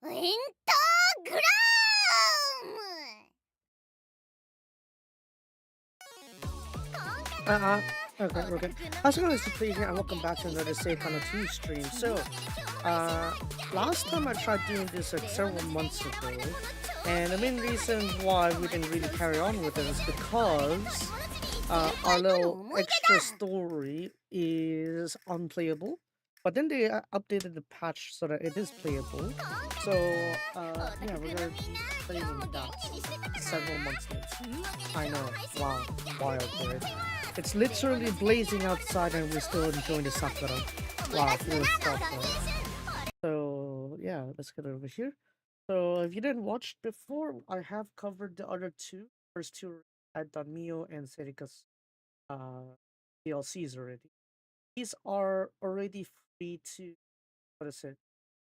エンターグラム Okay. How's it going, Seifuku here, and welcome back to another Seifuku Kanojo stream. So, last time I tried doing this like several months ago, and the main reason why we didn't really carry on with it is because our little extra story is unplayable. But then they updated the patch so that it is playable. So, yeah, we're gonna be playing that several months later. I know, wow, wild, right? It's literally blazing outside and we're still enjoying the sakura. Wow, really thoughtful. So, yeah, let's get over here. So, if you didn't watch before, I have covered the other two. First two, I've done Mio and Serika's DLCs already. These are already free to,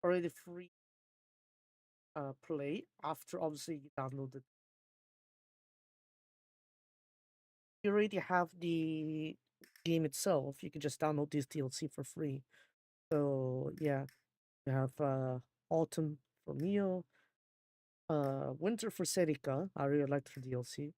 already free play after obviously you download it. You already have the game itself, you can just download this DLC for free. So yeah, you have Autumn for Mio, Winter for Serika, I really like the DLC,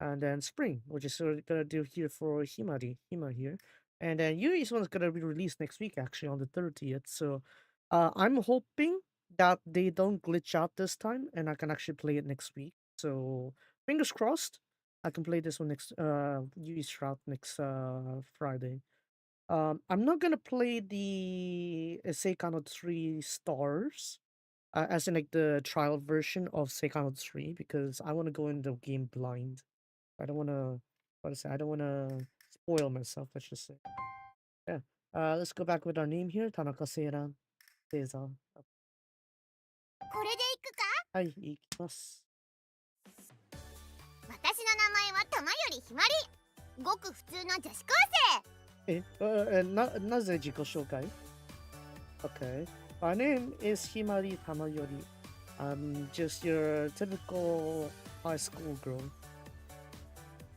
and then Spring, which is gonna do here for Himari here. And then Yui's one is gonna be released next week actually on the 30th. So I'm hoping that they don't glitch out this time and I can actually play it next week. So fingers crossed, I can play this one next Yui's route next Friday. I'm not gonna play the Seikano 3 stars, as in like the trial version of Seikano 3, because I want to go in the game blind. I don't want to, I don't want to spoil myself, let's just say. Yeah. Let's go back with our name here. Tanaka Seiran. Seiza. これでいくかはい、行きます。私の名前は玉よりひまり。ごく普通の女子高なぜ自己紹介 Okay. My name is Himari Tamayori. I'm just your typical high school girl.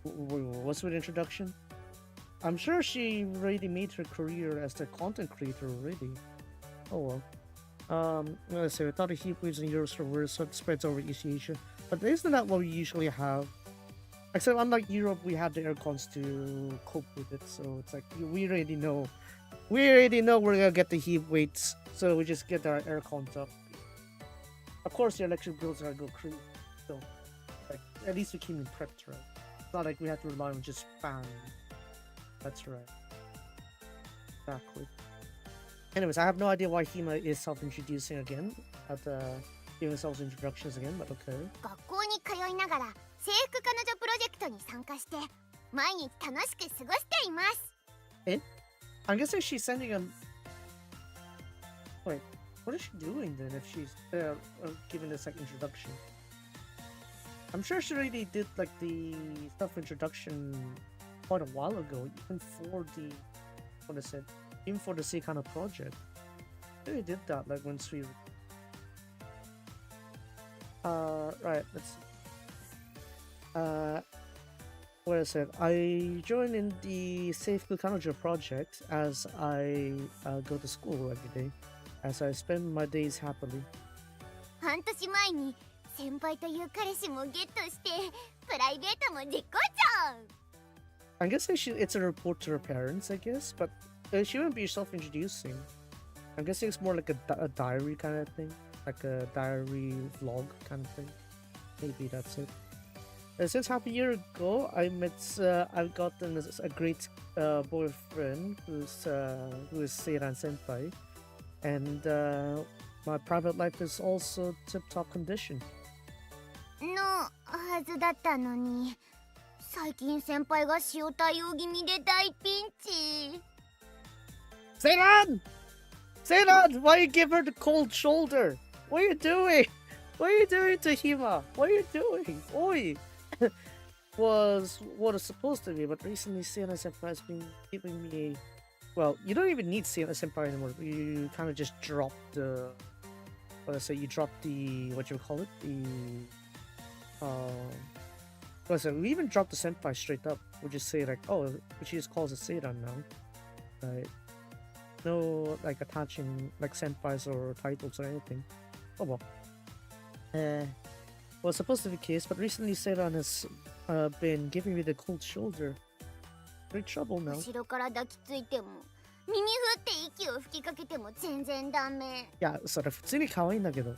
What's with introduction? I'm sure she already made her career as a content creator already. Oh well. Let's say without the heat waves in Europe so it spreads over East Asia. But isn't that what we usually have? Except unlike Europe, we have the air cons to cope with it. So it's like we already know. We already know we're gonna get the heat waves, so we just get our air cons up. Of course, the electric bills are gonna go crazy. So, like, at least we came in prepped, right? It's not like we have to rely on just fan. That's right. Exactly. Anyways, I have no idea why Hima is self-introducing again, giving self-introductions again, but okay. 学校に通いながら制服彼女プロジェクトに参加して毎日楽しく過ごしています。I'm guessing she's sending a... Wait, what is she doing then if she's giving this like introduction? I'm sure she already did like the self-introduction quite a while ago, even for the... What is it? Even for the Seikano project. She already did that like once we... right, let's see. What is it? I joined in the Seifuku Kanojo project as I go to school every day, as I spend my days happily. 半年前に先輩という彼氏もゲットしてプライベートも絶好調。 I'm guessing it's a report to her parents, I guess, but she wouldn't be self-introducing. I'm guessing it's more like a diary kind of thing, like a diary vlog kind of thing. Maybe that's it. Since half a year ago, I've gotten a great boyfriend who is Seiran Senpai, and my private life is also tip-top condition. のはずだったのに、最近先輩が塩対応気味で大ピンチ。Seiran! Seiran! Why you give her the cold shoulder? What are you doing? What are you doing to Hima? What are you doing? Oi! Was what is supposed to be, but recently Seiran Senpai has been giving me a... Well, you don't even need Seiran Senpai anymore. You kind of just drop the... What I say? You drop the... What you call it? The... What I say? We even drop the Senpai straight up. We just say like, oh, she just calls it Seiran now. Right? No, like, attaching, like, Senpais or titles or anything. Oh well. Was supposed to be the case, but recently Seiran has been giving me the cold shoulder. We're in trouble now. 後ろから抱きついても耳振って息を吹きかけても全然ダメ。Yeah, それ普通に可愛いんだけど。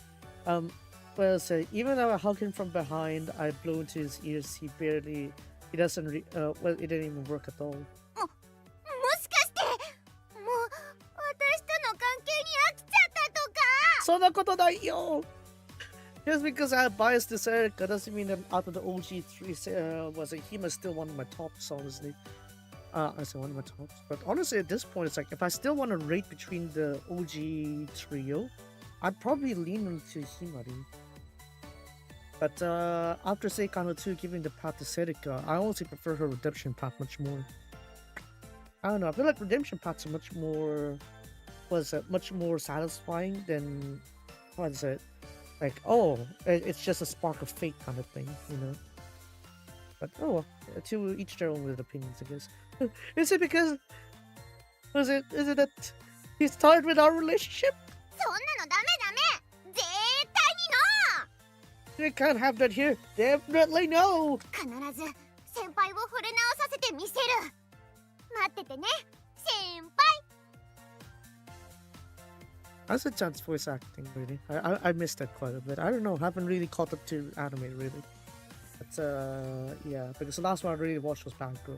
Well, so even though I hug him from behind, I blow into his ears. He doesn't. Well, it didn't even work at all. もしかしてもう私との関係に飽きちゃったとか。そんなことないよ。Just because I have bias to Serika doesn't mean that out of the OG3 was it Hima's still one of my tops, honestly. I say one of my tops. But honestly, at this point, it's like if I still want to rate between the OG trio, I'd probably lean into Himari. But after Seikano 2 giving the path to Serika, I honestly prefer her redemption path much more. I don't know, I feel like redemption paths are much more satisfying than what is it? Like, oh, it's just a spark of fate kind of thing, you know? But oh well, to each their own with opinions, I guess. Is it because is it that he's tired with our relationship? そんなのダメダメ。絶対に We can't have that here. Definitely no. 必ず先輩を惚れ直させてみせる。待っててね、先輩。How's the chance voice acting, really? I missed that quite a bit. I don't know, haven't really caught up to anime, really. But, yeah, because the last one I really watched was Banco.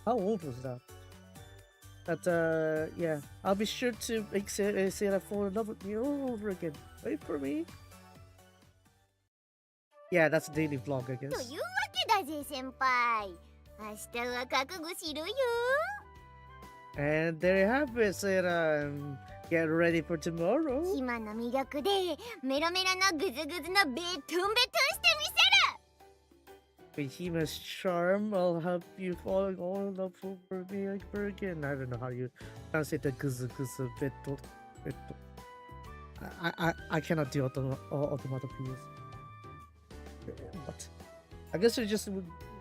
How old was that? But, yeah, I'll be sure to make Sarah fall in love with me all over again. Wait for me. Yeah, that's a daily vlog, I と guess. いうわけだぜ先輩。明日は覚悟しろよ。And there you have it, Sarah. Get ready for tomorrow. 暇の魅力でメロメロのグズグズのベトンベトンしてみせる。 With Hima's charm, I'll have you falling all in love over me over again. I don't know how you translate the guzu guzu beto. I cannot do automatopoeias. But I guess it just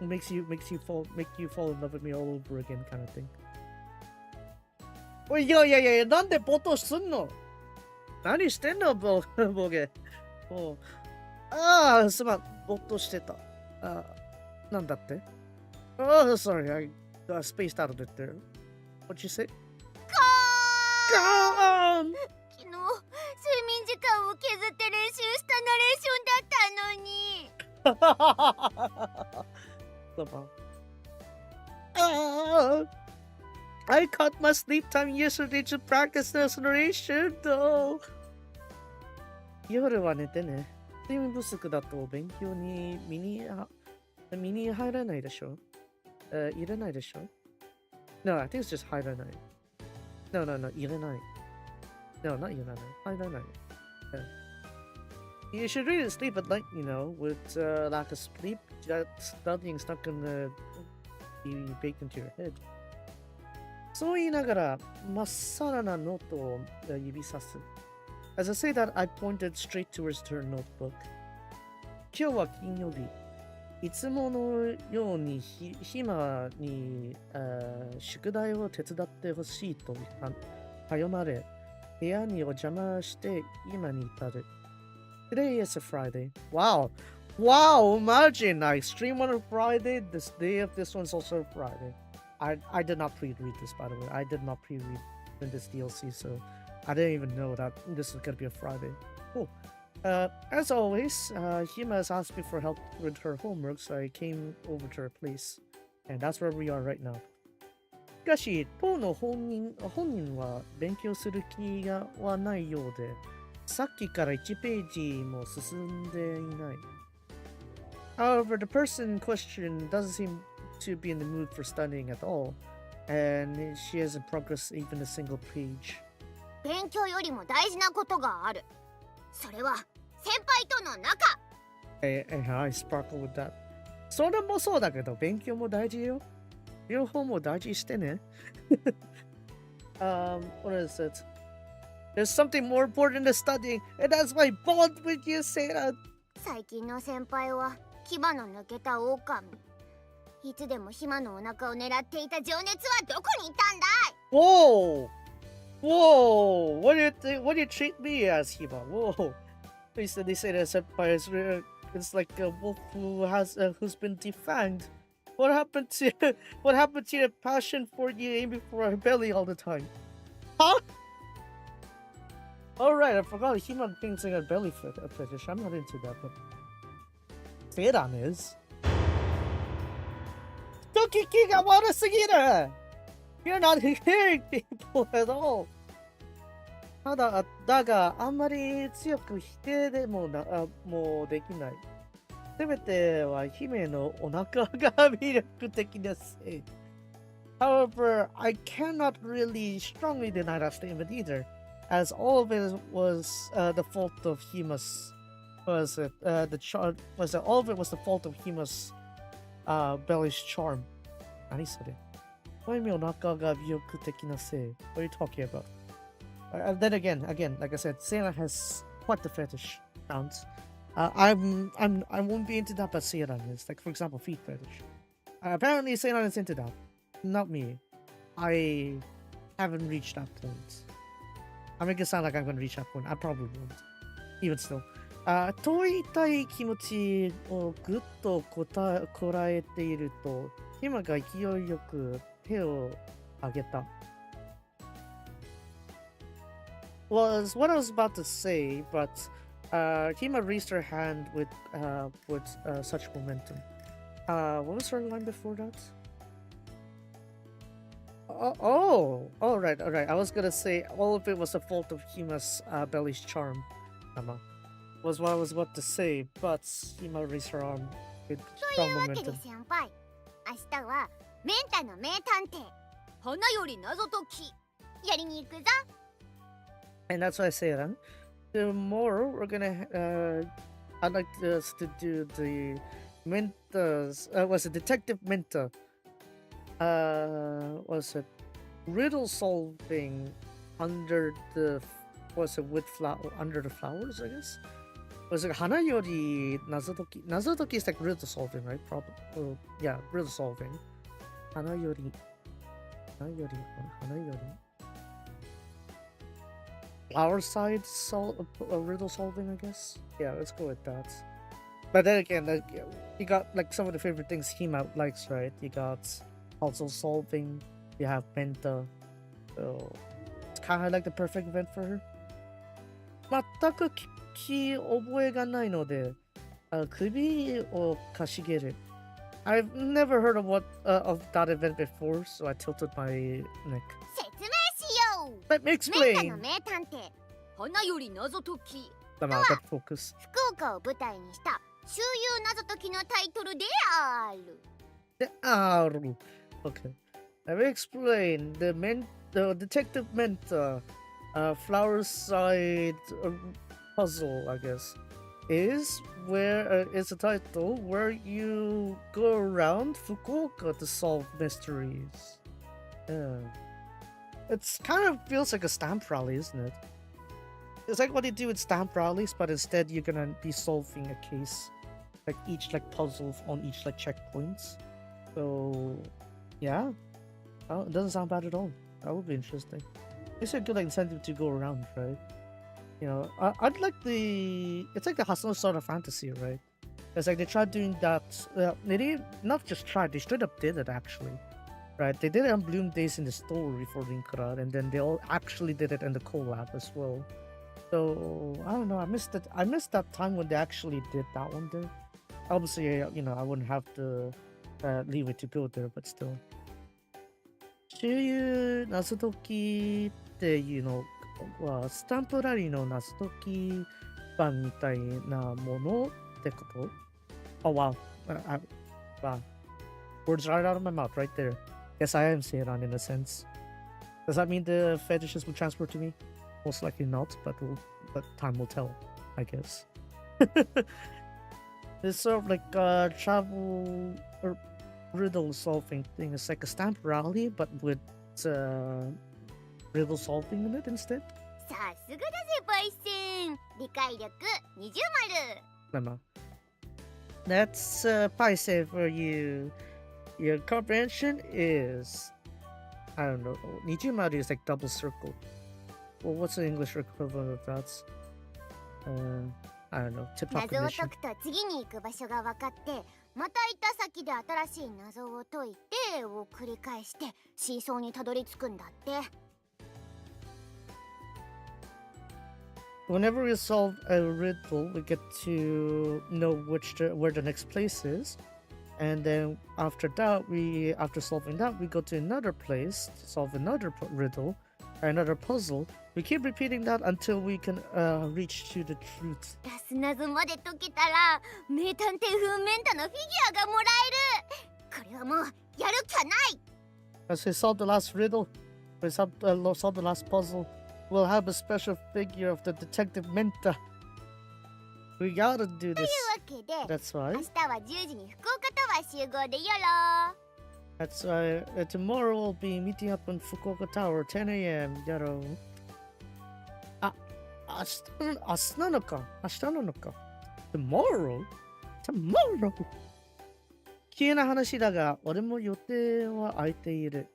makes you fall in love with me all over again kind of thing. おい、いや、なんでボトすんの？何してんの、ボケ。もう、すまん、ボットしてた。なんだって？ sorry, I got spaced out of it there. What'd you say? 昨日睡眠時間を削って練習したナレーションだったのに。I cut my sleep time yesterday to practice this narration, though. 夜は寝てね。睡眠不足だと勉強に身に入らないでしょ。入れないでしょ。No, I think it's just 入らない。No, 入れない。No, not 入らない。入らない。You should really sleep at night, you know, with lack of sleep. That studying's not gonna be baked into your head. そう言いながら、まっさらなノートを指さす。As I say that, I pointed straight towards her notebook. 今日は金曜日。いつものようにひまに宿題を手伝ってほしいと頼まれ、部屋にお邪魔して今に至る。Today is a Friday. Wow, imagine I stream on a Friday. This day of this one's also a Friday. I did not pre-read this, by the way. I did not pre-read in this DLC, so I didn't even know that this was gonna be a Friday. Cool. As always, Hima has asked me for help with her homework, so I came over to her place. And that's where we are right now. しかし、当の本人は勉強する気はないようで、さっきから1ページも進んでいない。However, the person in question doesn't seem to be in the mood for studying at all, and she hasn't progressed even a single page. 勉強よりも大事なことがある。それは先輩との仲。I sparkle with that. それもそうだけど、勉強も大事よ。両方も大事してね。What is it? There's something more important than studying, and that's my bond with you, Sarah. 最近の先輩は牙の抜けた狼。いつでもひまのお腹を狙っていた情熱はどこに行ったんだい？ Whoa! Whoa! What do you think? What do you treat me as, Hima? Whoa! They say that senpai is it's like a wolf who's been defanged. What happened to what happened to your passion for you aiming for her belly all the time? Huh? All right, I forgot Hima thinks like a belly fetish. I'm not into that, but Seiran is. Toki-ki ga warasu-giru! You're not hearing people at all. だが、あんまり強く否定でももうできない。せめては姫のお腹が魅力的なせい。However, I cannot really strongly deny that statement either, as all of it was the fault of Hima's. All of it was the fault of Hima's belly's charm. 何それ？お腹が魅力的なせい。What are you talking about? Then again, like I said, Seiran has quite the fetish counts. I won't be into that, but Seiran is. Like, for example, feet fetish. Apparently, Seiran is into that. Not me. I haven't reached that point. I make it sound like I'm going to reach that point. I probably won't. Even still. 問いたい気持ちをぐっとこらえていると、今が勢いよく手を挙げた。Was what I was about to say, but Hima raised her hand with such momentum. What was her line before that? All right. I was gonna say all of it was the fault of Hima's belly's charm. Was what I was about to say, but Hima raised her arm with strong momentum. 先輩、明日はメンタの名探偵、花より謎解きやりに行くぞ。And that's why I say it. Tomorrow we're gonna I'd like us to do the Menta's was it Detective Menta? Was it riddle solving under the under the flowers, I guess? Was it Hana yori nazotoki? Nazotoki is like riddle solving, right? Probably. Yeah, riddle solving. Hana yori. Flower side riddle solving, I guess. Yeah, let's go with that. But then again, you got like some of the favorite things Hima likes, right? You got puzzle solving. You have Penta. So it's kind of like the perfect event for her. 全く聞き覚えがないので、首をかしげる。I've never heard of that event before, so I tilted my neck. 説明しよう。 Let me メン explain. タの名探偵、花より謎解き。 Come on, get focus. 福岡を舞台にした周遊謎解きのタイトルである。Okay. Let me explain. The Detective Menta flower side puzzle, I guess, is it's a title where you go around Fukuoka to solve mysteries. It's kind of feels like a stamp rally, isn't it? It's like what they do with stamp rallies, but instead you're gonna be solving a case, like each like puzzle on each like checkpoints. So yeah, it doesn't sound bad at all. That would be interesting. It's a good like, incentive to go around, right? You know, I'd like it's like the Hustle sort of fantasy, right? It's like they tried doing that. They didn't not just tried; they straight up did it actually, right? They did it on Bloom Days in the story for Rinkara, and then they all actually did it in the collab as well. So I don't know. I missed it. I missed that time when they actually did that one there. Obviously, you know, I wouldn't have to leave it to go there, but still. 周遊謎解きっていうのはスタンプラリーの謎解き版みたいなものってこと？ Oh wow. Wow. Words right out of my mouth right there. Yes, I am Seiran in a sense. Does that mean the fetishes will transfer to me? Most likely not, but time will tell, I guess. It's sort of like a travel or riddle solving thing. It's like a stamp rally, but with riddle solving in it instead. さすがだぜ、パイセン。理解力20丸。That's paise for you. Your comprehension is, I don't know, 20 is like double circle. well, what's the English equivalent of that? I don't know. Tip top 謎を condition. 解くと次に行く場所が分かって、また行った先で新しい謎を解いてを繰り返して真相にたどり着くんだって。Whenever we solve a riddle, we get to know where the next place is, and then after solving that, we go to another place to solve another riddle, or another puzzle. We keep repeating that until we can reach to the truth. ラス謎まで解けたら名探偵風メンタのフィギュアがもらえる。これはもうやるっきゃない。 As we solve the last riddle, we solve the last puzzle, we'll have a special figure of the detective Menta. We gotta do という this. わけで、 That's 明 right. 日は10時に福岡タワー集合でよろ。 That's right. Tomorrow we'll be meeting up in Fukuoka Tower, 10 a.m. Yaro. 明日なのか Tomorrow? Tomorrow? 急な話だが、俺も予定は空いている。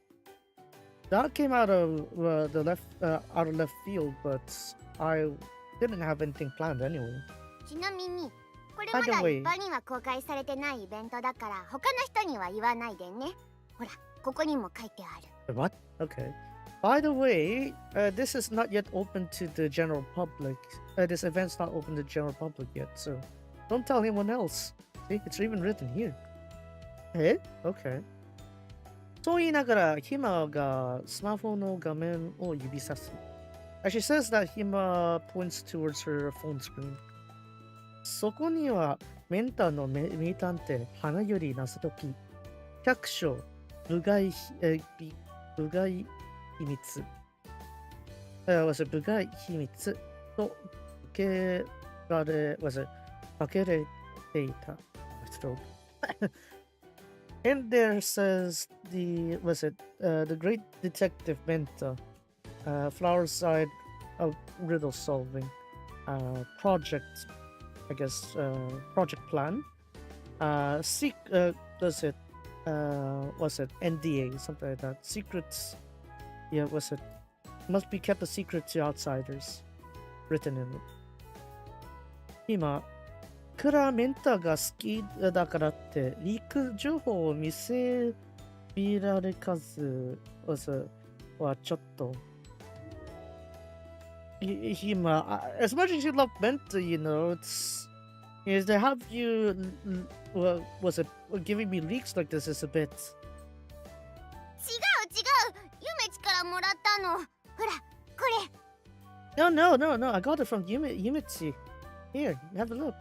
That came out of out of left field, but I didn't have anything planned anyway. ちなみに、これまだ By the way- 一般には公開されてないイベントだから他の人には言わないでね。ほら、ここにも書いてある。 What? Okay. By the way, this is not yet open to the general public. This event's not open to the general public yet, so don't tell anyone else. See, it's even written here. Eh? Okay. そう言いながら、Hima がスマホの画面を指さす。She says that Hima points towards her phone screen. そこには、メンタの名探偵、花より謎解き、百章、部外秘密。部外秘密と受けられ、かけられていた。And there says the great detective Menta, flower side of riddle solving, project, I guess, project plan, was it NDA, something like that, secrets, yeah, must be kept a secret to outsiders, written in it. 今クラメンタが好きだからってリーク情報を見せられ数はちょっと今 as much as you love Menta, you know, is to have you giving me leaks like this is a bit 違うゆめちからもらったの。ほら、これ。 No, I got it from Yumichi. Here, have a look.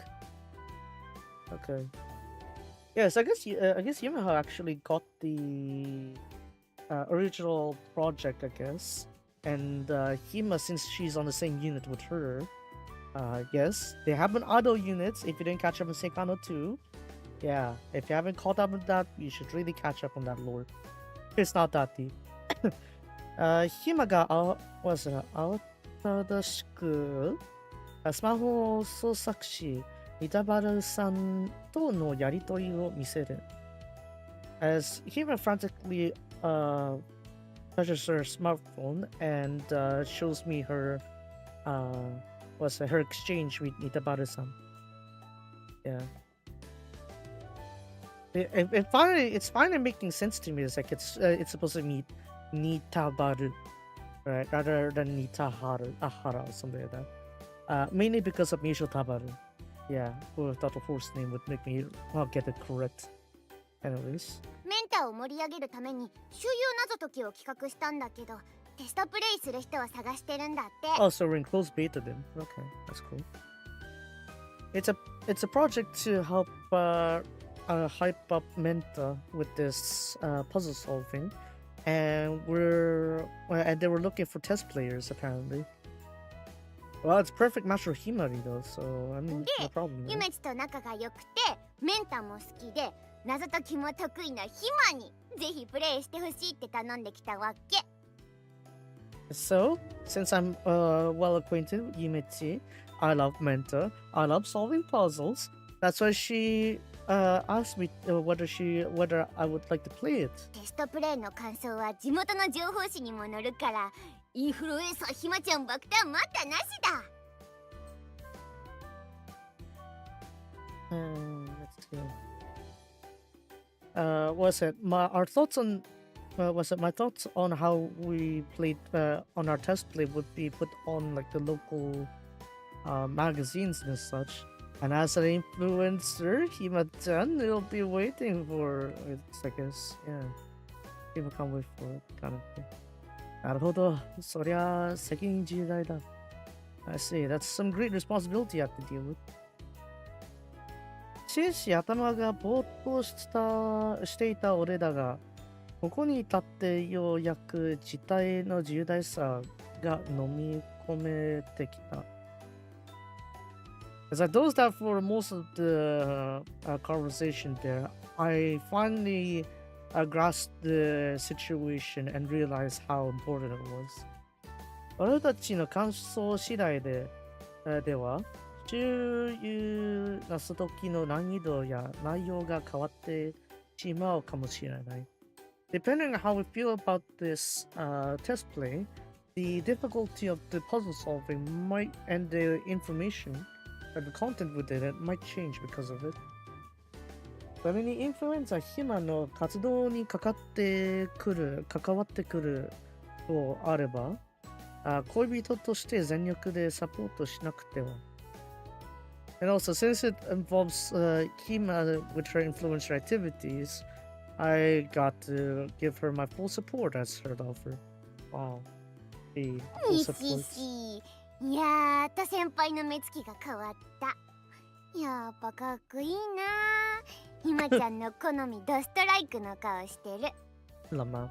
Okay. Yes, I guess Yamaha actually got the original project, I guess. And Hima, since she's on the same unit with her, yes, they have an auto units. If you didn't catch up on Seikano 2, yeah, if you haven't caught up with that, you should really catch up on that lore. It's not that deep. Hima が慌ただしくスマホを操作し、三田原さんとのやりとりを見せる。As Hima frantically touches her smartphone and shows me her her exchange with Nitabaru-san. Yeah. It's finally making sense to me. It's like it's supposed to mean Nitabaru, right? Rather than Nitahara, Ahara, or something like that. Mainly because of Meisho Tabaru. Yeah, who thought the horse name would make me not get it correct. Anyways. メンタを盛り上げるために周遊謎解きを企画したんだけど、テストプレイする人を探してるんだって。 Oh, so we're in closed beta then. Okay, that's cool. It's a project to help hype up Menta with this puzzle solving, and they were looking for test players apparently. Well, it's perfect match for Himari though, so I mean, no problem. ゆめちと仲が良くて、メンタも好きで、謎解きも得意なヒマにぜひプレイしてほしいって頼んできたわけ。 So, since I'm well acquainted with Yumichi, I love Menta, I love solving puzzles. That's why she asked me whether I would like to play it. テストプレイの感想は地元の情報誌にも載るから、インフルエンサーひまちゃん爆誕待ったなしだ。Let's see. Was it my our thoughts on? Was it my thoughts on how we played on our test play would be put on like the local magazines and such. And as an influencer, Hima-chan will be waiting for it, I guess. Yeah. People can't wait for it, kind of thing. なるほど。そりゃ責任重大だ。I see. That's some great responsibility you have to deal with. 終始頭がぼーっとしていた俺だが、ここに至ってようやく事態の重大さが飲み込めてきた。As I dozed out for most of the conversation there, I finally grasped the situation and realized how important it was. 俺たちの感想次第では、周遊なす時の難易度や内容が変わってしまうかもしれない。Depending on how we feel about this test play, the difficulty of the puzzle solving might and the information and the content within it might change because of it. それにインフルエンサーヒマの活動に関わってくるとあれば、恋人として全力でサポートしなくては。And also, since it involves Hima with her influencer activities, I got to give her my full support as her offer. Wow. The full support. いやーっと先輩の目つきが変わった。やっぱかっこいいな。ひまちゃんの好みドストライクの顔してる。Lama.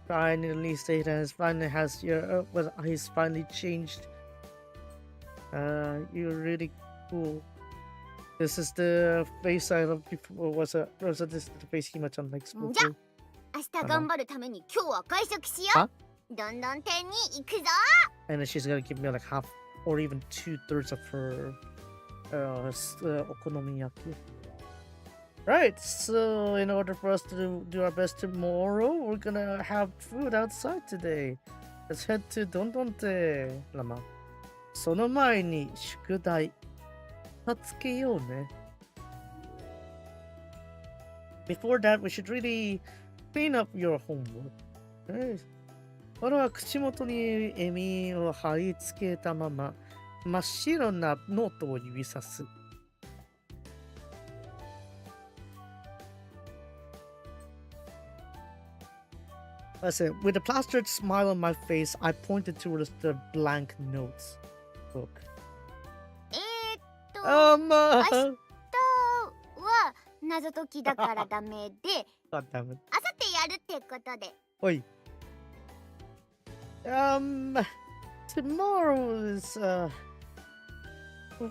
Finally, Satan he's finally changed. You're really cool. This is the face I loved before. Was it this the face Hima-chan likes before? じゃ、明日頑張るために今日は会食しよう。どんどん店に行くぞ。And then she's gonna give me like half or even 2/3 of her okonomiyaki. Right, so in order for us to do our best tomorrow, we're gonna have food outside today. Let's head to Dondonte, Lama. その前に宿題つけようね。Before that, we should really clean up your homework. 俺は口元に笑みを貼り付けたまま真っ白なノートを指さす。Listen, with a plastered smile on my face, I pointed towards the blank notes book. 明日は謎解きだからダメで、明後日やるってことで。おい。Tomorrow is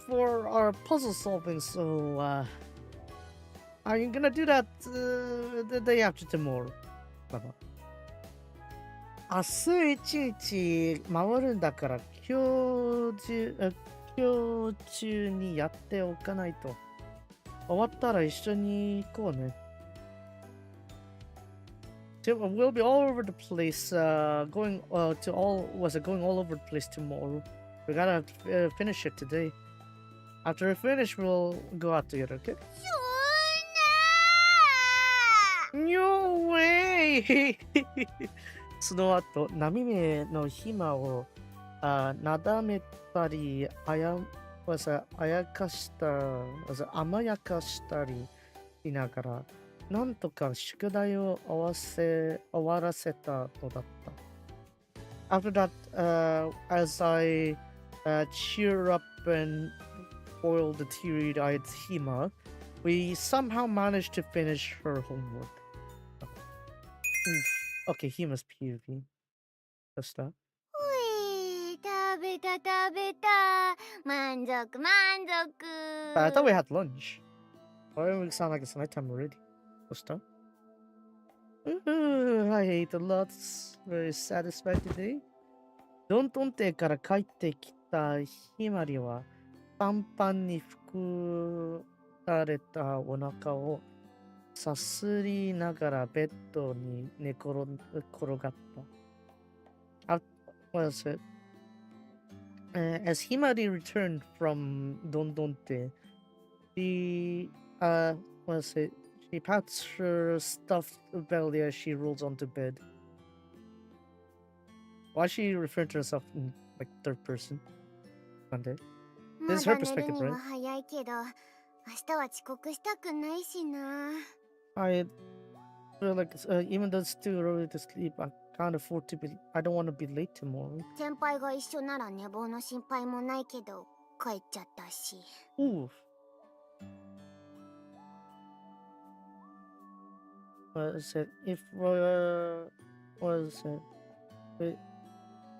for our puzzle solving, so are you gonna do that the day after tomorrow? 明日一日回るんだから今日中にやっておかないと。終わったら一緒に行こうね。We'll be all over the place, going all over the place tomorrow. We gotta finish it today. After we finish, we'll go out together, okay? No way! その後、波目のひまをなだめたり、甘やかしたりしながら、なんとか宿題を終わらせたのだった。After that, as I cheer up and spoil the teary-eyed Hima, we somehow managed to finish her homework. Okay, Hima's POV. どうした？食べた。満足。I thought we had lunch. Why do we sound like it's nighttime already? どうした？ I ate a lot. Very satisfied today. ドントン亭から帰ってきたひまりはパンパンに膨られたお腹をさすりながらベッドに寝転がった。what is it? As Himari returned from Dondonte, she what is it? She pats her stuffed belly as she rolls onto bed. Why is she referring to herself in like third person? Monday. ま This is だ her 寝る perspective, には right? 早いけど、明日は遅刻したくないしな。I feel like even though it's too early to sleep, I can't afford to be. I don't want to be late tomorrow. 先輩が一緒なら寝坊の心配もないけど、帰っちゃったし。Ooh. What is it? If what is it?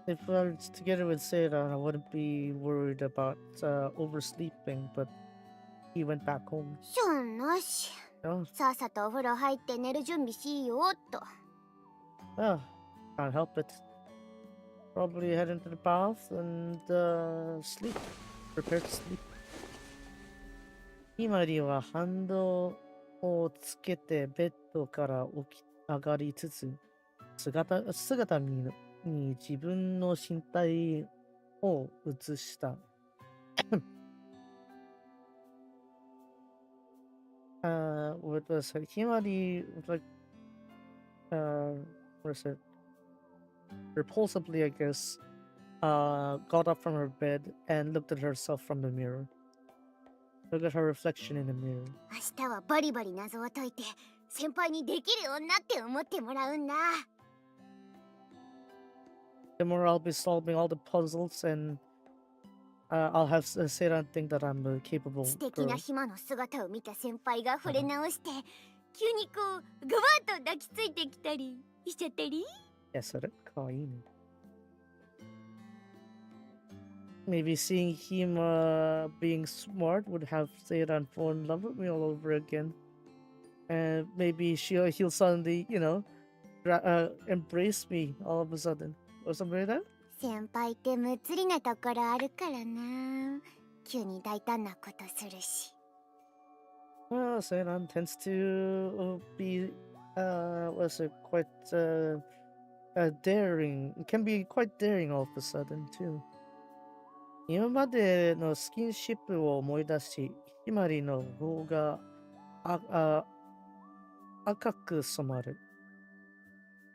If I was together with Sarah, I wouldn't be worried about oversleeping. But he went back home. しょうなし。 Oh, さっさとお風呂入って寝る準備しようっと。oh, can't help it. Probably head into the bath and sleep. Prepare to sleep. Himari はハンドをつけてベッドから起き上がりつつ、姿に自分の身体を映した。What was it? Himari was like, what is it? Repulsively, I guess, got up from her bed and looked at herself from the mirror. Look at her reflection in the mirror. 明日はバリバリ謎を解いて、先輩にできる女って思ってもらうんだ。Tomorrow I'll be solving all the puzzles and I'll have Seiran think that I'm a capable 素敵な girl. 暇の姿を見た先輩が触れ直して、急にこうグワーッと抱きついてきたりしちゃったり。Yes, kawaii. Maybe seeing him being smart would have Seiran fall in love with me all over again. And maybe he'll suddenly, embrace me all of a sudden. Or something like that? 先輩ってむっつりなところあるからな。急に大胆なことするし。Well, Seiran tends to be, quite daring. It can be quite daring all of a sudden, too. 今までのスキンシップを思い出し、ひまりの方が赤く染まる。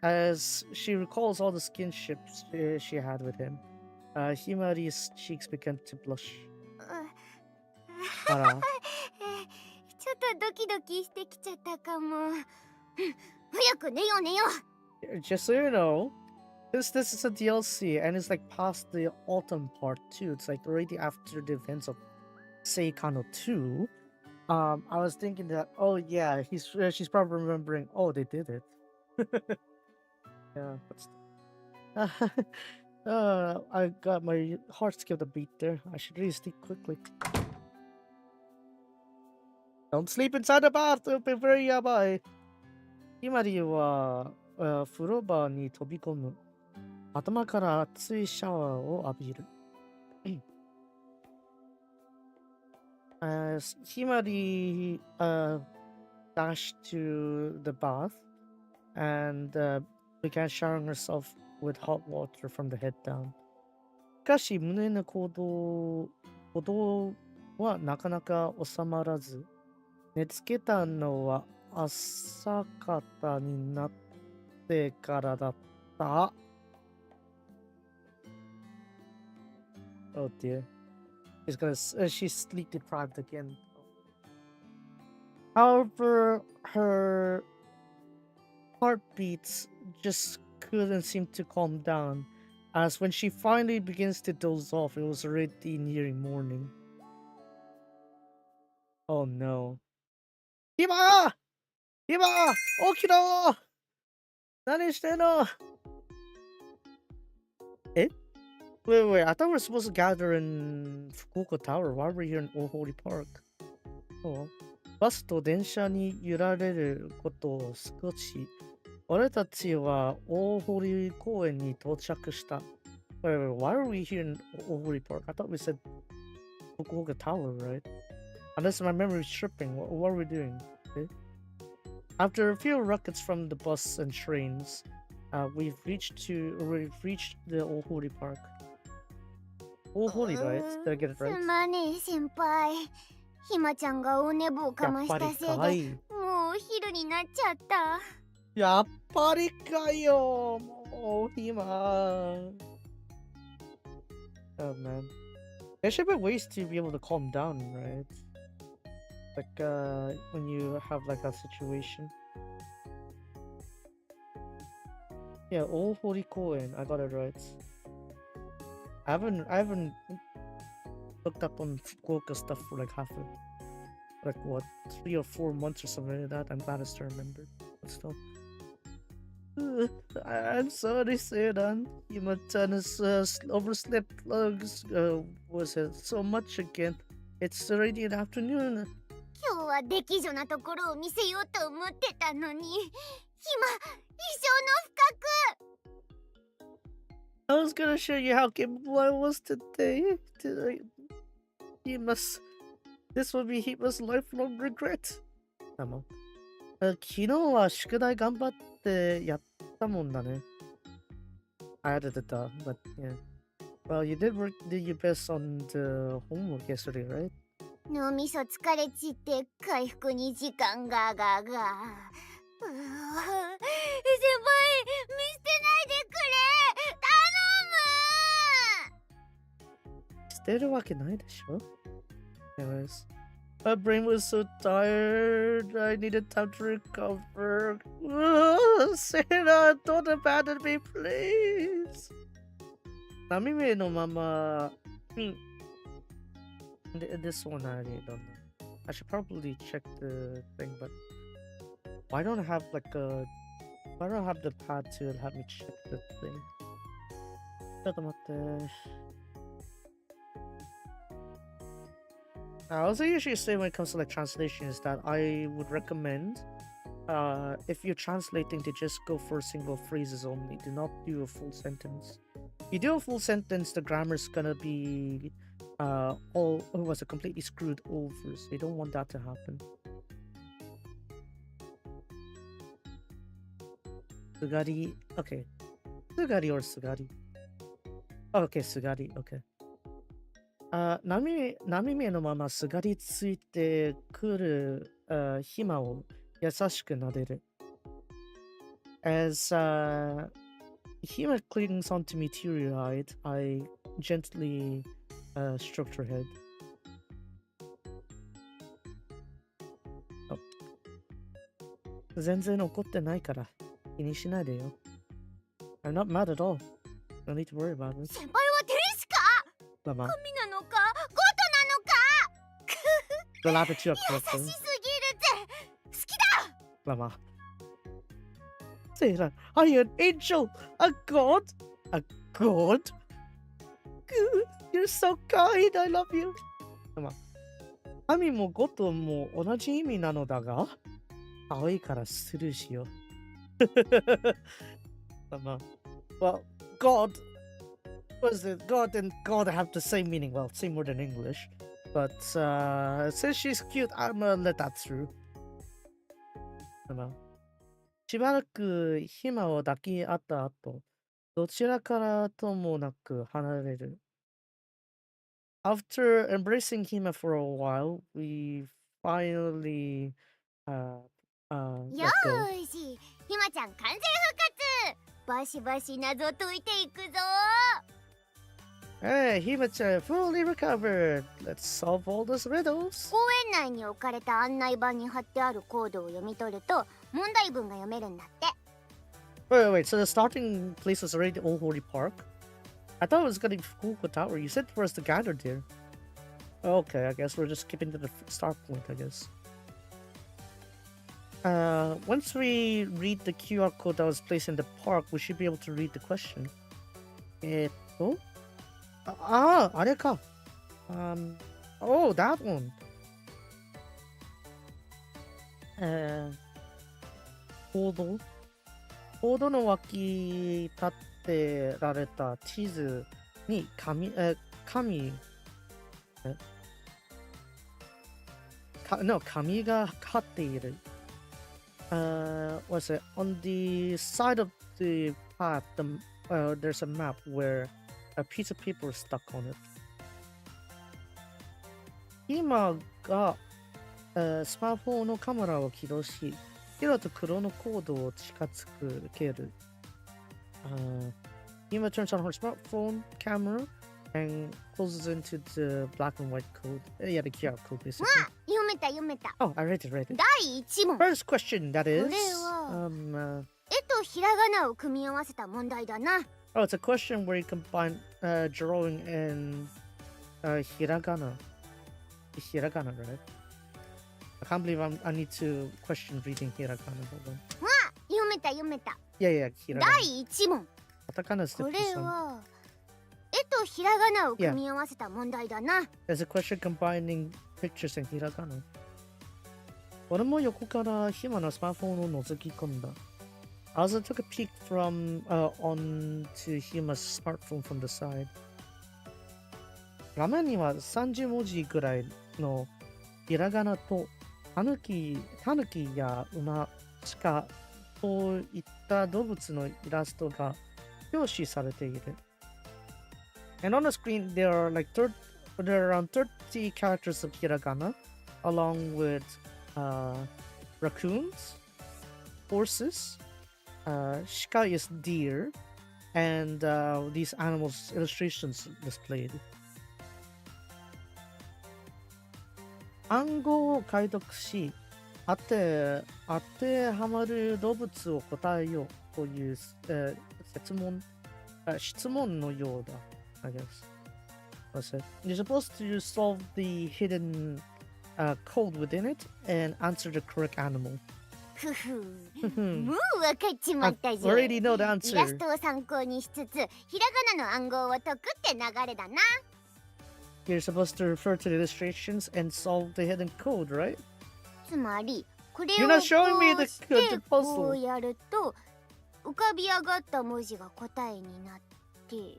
As she recalls all the skinships she had with him, Himari's cheeks began to blush. あら。ちょっとドキドキしてきちゃったかも。早く寝よう寝よう。 Just so you know, this is a DLC and it's like past the autumn part too. It's like already after the events of Seikano 2. I was thinking that, oh yeah, she's probably remembering, oh, they did it. Yeah, but I got my heart skipped a beat there. I should really sleep quickly. Don't sleep inside the bath. It'll be very yabai. Himari は風呂場に飛び込む。頭から熱いシャワーを浴びる。As Himari dashed to the bath and began showering herself with hot water from the head down. しかし、胸の鼓動はなかなか収まらず、寝つけたのは朝方になってからだった。Oh dear. She's sleep deprived again. However, her heartbeats just couldn't seem to calm down, as when she finally begins to doze off, it was already nearing morning. Oh no. Hima! Hima! Okiro! 何してんの? Eh? Wait, I thought we were supposed to gather in Fukuoka Tower. Why are we here in Old Holy Park? Oh. バスと電車に揺られることを少し。俺たちは大堀公園に到着した。Wait, why are we here in Old Holy Park? I thought we said Fukuoka Tower, right? Unless my memory is tripping. What are we doing? Okay. After a few rockets from the bus and trains, we've reached the Old Holy Park. Old Holy, right? Did I get it す right? まねえ先輩。ひまちゃんがお寝坊かましたせいで、もうお昼になっちゃった。やっぱりかよ、もう今。Oh man. There should be ways to be able to calm down, right? Like when you have like a situation. Yeah, Old Holy Koen. I got it right. I haven't looked up on Fukuoka stuff for like what 3 or 4 months or something like that. I'm glad I still remember. But still. I'm sorry, Seiran. Himachan has overslept was it so much again? It's already in the afternoon. 今日は出来女なところを見せようと思ってたのに、ひま、一生の不覚。 I was gonna show you how capable I was today. This will be Hima's lifelong regret. 昨日は宿題頑張ってやったもんだね。I added it up, but yeah. Well, you did your best on the homework yesterday, right? 脳みそ疲れちって回復に時間が。先輩、見捨てないでくれ。頼む。捨てるわけないでしょ? Anyways. My brain was so tired. I needed time to recover. Sarah, don't abandon me, please. Namime no mama. This one I really don't know. I should probably check the thing, but why don't I have the pad to help me check the thing? ちょっと待って。I also usually say when it comes to like translation is that I would recommend if you're translating to just go for single phrases only. Do not do a full sentence. If you do a full sentence, the grammar's gonna be completely screwed over, so you don't want that to happen. Sugari, okay. Sugari or Sugari? Oh, okay, Sugari, okay. 波目のまますがりついてくるひまを優しく撫でる。As Hima clings onto me teary-eyed, I gently stroked her head. Oh. 全然怒ってないから気にしないでよ。I'm not mad at all. No need to worry about it. 先輩は天使か？まあまあ。神なのか？ゴッドなのか？ The latter two are correct. 優しすぎるぜ。好きだ。Mama. Sarah, are you an angel? A god? A god? You're so kind. I love you. Mama. 神もゴッドも同じ意味なのだが、可愛いからスルーしよう。Mama. Well, God. What is it? God and God have the same meaning. Well, same word in English. But since she's cute, I'm gonna let that through. しばらくひまを抱き合った後、どちらからともなく離れる。After embracing Hima for a while, we finally let よ go. ーし、ひまちゃん完全復活。バシバシ謎解いていくぞ。Hey, Hima-chan, fully recovered. Let's solve all those riddles. 公園内に置かれた案内板に貼ってあるコードを読み取ると問題文が読めるんだって。Wait. So the starting place was already Old Holy Park? I thought it was gonna be Fukuoka Tower. You said for us to gather there. Okay, I guess we're just skipping to the start point, I guess. Once we read the QR code that was placed in the park, we should be able to read the question. あれか。Oh, that one. ボードの脇立ってられた地図に紙が貼っている。Was it on the side of the path, there's a map where a piece of paper is stuck on it. 今が、スマホのカメラを起動し、白と黒のコードを近づける。Hima turns on her smartphone camera and closes into the black and white code. Yeah, the QR code basically. 読めた読めた。 Oh, I read it. 第1問。 First question, that is. これは Oh, 絵とひらがなを組み合わせた問題だな。it's a question where you combine drawing and hiragana. Hiragana, right? I can't believe I need to question reading hiragana. Hold on. 読めた読めた。 Yeah, hiragana. 第1問。 Katakana is こ different. れ Son. は絵とひらがなを組み合わせた問題だな。 There's a question combining pictures and hiragana. 俺も横からヒマのスマホを覗き込んだ。I also took a peek from onto Hima's smartphone from the side. 画面には30文字ぐらいのひらがなとタヌキや馬、鹿といった動物のイラストが表示されている。And on the screen there are around 30 characters of hiragana along with raccoons, horses, shika is deer, and these animals illustrations displayed. 暗号を解読し、当てはまる動物を答えようという、質問のようだ。I guess. What's it? You're supposed to solve the hidden code within it and answer the correct animal. ふふ。もう分かっちまったぜ。 Already know the イラス answer. トを参考にしつつ、ひらがなの暗号を解くって流れだな。You're supposed to refer to the illustrations and solve the hidden code, right? つまり、これを You're こ not う showing me the して puzzle. こうやると、浮かび上がった文字が答えになって、へ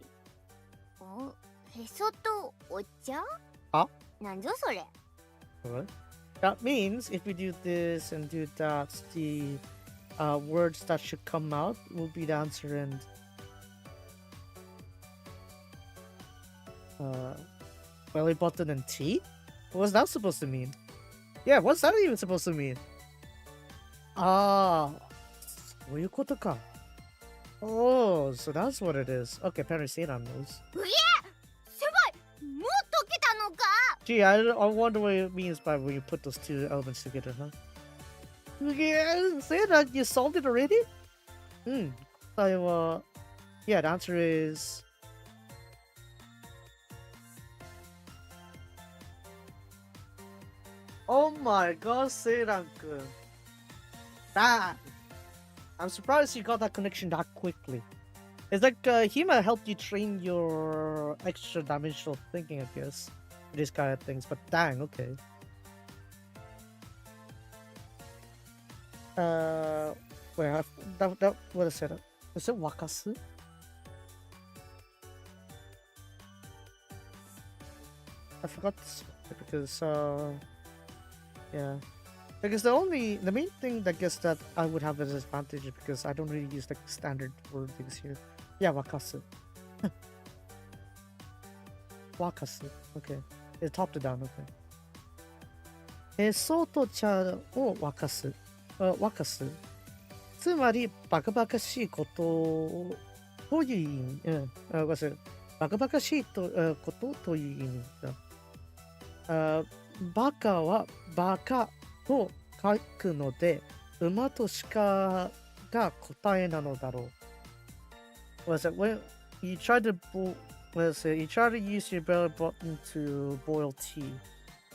そとお茶？あ？なんぞそれ。 What? That means if we do this and do that, the words that should come out will be the answer and belly button and tea? What's that supposed to mean? Yeah, what's that even supposed to mean? Ah, そういうことか. Oh, so that's what it is. Okay, apparently Seiran knows. うげえ！すごい！もう解けたのか？ Gee, I wonder what it means by when you put those two elements together, huh? Yeah, Seiran, you solved it already? So, yeah, the answer is... Oh my god, Seiran-kun. That... I'm surprised you got that connection that quickly. It's like Hima helped you train your extra dimensional thinking, I guess. These kind of things, but dang, okay. Wait, what is it? Is it wakasu? I forgot this because yeah. Because the main thing that guess that I would have as an advantage is because I don't really use like standard wordings here. Yeah, wakasu. Wakasu. Okay. It's top to down, okay. へそと茶を沸かす。沸かす。つまり、バカバカしいことという意味。ごめんなさい。バカバカしいとことという意味だ。バカはバカと書くので、馬と鹿が答えなのだろう。When you try to you try to use your belly button to boil tea.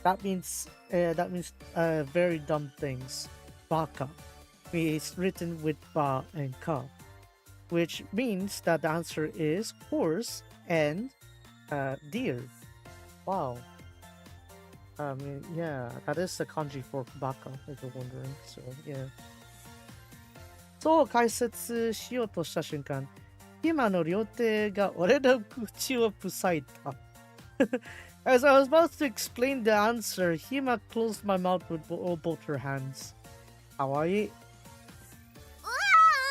That means very dumb things. Baka is written with ba and ka, which means that the answer is horse and deer. Wow. I mean, yeah, that is the kanji for baka, if you're wondering. So, yeah. そう解説しようとした瞬間、今の両手が俺の口を塞いだ。As I was about to explain the answer, Hima closed my mouth with both her hands. かわいい。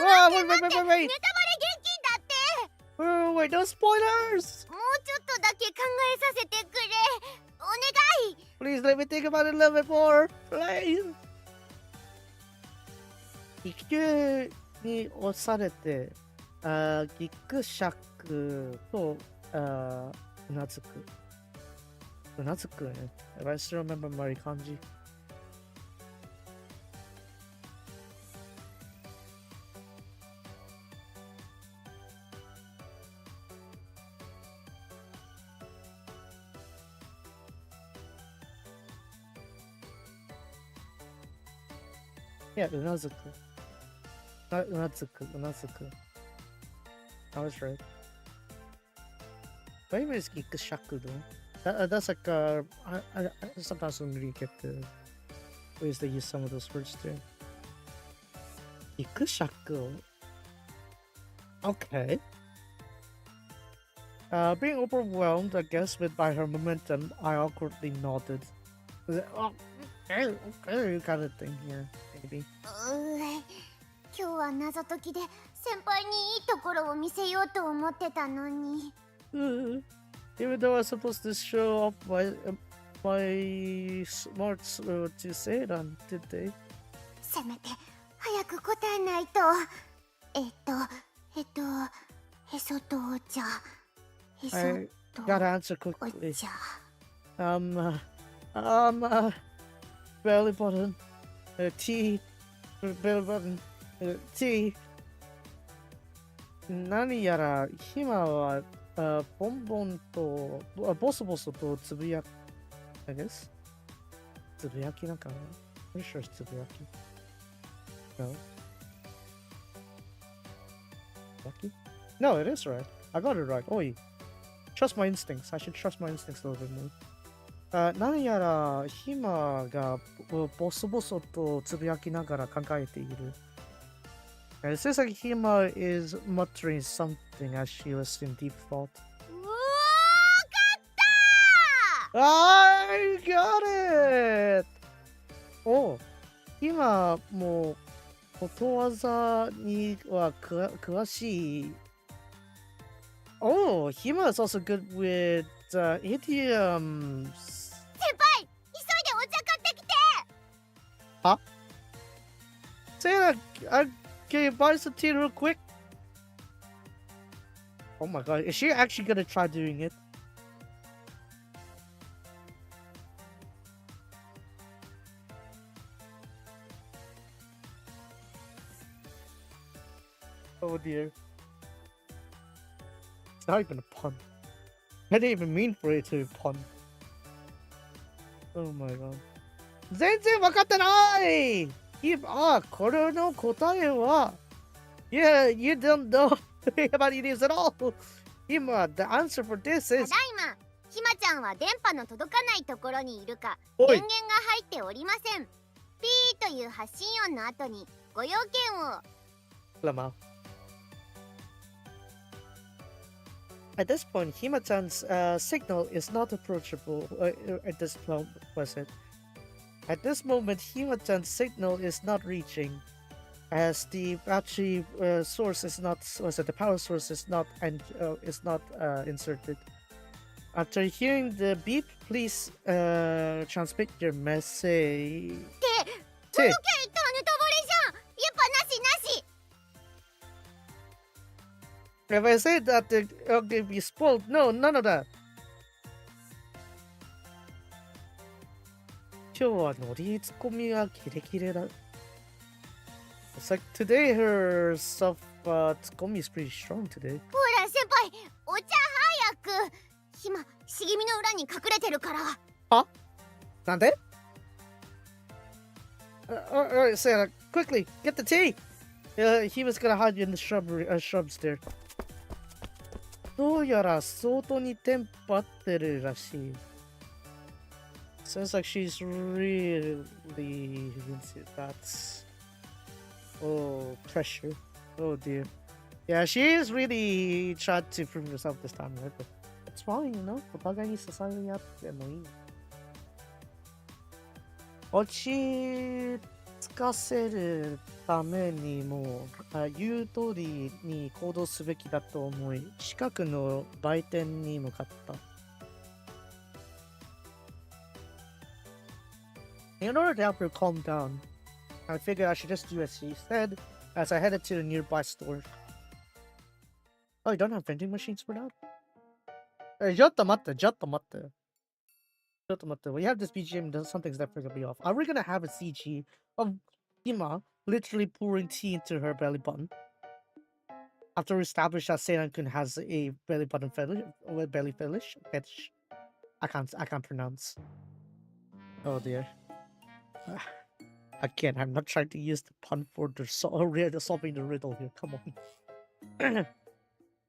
Oh, wait, wait, wait, wait, ネタバ wait. レ厳禁だって。 Oh, wait, no spoilers. もうちょっとだけ考えさせてくれ。お願い。 Please let me think about it a little bit more. Please. 気球に押されて、ギクシャクと、うなずく。うなずくね。I still remember my 漢字。いや、うなずく。うなずく、うなずく。I was right. Maybe it's Gikushaku though. That's like, I sometimes don't really get the ways they use some of those words too. Gikushaku. Okay. Being overwhelmed, I guess, by her momentum, I awkwardly nodded. Oh, okay, kind of thing here, maybe. 今日は謎解きで先輩にいいところを見せようと思ってたのに。Even though I was supposed to show off my smarts to say it on, did they? せめて早く答えないと。へそとお茶。へそ I と gotta answer お quickly. 茶。Belly button, T, belly button, T. 何やら今はボンボンとボソボソとつぶやき I guess つぶやきなんかな Pretty sure it's つぶやき No No, it is right. I got it right. Oi. Trust my instincts. I should trust my instincts a little bit more. 何やらヒマがボソボソとつぶやきながら考えている。It seems like Hima is muttering something as she was in deep thought. うわー、I got it! お、今もうことわざには詳しい。Oh, Hima is also good with idioms. 先輩、急いでお茶買ってきて。は Say that, can you buy some tea real quick? Oh my god, is she actually gonna try doing it? Oh dear. It's not even a pun. I didn't even mean for it to be a pun. Oh my god. 全然わかってないこれの答えは Yeah, you don't know about it is at all. 今、the answer for this た is だいま、ひまちゃんは電波の届かないところにいるか、おい電源が入っておりません。ピーという発信音の後にご用件を。Lama. At this point, Hima-chan's signal is not approachable at this moment, was it? At this moment, Hima-chan's signal is not reaching, as the battery source is not, the power source is not inserted. After hearing the beep, please transmit your message. この件言ったらネタバレじゃん。やっぱなしなし。If I say that, it'll be spoiled. No, none of that. 今日はノリツッコミがキレキレだ。It's like today her stuff, ツッコミ is pretty strong today. ほら先輩、お茶早く。ひま、茂みの裏に隠れてるから。は？なんで？Alright, Sarah, quickly, get the tea! He was gonna hide you in the shrubs there. どうやら外にテンパってるらしい。Sounds like she's really into that. Oh, pressure. Oh dear. Yeah, she is really trying to prove herself this time, right? But it's fine, you know? お互いに支え合ってもいい。落ちつかせるためにも言う通りに行動すべきだと思い、近くの売店に向かった。In order to help her calm down, I figured I should just do as she said as I headed to the nearby store. Oh, you don't have vending machines for that? Hey, ちょっと待って、ちょっと待って。ちょっと待って。We have this BGM, something's definitely gonna be off. Are we gonna have a CG of Hima literally pouring tea into her belly button? After we establish that Seiran-kun has a belly button fetish, or a belly fetish? I can't pronounce. Oh dear. Again, I'm not trying to use the pun for solving the riddle here. Come on.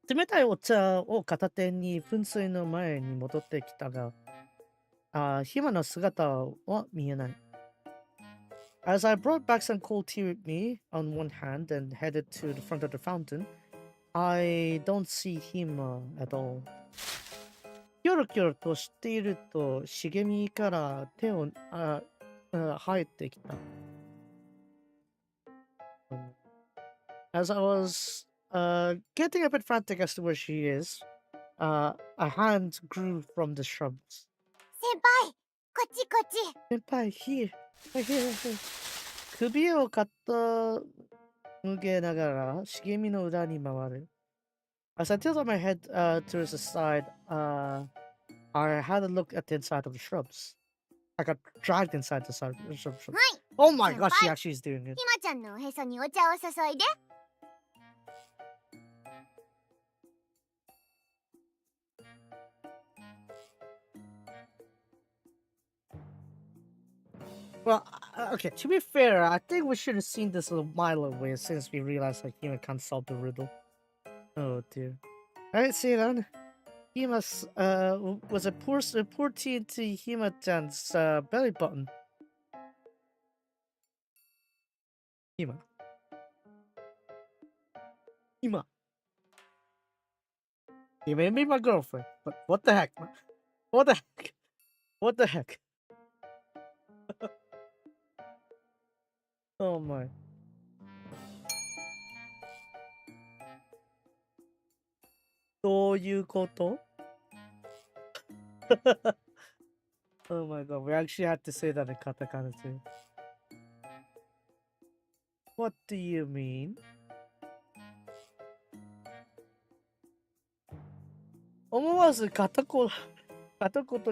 冷たいお茶を片手に噴水の前に戻ってきたが、ヒマの姿は見えない。As I brought back some cold tea with me on one hand and headed to the front of the fountain, I don't see him at all. キョロキョロとしていると茂みから手を生えてきた。As I was getting a bit frantic as to where she is, a hand grew from the shrubs. 先輩、こっちこっち。先輩、here. Here. 首を傾げながら茂みの裏に回る。As I tilted my head towards the side, I had a look at the inside of the shrubs. I got dragged inside the shrubs. はい。Oh my gosh, she 先輩、 actually is doing it. ひまちゃんのおへそにお茶を注いで。Well, okay, to be fair, I think we should have seen this a mile away since we realized that Hima can't solve the riddle. Oh dear. Alright, Seiran. Hima was a poor tea into Hima-chan's belly button. Hima. Hima. You may be my girlfriend, but what the heck? What the heck? What the heck? Oh my. Oh my god, we actually had to say that in katakana too. What do you mean? 思わず片言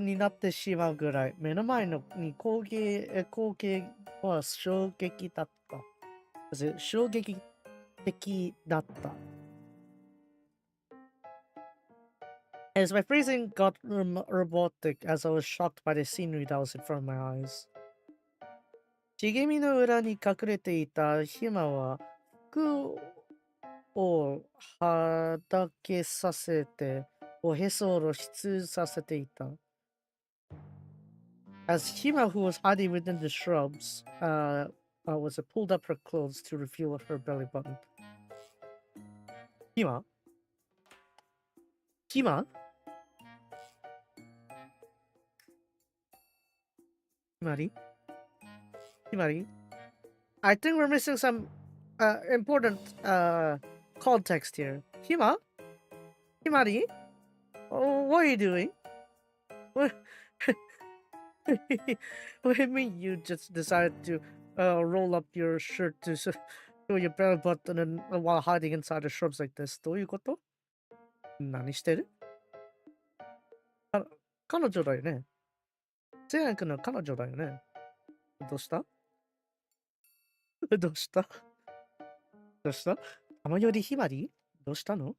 になってしまうぐらい目の前に光景は衝撃的だった。As my phrasing got robotic as I was shocked by the scenery that was in front of my eyes. 茂みの裏に隠れていたヒマは服をはだけさせておへそを露出させていた。As Hima, who was hiding within the shrubs, pulled up her clothes to reveal her belly button. Hima? Hima? Himari? Himari? I think we're missing some important context here. Hima? Himari? Oh, what are you doing? What do you mean you just decided to roll up your shirt to show your belly button and, while hiding inside the shrubs like this? どういうこと？何してる？彼女だよね。セイヤン君の彼女だよね。どうした？どうした？どうした？玉よりひまり？どうしたの？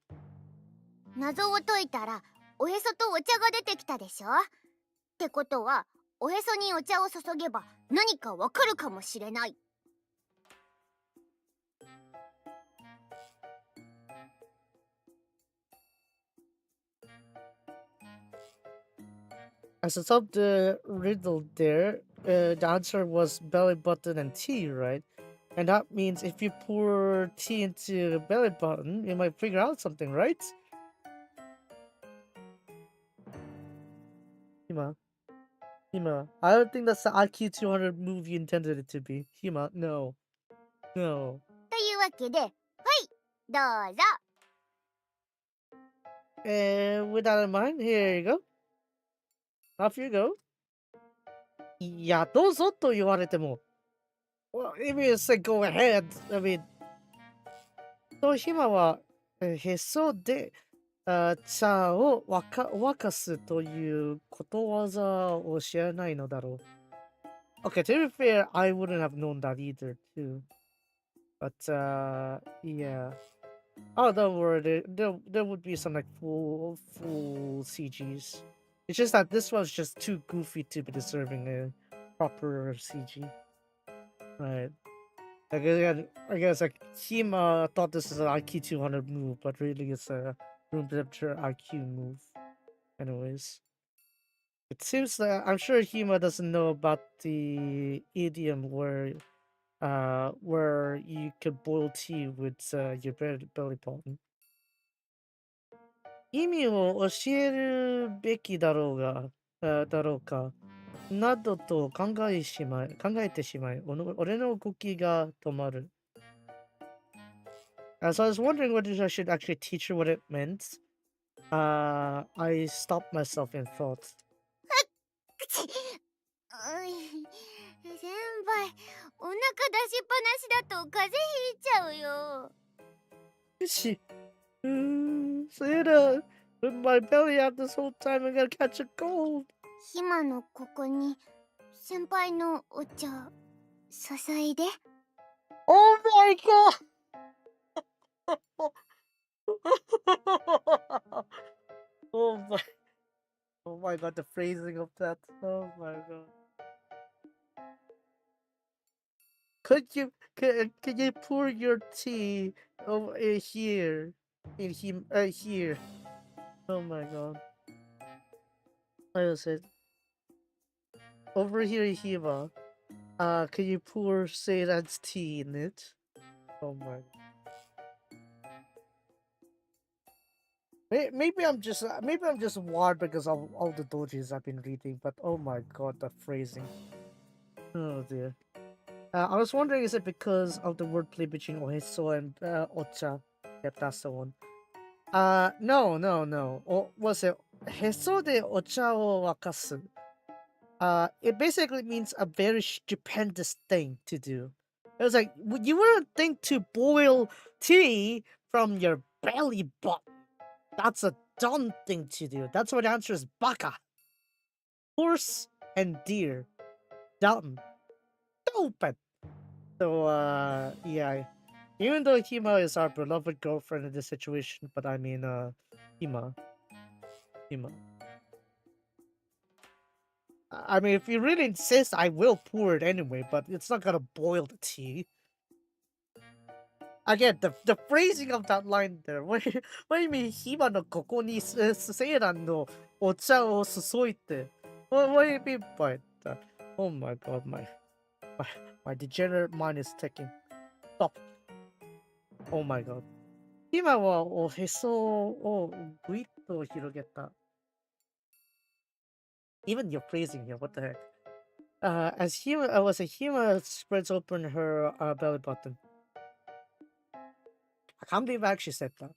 謎を解いたらおへそとお茶が出てきたでしょ。ってことはおへそにお茶を注げば何かわかるかもしれない。As I solved the riddle there, the answer was belly button and tea, right? And that means if you pour tea into the belly button, you might figure out something, right? Hima, I don't think that's the IQ 200 move you intended it to be. Hima, no. No. というわけで、はい、どうぞ。And with that in mind, here you go. Off you go. いや、どうぞと言われても。Well, if you say go ahead, I mean, と、Hima は、へそで、茶を沸かすということわざを知らないのだろう。Okay, to be fair, I wouldn't have known that either, too. But, yeah. Oh, don't worry, there would be some, like, full CGs. It's just that this one's just too goofy to be deserving a proper CG. Right. I guess like Hima thought this is an IQ 200 move, but really it's a room temperature IQ move. Anyways. It seems that I'm sure Hima doesn't know about the idiom where you could boil tea with your belly button. 意味を教えるべきだろうか、などと考えてしまい、俺の動きが止まる。So I was wondering whether I should actually teach her what it meant. I stopped myself in thought. 先輩、お腹出しっぱなしだと風邪ひいちゃうよ。Sarah, with my belly out this whole time, I'm gonna catch a cold. 今のここに先輩のお茶注いで。Oh my god! Oh my god, the phrasing of that. Oh my god. Could you pour your tea over here? Here. Oh my god. I was it. Over here, Hima. Can you pour Seiran's tea in it? Oh my. Maybe I'm just wired because of all the dojis I've been reading, but oh my god, the phrasing. Oh dear. I was wondering, is it because of the wordplay between oheso and ocha? Yep, that's the one. No. Was it heso de ocha o wakasu? It basically means a very stupendous thing to do. It was like, you wouldn't think to boil tea from your belly button. That's a dumb thing to do. That's why the answer is baka. Horse and deer. Dumb. Stupid. So, yeah. Even though Hima is our beloved girlfriend in this situation, but I mean, Hima. I mean, if you really insist, I will pour it anyway, but it's not gonna boil the tea. Again, the phrasing of that line there. What do you mean, Hima no koko ni Seiran no ocha o susoite? What do you mean by that? Oh my god, my degenerate mind is ticking. Stop. Oh my god. Hima wa o heso o guitto hirogeta. Even your phrasing here, what the heck? As Hima spreads open her belly button. I can't believe I actually said that.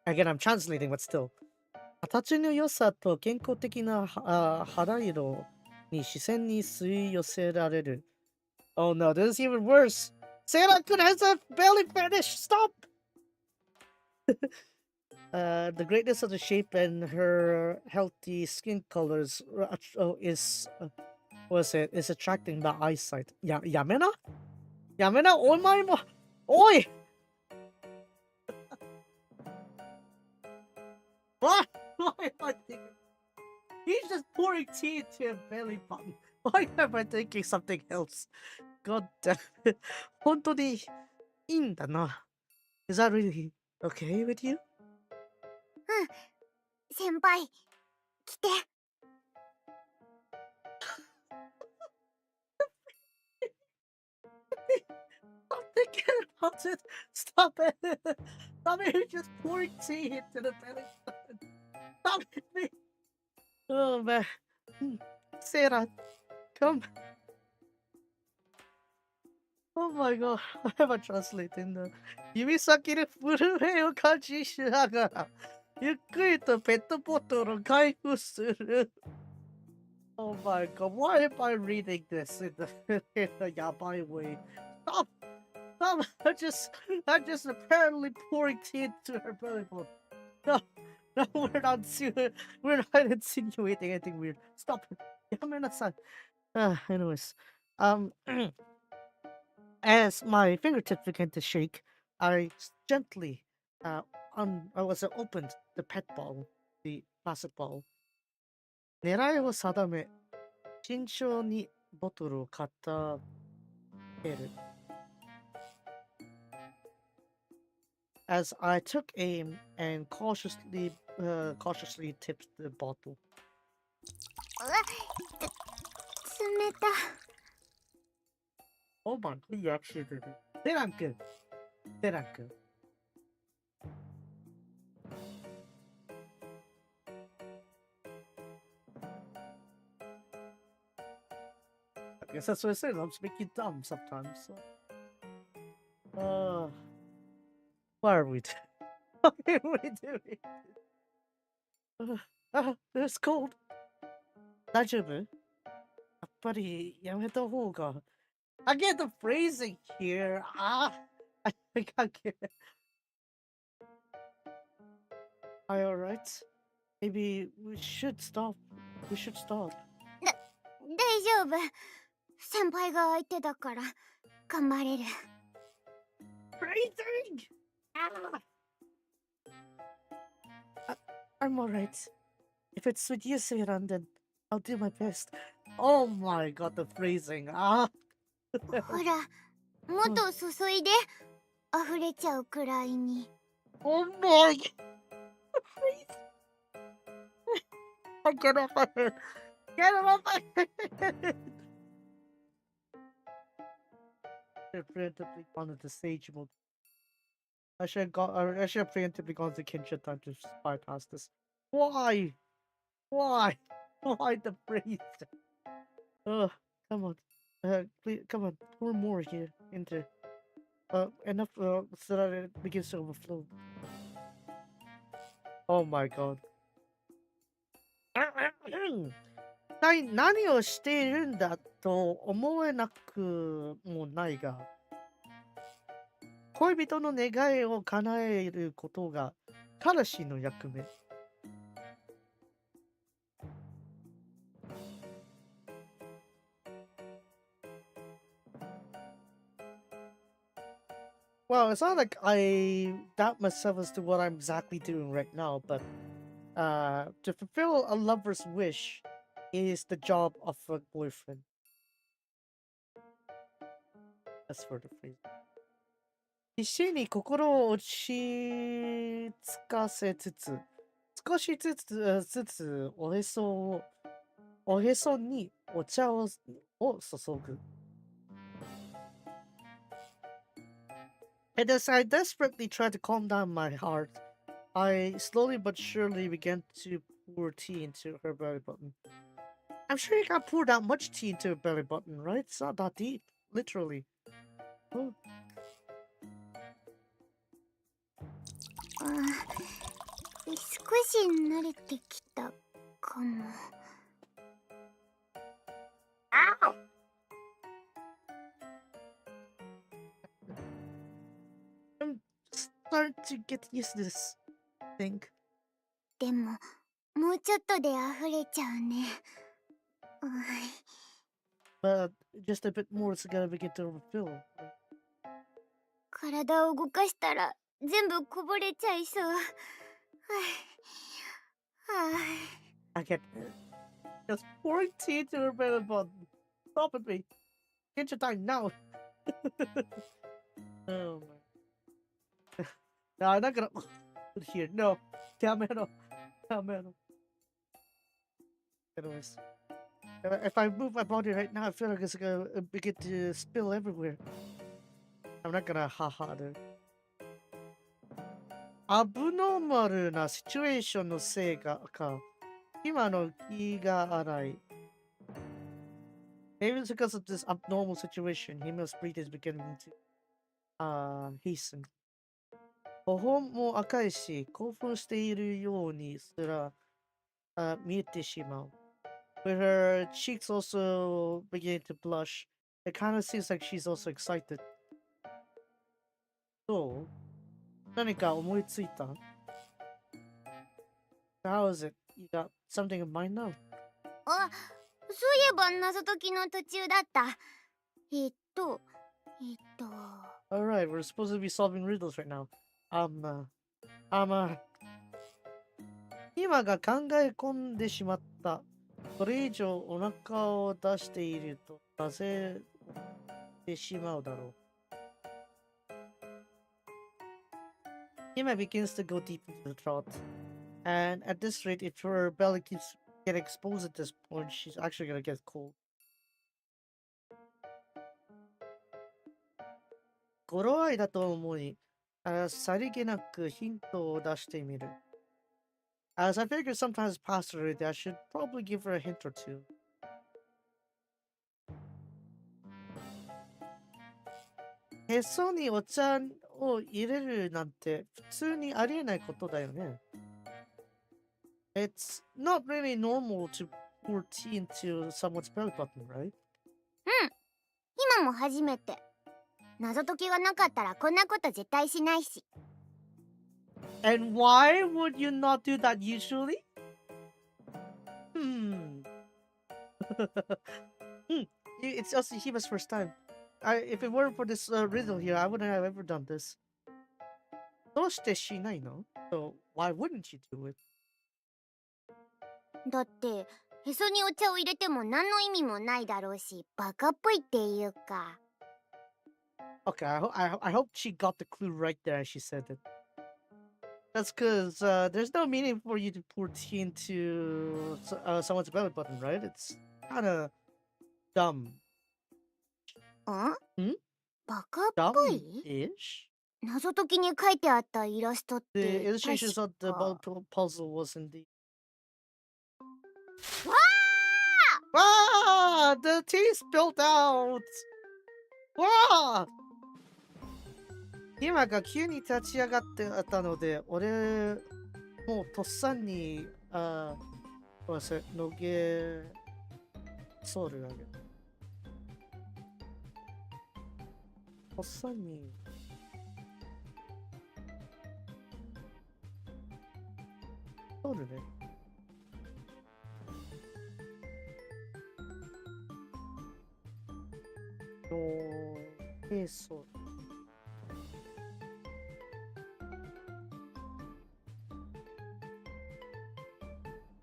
Again, I'm translating, but still. 形の良さと健康的な肌色に視線に吸い寄せられる。Oh no, this is even worse. Sarah could has a belly fetish. Stop. The greatness of the shape and her healthy skin colors is attracting my eyesight. Yamena? Omae mo. Oi! What? Why am I thinking? He's just pouring tea into a belly button. Why am I thinking something else? God damn it. 本当にいいんだな. Is that really okay with you? うん。先輩、来て。I'm thinking about it. Stop it. Stop it. You're just pouring tea into the belly button. Stop it, me. Oh man. Sarah, come. Oh my god, I have a translating the 指先で震えを感じしながら、ゆっくりとペットボトルを開封する。Oh my god, why am I reading this in in a yabai way? Stop! Stop! I'm just apparently pouring tea into her belly button. No, no, we're not insinuating anything weird. Stop it. Yamanasai. Anyways, as my fingertips began to shake, I gently, I was opened the pet ball, the plastic ball. 狙いを定め、慎重にボトルを傾ける。As I took aim and cautiously tipped the bottle. 冷た。Oh my god, you actually did it. Deranku. Deranku. I guess that's what I said. I'm just making dumb sometimes. So. What are we doing? What are we doing? It's cold. 大丈夫？やっぱりやめた方が。I get the phrasing here. I can't get it. Are you alright? Maybe we should stop. We should stop. 大丈夫。先輩が相手だから頑張れる。Phrasing! I'm alright. If it's with you, Seiran, then I'll do my best. Oh my god, the phrasing. ほら、もっと注いで、溢れちゃうくらいに。Oh my god! Get off my head! Get off my head! I should preemptively gone into stage mode. I should have preemptively gone to Kenshin time to bypass this. Why? Why? Why the phrase? Ugh, come on. Please, come on. Pour more here into. Enough so that it begins to overflow. Oh my god. 一体何をしているんだと思えなくもないが、恋人の願いを叶えることが彼氏の役目。Well, it's not like I doubt myself as to what I'm exactly doing right now, but to fulfill a lover's wish is the job of a boyfriend. That's for the phrase. 必死に心を落ち着かせつつ、少しずつおへそにお茶を注ぐ。And as I desperately tried to calm down my heart, I slowly but surely began to pour tea into her belly button. I'm sure you can't pour that much tea into a belly button, right? It's not that deep, literally. Oh. 少し慣れてきたかも。Ow! I'm starting to get used to this thing. でも、もうちょっとで溢れちゃうね。But just a bit more, it's gonna begin to overfill. 体を動かしたら全部こぼれちゃいそう。I can't. Just pouring tea into her belly button. Stop at me. Get your time now. Oh my. No, I'm not gonna put it here. No. Damero. Anyways. If I move my body right now, I feel like it's gonna begin to spill everywhere. I'm not gonna haha there. アブノーマルなシチュエーションのせいか、今の気が荒い。Maybe it's because of this abnormal situation. Hima's breathing is beginning to hasten. 頬も赤いし、興奮しているようにすら見えてしまう。With her cheeks also beginning to blush, it kind of seems like she's also excited. そう？何か思いついた？ How is it? You got something in mind now? あ、そういえば謎解きの途中だった。Alright, we're supposed to be solving riddles right now. 今が考え込んでしまった。これ以上お腹を出していると出せてしまうだろう。Hima begins to go deep into the throat. And at this rate, if her belly keeps getting exposed at this point, she's actually gonna get cold. 語呂合いだと思い、さりげなくヒントを出してみる。As I figured sometimes past already, I should probably give her a hint or two. へそにお茶を入れるなんて普通にありえないことだよね。It's not really normal to pour tea into someone's belly button, right? 今も初めて。謎解きがなかったらこんなこと絶対しないし。And why would you not do that usually? It's also Hima's first time. If it weren't for this riddle here, I wouldn't have ever done this. どうしてしないの? So why wouldn't you do it? だってへそにお茶を入れても何の意味もないだろうし、バカっぽいっていうか。Okay, I hope she got the clue right there as she said it. That's because there's no meaning for you to pour tea into someone's belly button, right? It's kind of dumb. バカっぽい？ Dumb-ish? 謎解きに書いてあったイラストって The illustrations of the 確か puzzle was indeed. わ Ah! The tea spilled out! Wow! 今が急に立ち上がってたので、俺、もうとっさに、ごめんなさい、のげ、ソウルあげる。とっさに、ソウルね。そう。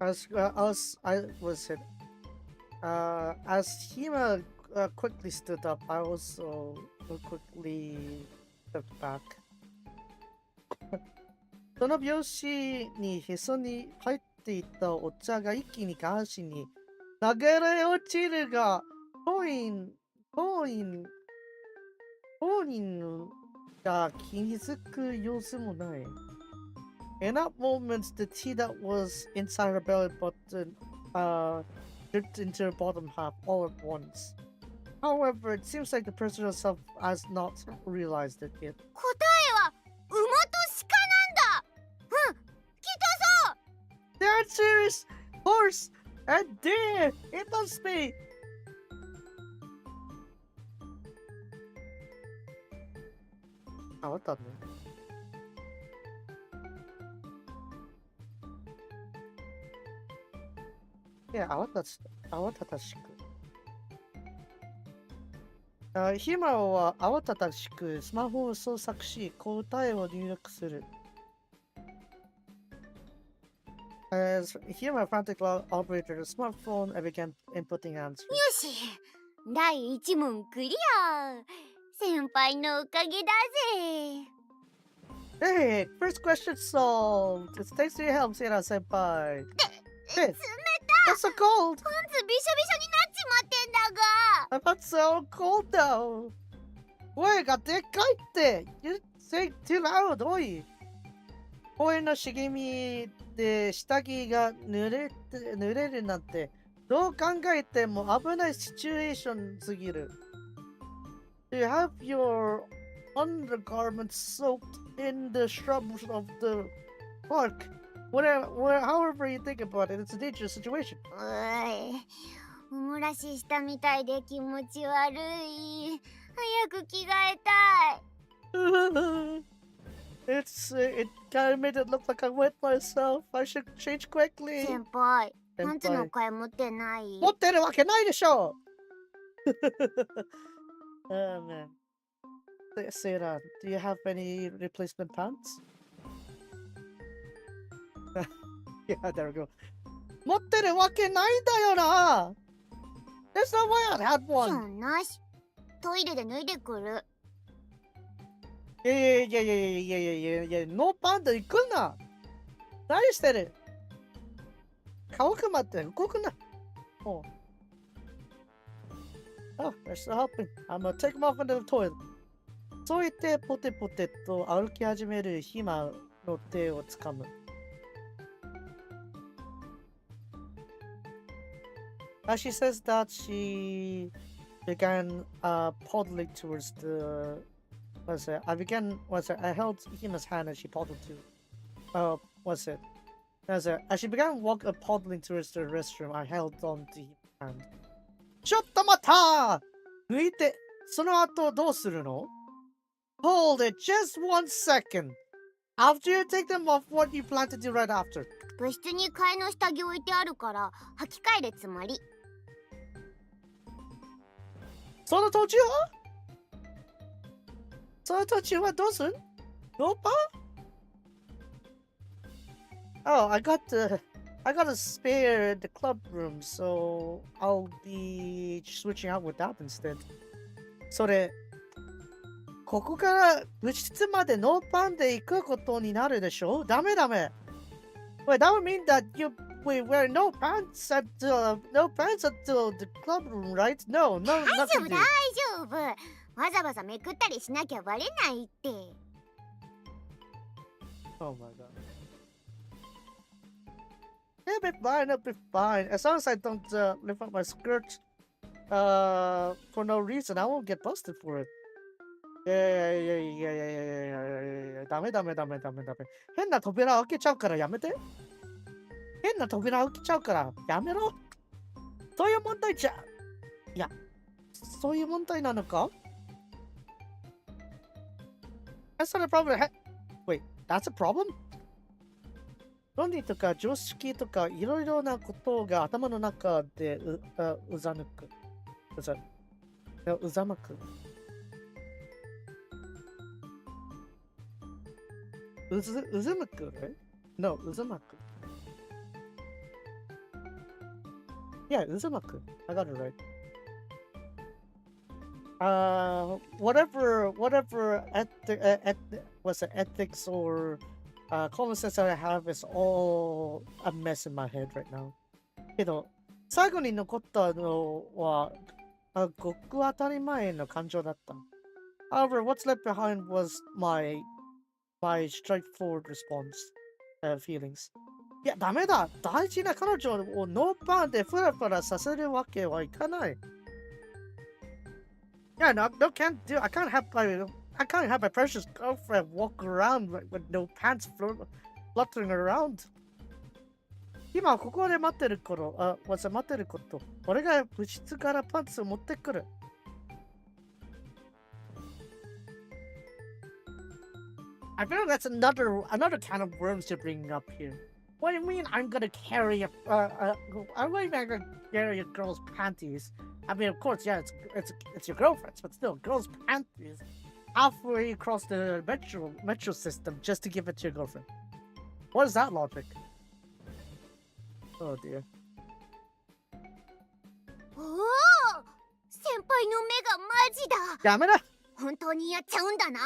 As Hima quickly stood up, I also quickly stepped back. その拍子にへそに入っていたお茶が一気に下半身に流れ落ちるが、当人が気にづく様子もない。In that moment, the tea that was inside her belly button dripped into her bottom half all at once. However, it seems like the person herself has not realized it yet. 答えは馬と鹿なんだ。きっとそう。 The answer is horse and deer. It must be. あ、わかったね。いや、慌ただしく。ヒマは慌ただしくスマホを操作し、答えを入力する。As Hima frantically operated her smartphone and began inputting answers. よし、第1問クリア。先輩のおかげだぜ。Hey, first question solved. It's thanks to your help, Seira senpai. Hey, that's so cold. パンツびしょびしょになっちまってんだが。 I'm not so cold now. 声がでかいって。You say too loud, おい。声の茂みで下着が濡れるなんてどう考えても危ないシチュエーションすぎる。Do you have your undergarments soaked in the shrubs of the park? However you think about it, it's a dangerous situation. おもらししたみたいで気持ち悪い。早く着替えたい。It kind of made it look like I wet myself. I should change quickly. 先輩、パンツの替え持ってない？持ってるわけないでしょ。Oh man. Sarah, do you have any replacement pants? Yeah, there we go. 持ってるわけないんだよな。There's no way I had しょ one. んなし。トイレで脱いでくる。いや、ノーパンで行くな。何してる？乾くまで動くな。Oh, they're still helping. I'm gonna take them off into the toilet. そう言ってポテポテと歩き始めるヒマの手をつかむ。She says that she began paddling towards the. I held Hima's hand and she paddled to. As she began paddling towards the restroom, I held on to Hima's hand. ちょっと待った抜いて、その後どうするの？ Hold it just 1 second. After you take them off, what you plan to do right after? 部室に替えの下着置いてあるから履き替えるつもり。その途中はどうする？ノーパン？ Oh, I got a spare in the club room, so I'll be switching out with that instead. それ、ここから部室までノーパンで行くことになるでしょ？ダメ。Wait, that would mean that we wear no pants until the club room, right? No, 大丈 nothing. 夫大丈夫。わざわざめくったりしなきゃバレないって。Oh my god. It'll be fine. As long as I don't lift up my skirt for no reason, I won't get busted for it. Yeah. ダメ。変な扉開けちゃうからやめて。変な扉開けちゃうからやめろ。そういう問題じゃ。いや、そういう問題なのか？ That's not a problem. Wait, that's a problem? 論理とか常識とかいろいろなことが頭の中でうざまく。うずむく No, 渦巻く。Yeah, 渦巻く。I got it right. Whatever ethics or common sense I have is all a mess in my head right now. けど、最後に残ったのは、ごく当たり前の感情だった。However, what's left behind was my straightforward feelings. いや、ダメだ。大事な彼女をノーパンでフラフラさせるわけはいかない。Yeah, no, can't do. I can't have my precious girlfriend walk around with no pants fluttering around. 今ここで待ってること。俺が部室からパンツを持ってくる。I feel that's another kind of worms you're bringing up here. What do you mean I'm gonna carry a girl's panties? I mean, of course, yeah, it's your girlfriend's, but still, girl's panties halfway across the metro system just to give it to your girlfriend. What is that logic? Oh dear. おお、先輩の目がマジだ。やめな。本当にやっちゃうんだな。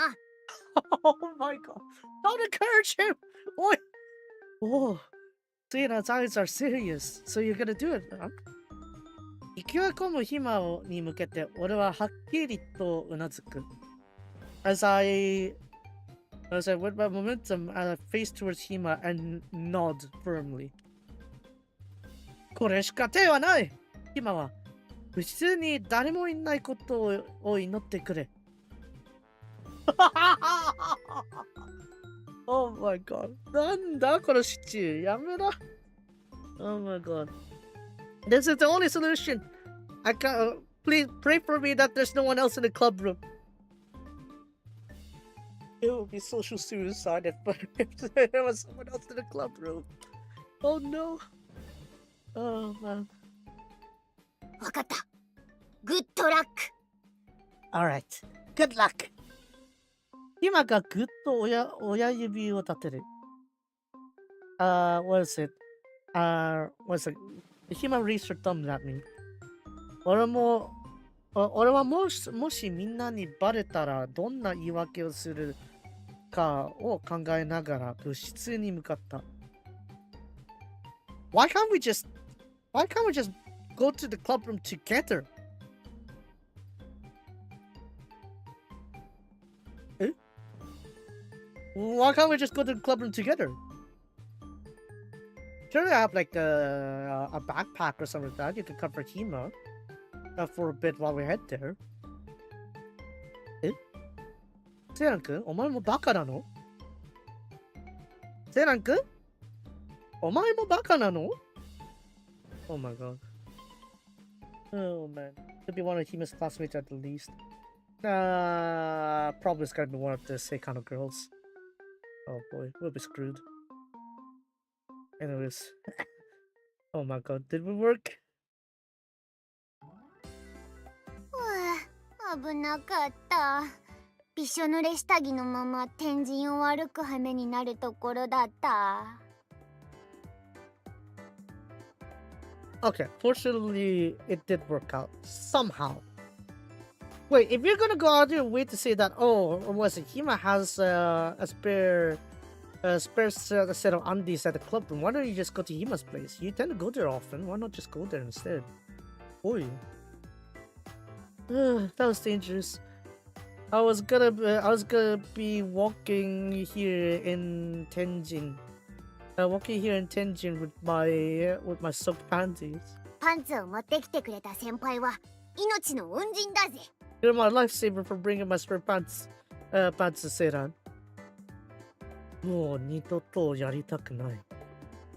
Oh my god! Don't encourage him. Oi. Oh, Sina's eyes are serious. So you're gonna do it, huh? 勢い込むヒマに向けて俺ははっきりとうなずく。As I with my momentum, I face towards Hima and nod firmly. これしか手はない。今は普通に誰もいないことを祈ってくれ。Oh my god. なんだこのシチュー。やめろ。Oh my god. This is the only solution. I can't. Please pray for me that there's no one else in the club room. It would be social suicide if there was someone else in the club room. Oh no. Oh man. わかった。グッドラック。Alright. Good luck. 今がぐっと親指を立てる。What is it? What is it? Himari raised her thumb at me. 俺はもしみんなにバレたらどんな言い訳をするかを考えながら部室に向かった。Why can't we just go to the club room together? え Why can't we just go to the club room together? Sure, I have like a backpack or something like that. You can cover Hima for a bit while we head there. えセイラン君お前もバカなのセイラン君お前もバカなの Oh my god. Oh man. Could be one of Hima's classmates at the least. Probably it's gonna be one of the Seikano girls. Oh boy, we'll be screwed. Anyways. Oh my god, did we work? 危なかった。びしょ濡れ下着のまま天神を歩く羽目になるところだった。Okay, fortunately, it did work out somehow. Wait, if you're gonna go out of your way to say that, oh, was it Hima has a spare set of undies at the club room, why don't you just go to Hima's place? You tend to go there often. Why not just go there instead? Oi. That was dangerous. I was gonna be walking here in Tenjin. With my soaked panties. パンツを持ってきてくれた先輩は命の恩人だぜ。You're my lifesaver for bringing my spare pants to Seiran. もう二度とやりたくない。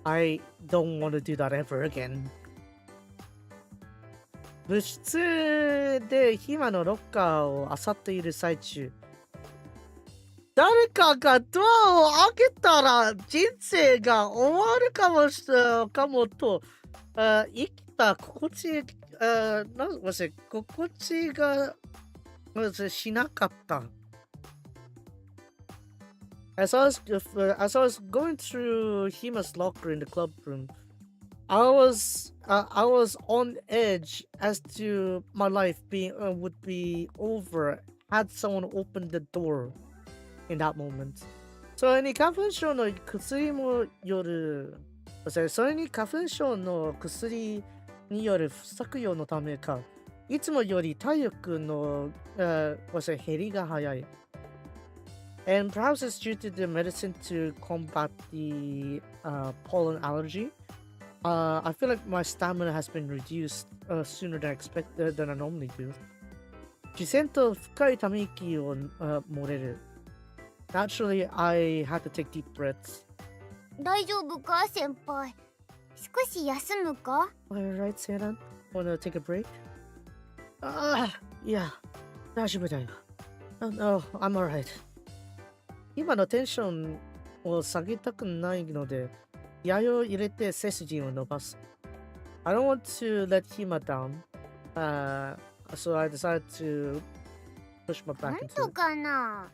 I don't want to do that ever again. 部室でヒマのロッカーを漁っている最中、誰かがドアを開けたら人生が終わるかもと、生きた心地がしなかった。As I was going through Hima's locker in the club room, I was on edge as to my life would be over had someone opened the door in that moment. それに花粉症の薬による不作用のためか、いつもより体力の減りが早い。And perhaps it's due to the medicine to combat the pollen allergy. I feel like my stamina has been reduced sooner than I normally do. 自然と深いため息を漏れる。Naturally, I had to take deep breaths. 大丈夫か先輩。少し休むか Alright, Seiran. Wanna take a break? Yeah. 大丈夫だよ。No, I'm alright. 今のテンションを下げたくないので、気合を入れて背筋を伸ばす。I don't want to let Hima down, so I decided to push my back なん into と it. かな。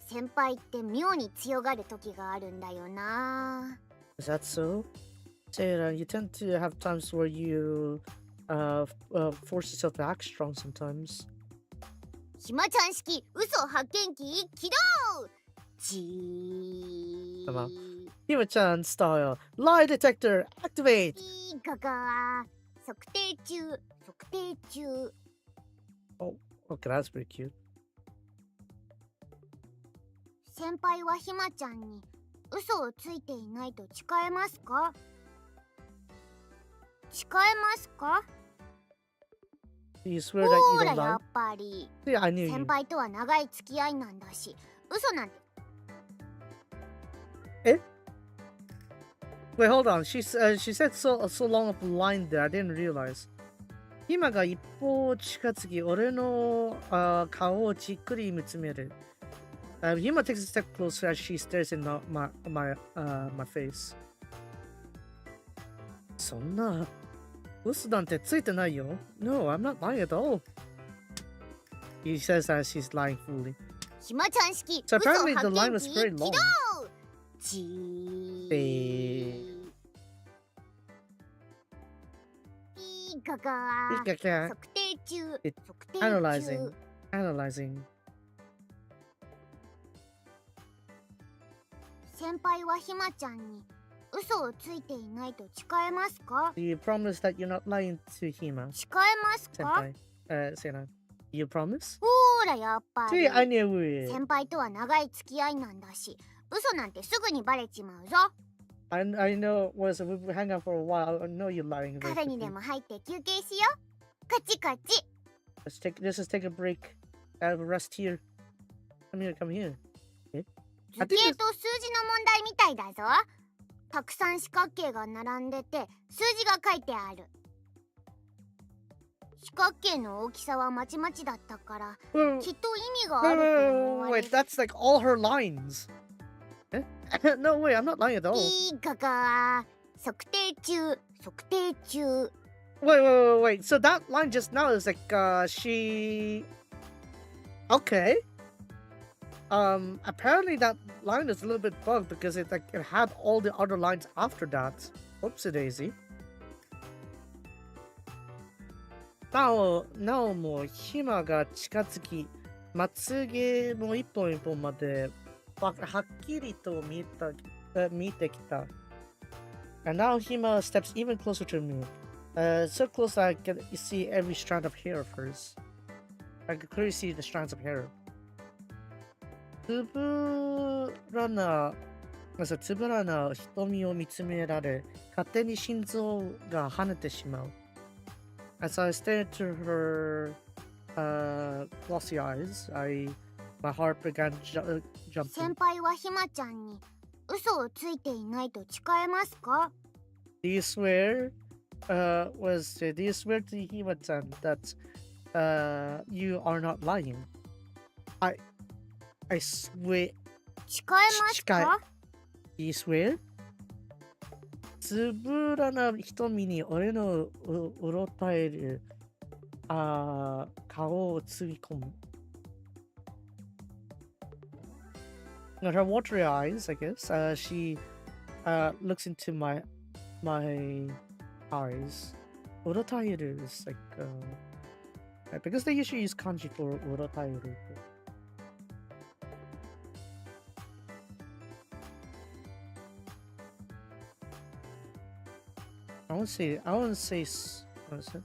先輩って妙に強がる時があるんだよな。Is that so? Seiran, you tend to have times where you force yourself to act strong sometimes. ひまちゃん式嘘発見器起動じー Hima-chan style. Lie detector activate. いいかか測定中 Oh, okay, that's pretty cute. 先輩はひまちゃんに嘘をついていないと誓えますか You swear that you ほら don't や lie? っぱり See, I knew 先 you. 輩とは長い付き合いなんだし、嘘なんて。 Wait, hold on. She said so long of a line there. I didn't realize. 今が一歩近づき、俺の顔をじっくり見つめる。Hima takes a step closer as she stares in my face. そんな嘘なんてついてないよ。No, I'm not lying at all. He says as she's lying fully. ひまちゃん式 So 嘘 apparently 発 the line 見 was 器 very 起 long. 動。じー。ピーガガー。測定中。測定中。 Analyzing. 先輩はひまちゃんに嘘をついていないと誓えますか？ Do you promise that you're not lying to Hima? 誓えますか？ Senpai. Sena. You promise? ほーらやっぱり See, I knew it. 先輩とは長い付き合いなんだし、嘘なんてすぐにバレちまうぞ。 I know. Was we've been hanging out for a while. I know you're lying. カフェにでも入って休憩しよう。カチカチ。 Let's just take a break. Have a rest here. Come here. 図形と数字の問題みたいだぞ。たくさん四角形が並んでて数字が書いてある。四角形の大きさはまちまちだったから、きっと意味があると思われる。 Wait, that's like all her lines. No way, I'm not lying at all. ピーガガー。測定中。測定中。 Wait. So that line just now is like she. Okay. Apparently that line is a little bit bugged because it had all the other lines after that. Oopsie daisy. Now もうひまが近づき、まつげも一本一本まではっきりと見てきた。And now Hima steps even closer to me. So close I can see every strand of hair of hers. I can clearly see the strands of hair. つぶらな瞳を見つめられ、勝手に心臓が跳ねてしまう。As I stare into her glossy eyes, my heart began jumping. 先輩はひまちゃんに嘘をついていないと誓えますか？ Do you swear to Hima-chan that you are not lying? I swear. 誓えますか？ Do you swear? つぶらな瞳に俺のうろたえる顔をつぎ込む。Her watery eyes, I guess. She looks into my eyes. うろたえる is like because they usually use kanji for うろたえる。I won't say. What is it?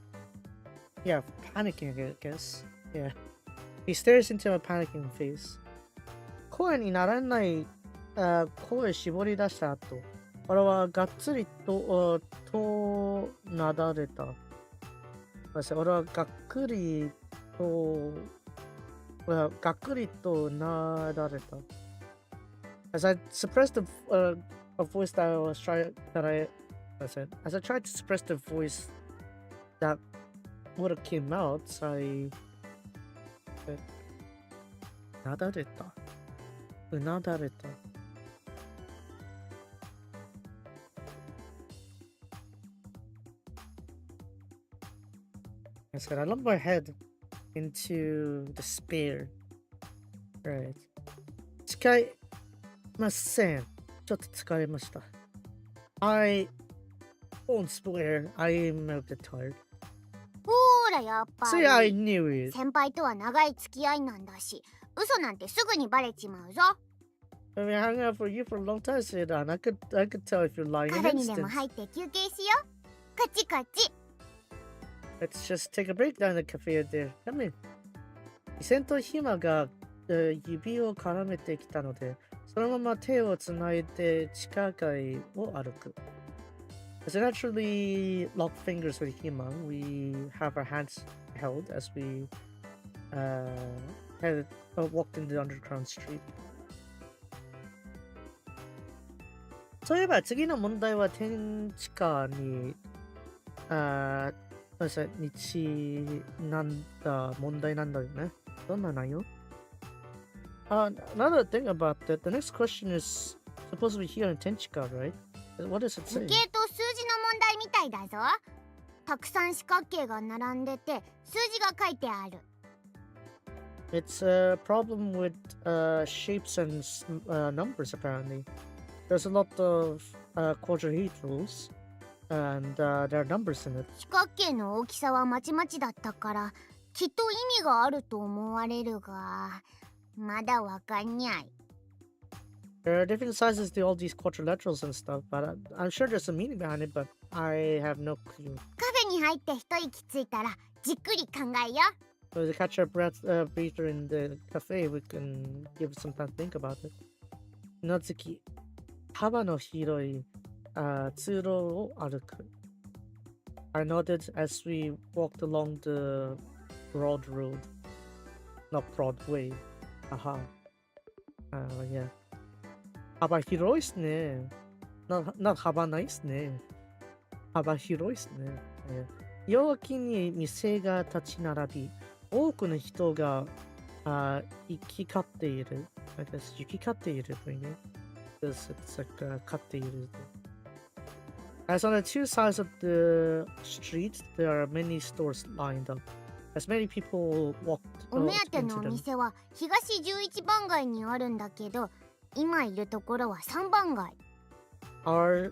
Yeah, panicking, I guess. Yeah. He stares into my panicking face. 声にならない声絞り出した後、俺はがっつりとなだれた。俺はがっくりとなだれた。As I suppressed a voice as I tried to suppress the voice that would have came out, I said, なだれた。うなだれた。I said, I lump my head into despair. Right. 使いません。ちょっと疲れました。I won't swear. I am a bit tired. ほーらやっぱ See, I り knew it. 先輩とは長い付き合いなんだし、嘘なんてすぐにバレちまうぞ。 I've been hanging out for you for a long time, Sedan. I could tell if you're lying カ in フェ an にでも instant. 入って休憩しよう。カチカチ。 Let's just take a break down the cafe there. Come in. 先とひまが指を絡めてきたので、そのまま手をつないで地下街を歩く。As we naturally lock fingers with Hima, we have our hands held as we walked in the underground street. そういえば次の問題は天地下に日なんだ問題なんだよね。どんな内容？Another thing about that, the next question is supposed to be here in Tenchika, right? What does it 図 say? 形と数字の問題みたいだぞ。たくさん四角形が並んでて数字が書いてある。It's a problem with shapes and numbers, apparently. There's a lot of quadrilaterals, and there are numbers in it. 四角形の大きさはまちまちだったからきっと意味があると思われるがまだわかんにゃい。There are different sizes to all these quadrilaterals and stuff, but I'm sure there's a meaning behind it, but I have no clue. カフェに入って一息ついたらじっくり考えよ。So to catch our breather in the cafe, we can give it some time to think about it. うなずき、幅の広い通路を歩く。I nodded as we walked along the broad road. Not Broadway. Aha. Yeah. 幅広いっすね。幅ないっすね。幅広いっすね。陽気に店が立ち並び、多くの人が行き交っている。I guess 行き交っているというね。Because it's like 買っている。As on the two sides of the street, there are many stores lined up. As many people walked お目当て into のお them. 店は東11番街にあるんだけど今いるところは3番街。Our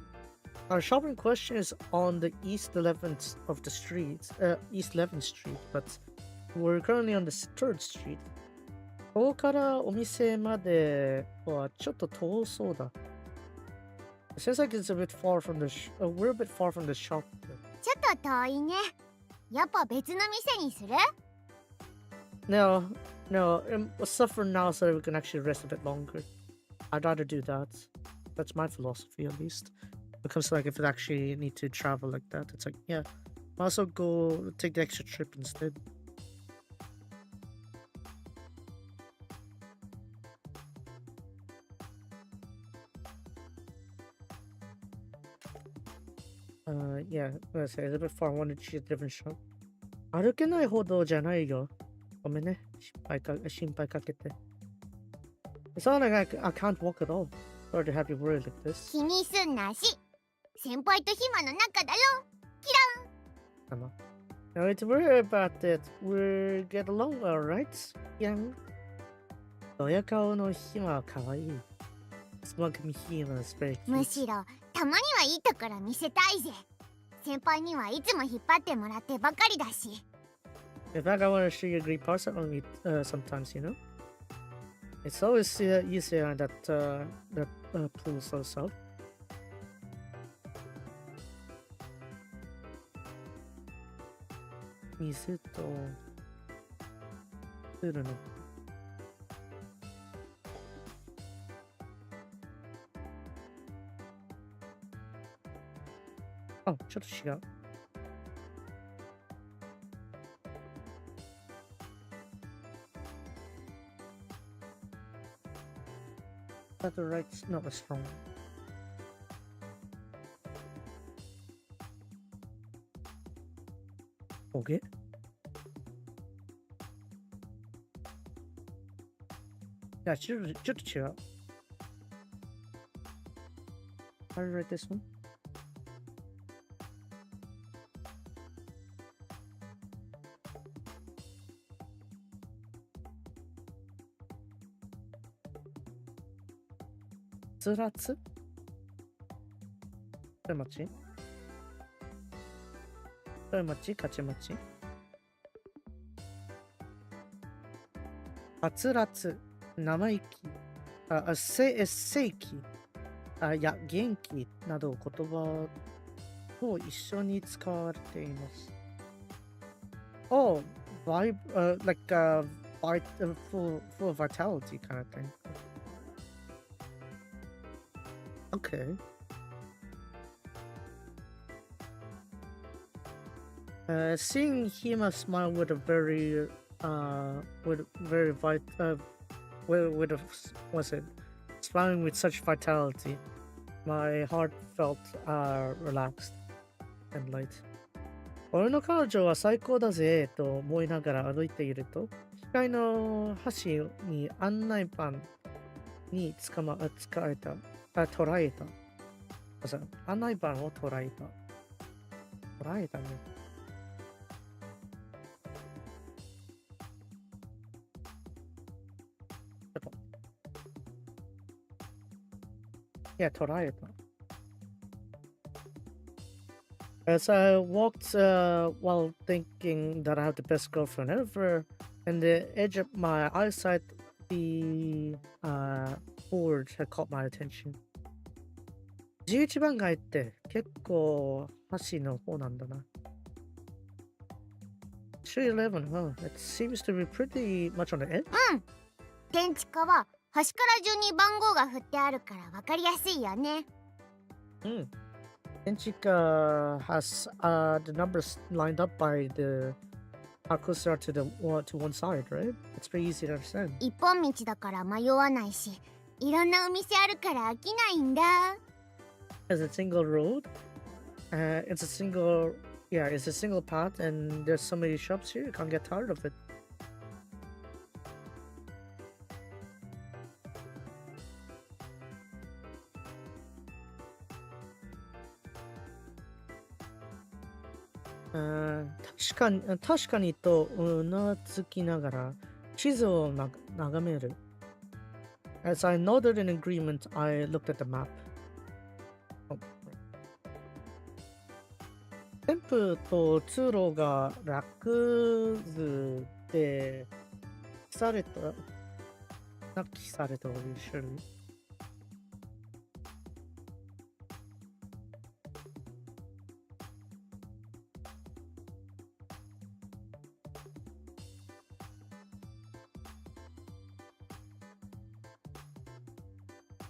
shop in question is on the East 11th of the street, East 11th Street, but we're currently on the 3rd Street. ここからお店まではちょっと遠そうだ。It seems like it's a bit far from the we're a bit far from the shop. ちょっと遠いね。やっぱ別の店にする？ No, let's suffer now so that we can actually rest a bit longer. I'd rather do that. That's my philosophy, at least. When it comes to like if I actually need to travel like that, it's like, yeah, might as well go take the extra trip instead. Yeah, let's say it's a bit far. I want to choose a different shop. 歩けないほどじゃないよ。ごめんね。心配かけて。It's not like I can't walk at all. Sorry to have you worried like this. 気にすんなし。先輩と暇の中だよ。キラン。No need to worry about it. We'll get along well, right? Young. ドヤ顔の暇は可愛い。Smug me Hima is very cute. むしろたまにはいいところ見せたいぜ。先輩にはいつも引っ張ってもらってばかりだし。In fact, I want to show you a great parts of me sometimes, you know? It's always easier that pulls us up. 水とプールのあ、ちょっと違う。But the right's not as strong. Okay. Yeah, ちょっと違う。How do you write this one?つらつどういう町どういう町勝ち町はつらつ生意気正気いや元気など言葉と一緒に使われています。Oh, like full of vitality kind of thing. Okay. Seeing Hima smile with a very with a what's it smiling with such vitality, my heart felt relaxed and light. 俺の彼女は最高だぜと思いながら歩いていると、機械の端に案内板に捉えた。案内板を捉えた。捉えたね。いや、捉えた。As I walked while thinking that I have the best girlfriend ever, and the edge of my eyesight, the board had caught my attention. 11番街って結構橋の方なんだな。Street 11, huh? It seems to be pretty much on the edge. 電池化は端から順に番号が振ってあるから分かりやすいよね。Tenchika has the numbers lined up by the closer to one side, right? It's pretty easy to understand. 一本道だから迷わないし、いろんなお店あるから飽きないんだ。It's a single road. It's a single path, and there's so many shops here. You can't get tired of it.確かにとうなずきながら地図を眺める。As I nodded in agreement, I looked at the map. 店舗と通路が楽図で記されたおりしる。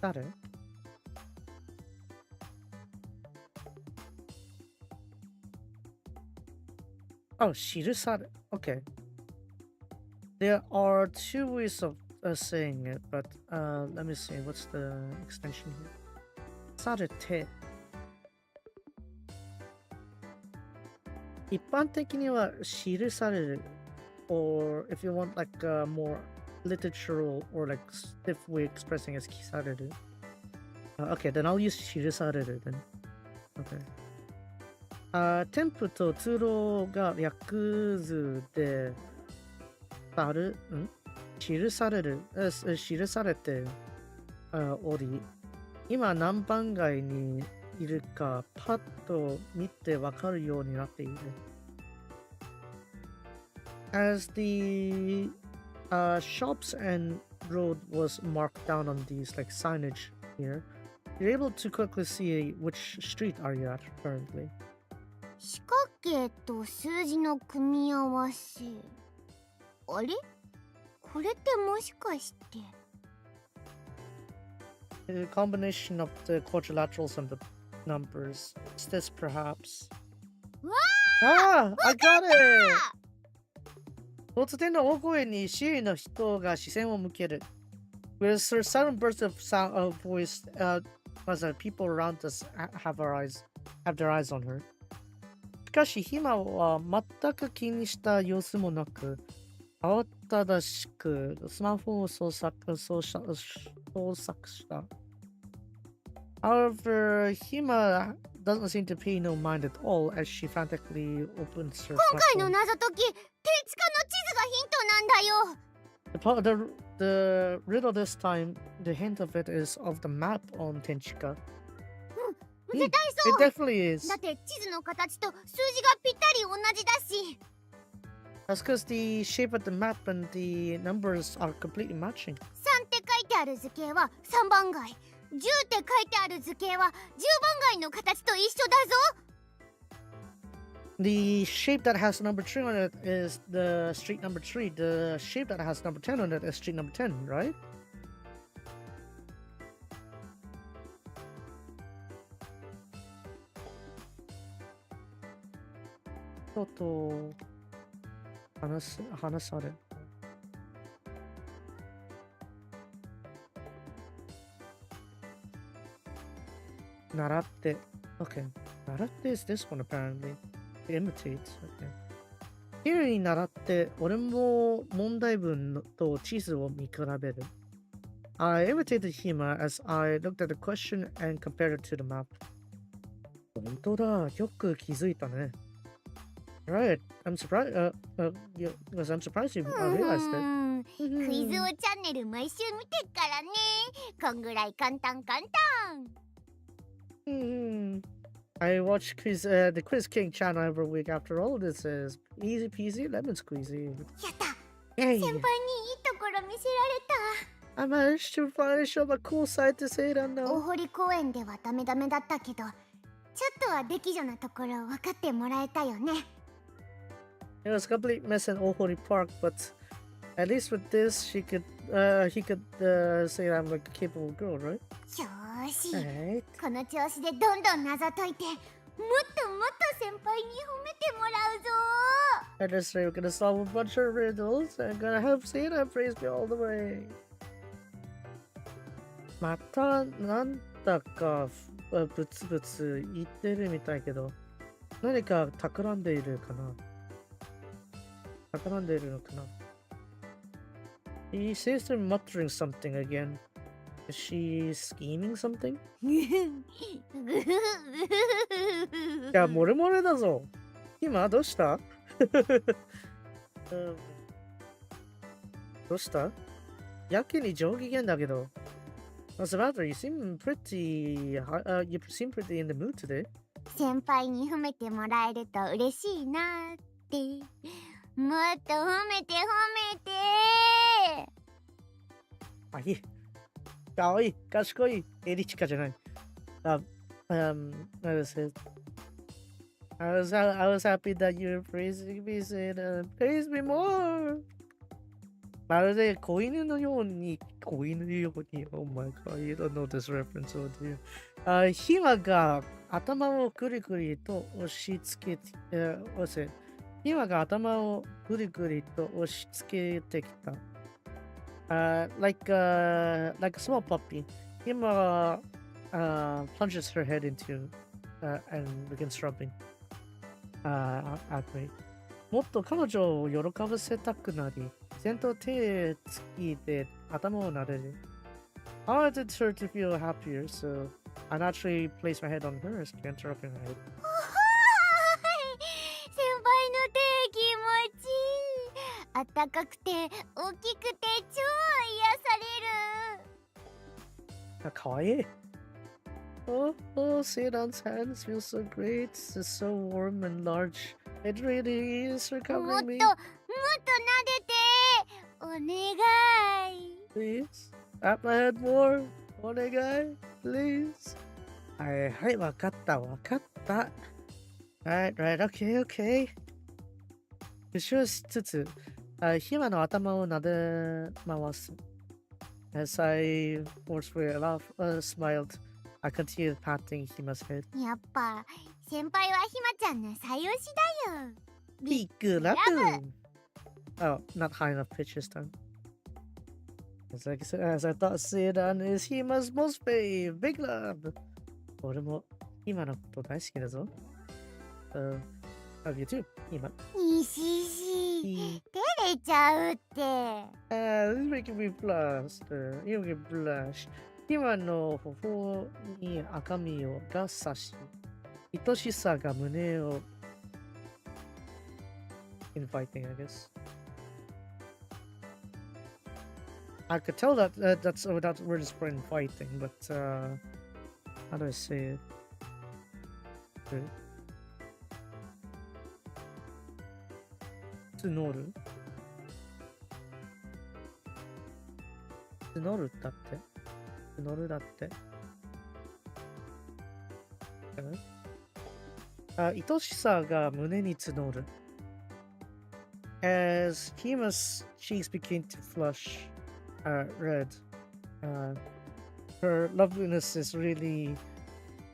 誰Oh, 記され。Okay. There are two ways of saying it, but let me see. What's the extension here? されて。一般的には記される。Or if you want like a more literal or like stiff way expressing as 記される. Okay, then I'll use 記される then. Okay. 店舗と通路が略図で記されており、今何番街にいるかパッと見てわかるようになっている。As the shops and road was marked down on these like signage here, you're able to quickly see which street are you at currently. 四角形と数字の組み合わせ。あれ？これってもしかして。The combination of the quadrilaterals and the numbers. Is this perhaps? わああ、I got it! 突然の大声に周囲の人が視線を向ける。With a sudden burst of voice, as people around us have their eyes on her. しかし、ヒマは全く気にした様子もなく、慌ただしくスマホを操作した。However, Hima doesn't seem to pay no mind at all as she frantically opens her 今回の smartphone. 謎解き、電池化の地図がヒントなんだよ。The riddle this time, the hint of it is of the map on Tenchika. 絶対そう。 It definitely is. だって地図の形と数字がぴったり同じだし。That's because the shape of the map and the numbers are completely matching. 3って書いてある図形は3番街。10って書いてある図形は10番街の形と一緒だぞ。The shape that has number 3 on it is the street number 3. The shape that has number 10 on it is street number 10, right? 人と話され。習って。Okay. 習って is this one apparently. It imitates. Okay. ヒルに習って、俺も問題文と地図を見比べる。I imitated Hima as I looked at the question and compared it to the map. 本当だ。よく気づいたね。Right. I'm surprised. Yes, I'm surprised you realized it. クイズ王チャンネル毎週見てっからね。こんぐらい簡単。I watch the Quiz King channel every week. After all, this is easy peasy lemon squeezy. やった。 Yay. 先輩にいいところ見せられた。 I managed to finally show my cool side to say it now. 大堀公園ではダメだったけど、ちょっとは適度なところ分かってもらえたよね。It was a complete mess in Ohori Park, but at least with this, he could say that I'm like a capable girl, right? よーし、 Alright. この調子でどんどん謎解いて、もっと先輩に褒めてもらうぞ。 At this rate, we're gonna solve a bunch of riddles and gonna have Santa praise me all the way. またなんだかブツブツ言ってるみたいけど、何か企んでいるかな。企んでいるのかな。He seems to be muttering something again. Is she scheming something? いや、漏れ漏れだぞ。今どうしたどうしたやけに上機嫌だけど。What's the matter? You seem pretty in the mood today. 先輩に褒めてもらえると嬉しいなって。もっと褒めて。あ、いい。かわいい。賢い。エリチカじゃない。I was happy that you were praising me, said, praise me more. まるで子犬のように、oh my god, you don't know this reference, oh dear. ヒマが頭をぐりぐりと押し付けて、ヒマが頭をぐりぐりと押し付けてきた。Like a small puppy, Hima plunges her head into and begins rubbing at me. もっと彼女を喜ばせたくなり、先頭手つきで頭を撫でる。I wanted her to feel happier, so I naturally placed my head on hers to interrupt her head. 先輩の手気持ちいい。あったかくて大きくて超癒される。かわいい。Oh, Seidan's hands feel so great. It's so warm and large. It really is もっと recovering me. 撫でて。お願い。 Please, pat my head more. お願い please. はい、わかった。Right, okay. 後ろしつつ、ヒマの頭を撫で回す。As I forcefully smiled, I continued patting Hima's head. やっぱ先輩はひまちゃんの最推しだよ。Big love. Oh, not high enough pitch this time. As I thought, Seidan is Hima's most fave. Big love. 俺もヒマのこと大好きだぞ。Love you too, Hima. にしし、照れちゃうって。This is making me blush. You get blush. ヒマの頬に赤みが差し、愛しさが胸を inviting, I guess. I could tell that that word is for inviting, but how do I say it? Tsunoru? Tsunoru だって。Tsunoru だって。愛しさが胸に募る。As Hima's cheeks began to flush red, her loveliness is really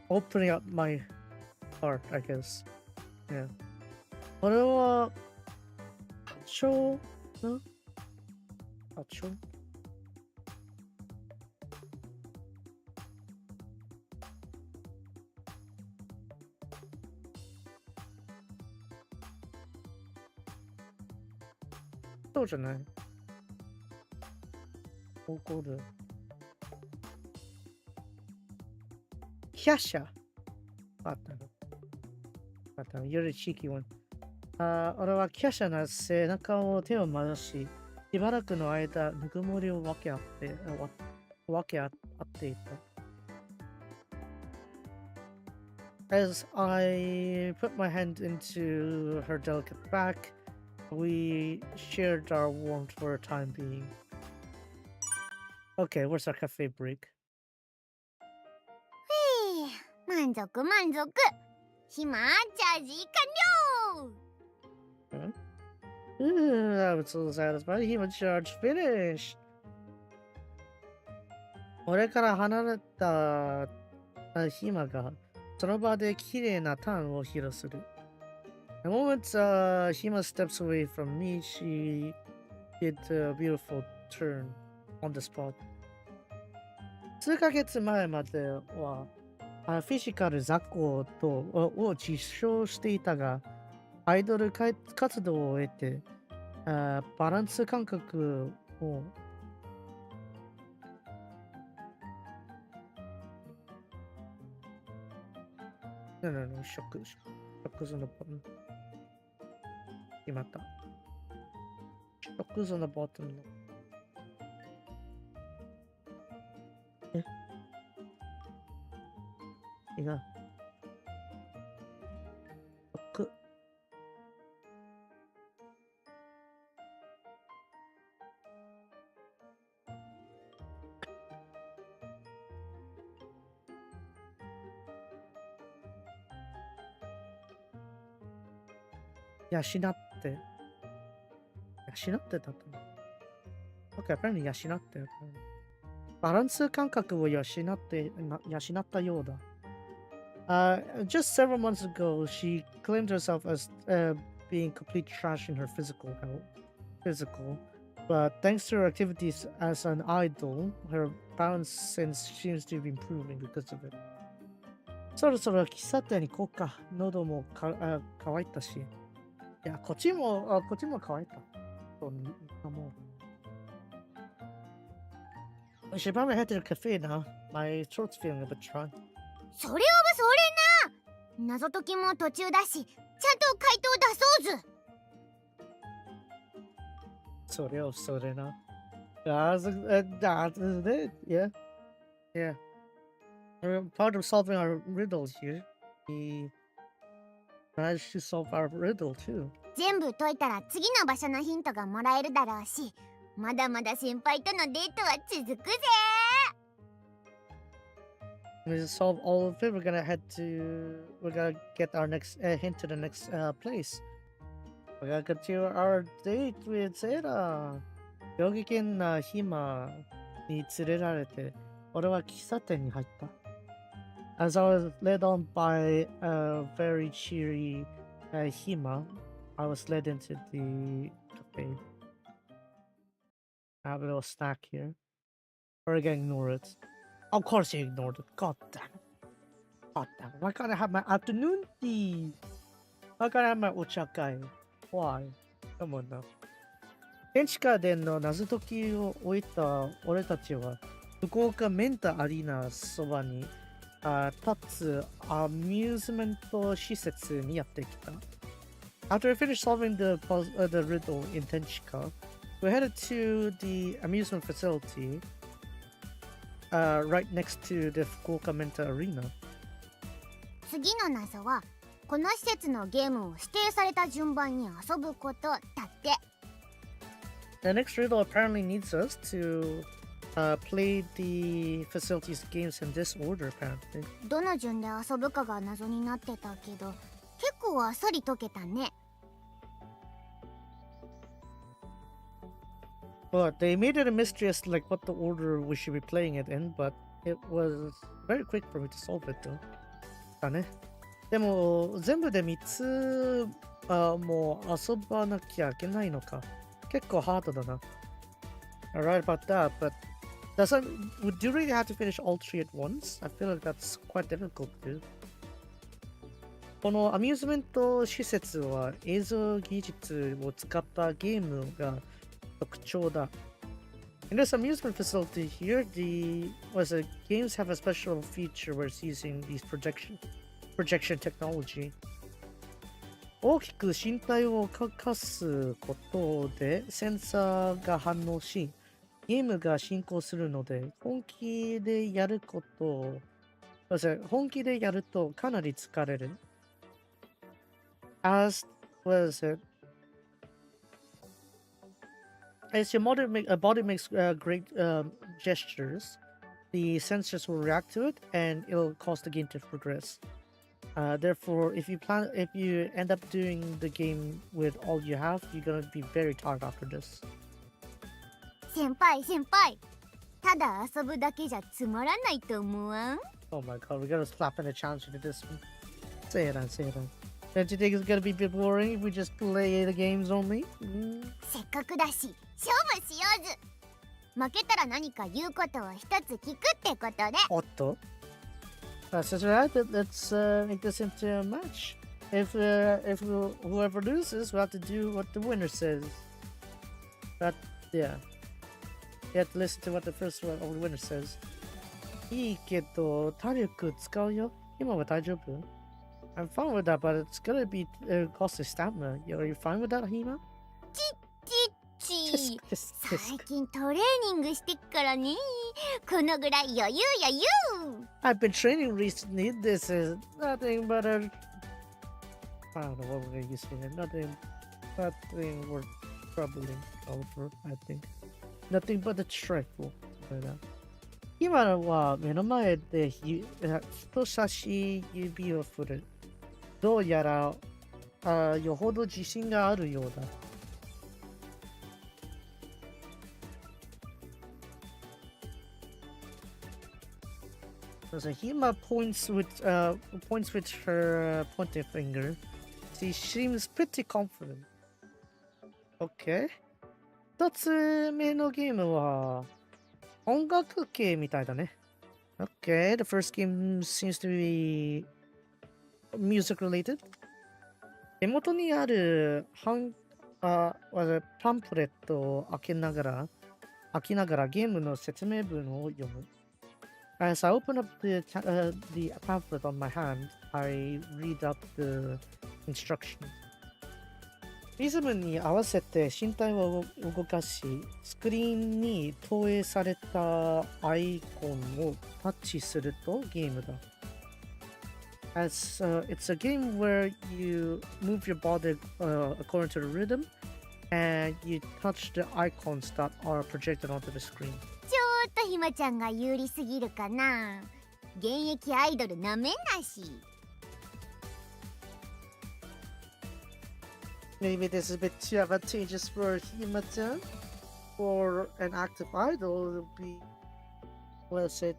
opening up my heart, I guess. Yeah. これは、超、超そうじゃない。怒る。キャシャ。あったの。あったの。より地域は。俺はキャシャな背中を手を回し、しばらくの間、ぬくもりを分け合っていた。As I put my hand into her delicate back, we shared our warmth for a time being. Okay, where's our cafe break? 満足満足。暇チャージ完了。I'm so satisfied. Hima charge finished. 俺から離れたヒマがその場で綺麗なターンを披露する。The moment Hima steps away from me, she did a beautiful turn on the spot. 数ヶ月前まではフィジカル雑魚を実証していたが、アイドル活動を得て、バランス感覚を食図のボタン。決まった。食図のボタンの。違う。食。養って。養ってたと。OK, apparently 養ってる。バランス感覚を養ったようだ。Just several months ago, she claimed herself as being complete trash in her physical, but thanks to her activities as an idol, her balance sense seems to be improving because of it. そろそろ喫茶店に行こうか。喉も乾いたし。いや、こっちも乾いた。もう。We should probably head to the cafe now. My throat's feeling a bit dry. それはそれな。謎解きも途中だし、ちゃんと回答出そうず。それをそれな。That's it. Yeah. Yeah. We're part of solving our riddles here. We managed to solve our riddle too. 全部解いたら次の場所のヒントがもらえるだろうし、まだまだ先輩とのデートは続くぜ。We solve all of it. We're gonna get our next hint to the next place. We're gonna continue our date with Zeta. 病気犬なヒマに連れられて、俺は喫茶店に入った。As I was led on by a very cheery Hima, I was led into the cafe. I have a little snack here. We're gonna ignore it. Of course you ignored it. God damn it. God damn it. Why can't I have my afternoon tea? Why can't I have my ochakai? Why? Come on now. 電地下での謎解きを終えた俺たちは、福岡メンタアリーナそばに立つアミューズメント施設にやってきた。After we finished solving the riddle in Tenchika, we headed to the amusement facility right next to the Fukuoka Menta Arena. 次の謎は、この施設のゲームを指定された順番に遊ぶことだって。The next riddle apparently needs us to play the facility's games in this order, apparently. どの順で遊ぶかが謎になってたけど、結構あっさり解けたね。But they made it a mystery as to like what the order we should be playing it in, but it was very quick for me to solve it though. だね。でも全部で3つもう遊ばなきゃいけないのか。結構ハードだな。Alright about that, but would you really have to finish all three at once? I feel like that's quite difficult to. このアミューズメント施設は映像技術を使ったゲームが特徴だ。In this amusement facility here, games have a special feature where it's using these projection technology. 大きく身体を動かすことでセンサーが反応し、ゲームが進行するので、本気でやるとかなり疲れる。As your body makes great gestures, the sensors will react to it, and it'll cause the game to progress. Therefore, if you end up doing the game with all you have, you're gonna be very tired after this. 先輩ただ遊ぶだけじゃつまらないと思わん？ Oh my god, we're gonna slap in a challenge into this one. Say it on. Don't you think it's gonna be a bit boring if we just play the games only? せっかくだし勝負しようず。負けたら何か言うことを一つ聞くってことで。おっと。That's right. Let's make this into a match. If whoever loses will have to do what the winner says. But yeah, you have to listen to what the winner says. いいけど体力使うよ。今は大丈夫？ I'm fine with that, but it's gonna be costly stamina. Are you fine with that, Hima? 最近トレーニングしてっからね。このぐらい余裕。I've been training recently. This is nothing but I don't know what we're gonna use here. Nothing worth troubling over, I think. Nothing but a trifle. 今は目の前で人差し指を振る。どうやらよほど自信があるようだ。So Hima points with her pointing finger. She seems pretty confident. Okay. 一つ目のゲームは音楽系みたいだね。Okay, the first game seems to be music related. 手元にあるパンフレットを開きながらゲームの説明文を読む。As I open up the pamphlet on my hand, I read out the instructions. リズムに合わせて身体を動かし、スクリーンに投影されたアイコンをタッチするとゲームだ。As it's a game where you move your body according to the rhythm, and you touch the icons that are projected onto the screen. ちょっとひまちゃんが有利すぎるかな。現役アイドルなめんなし。Maybe this is a bit too advantageous for Hima-chan. For an active idol, it would be... Well said.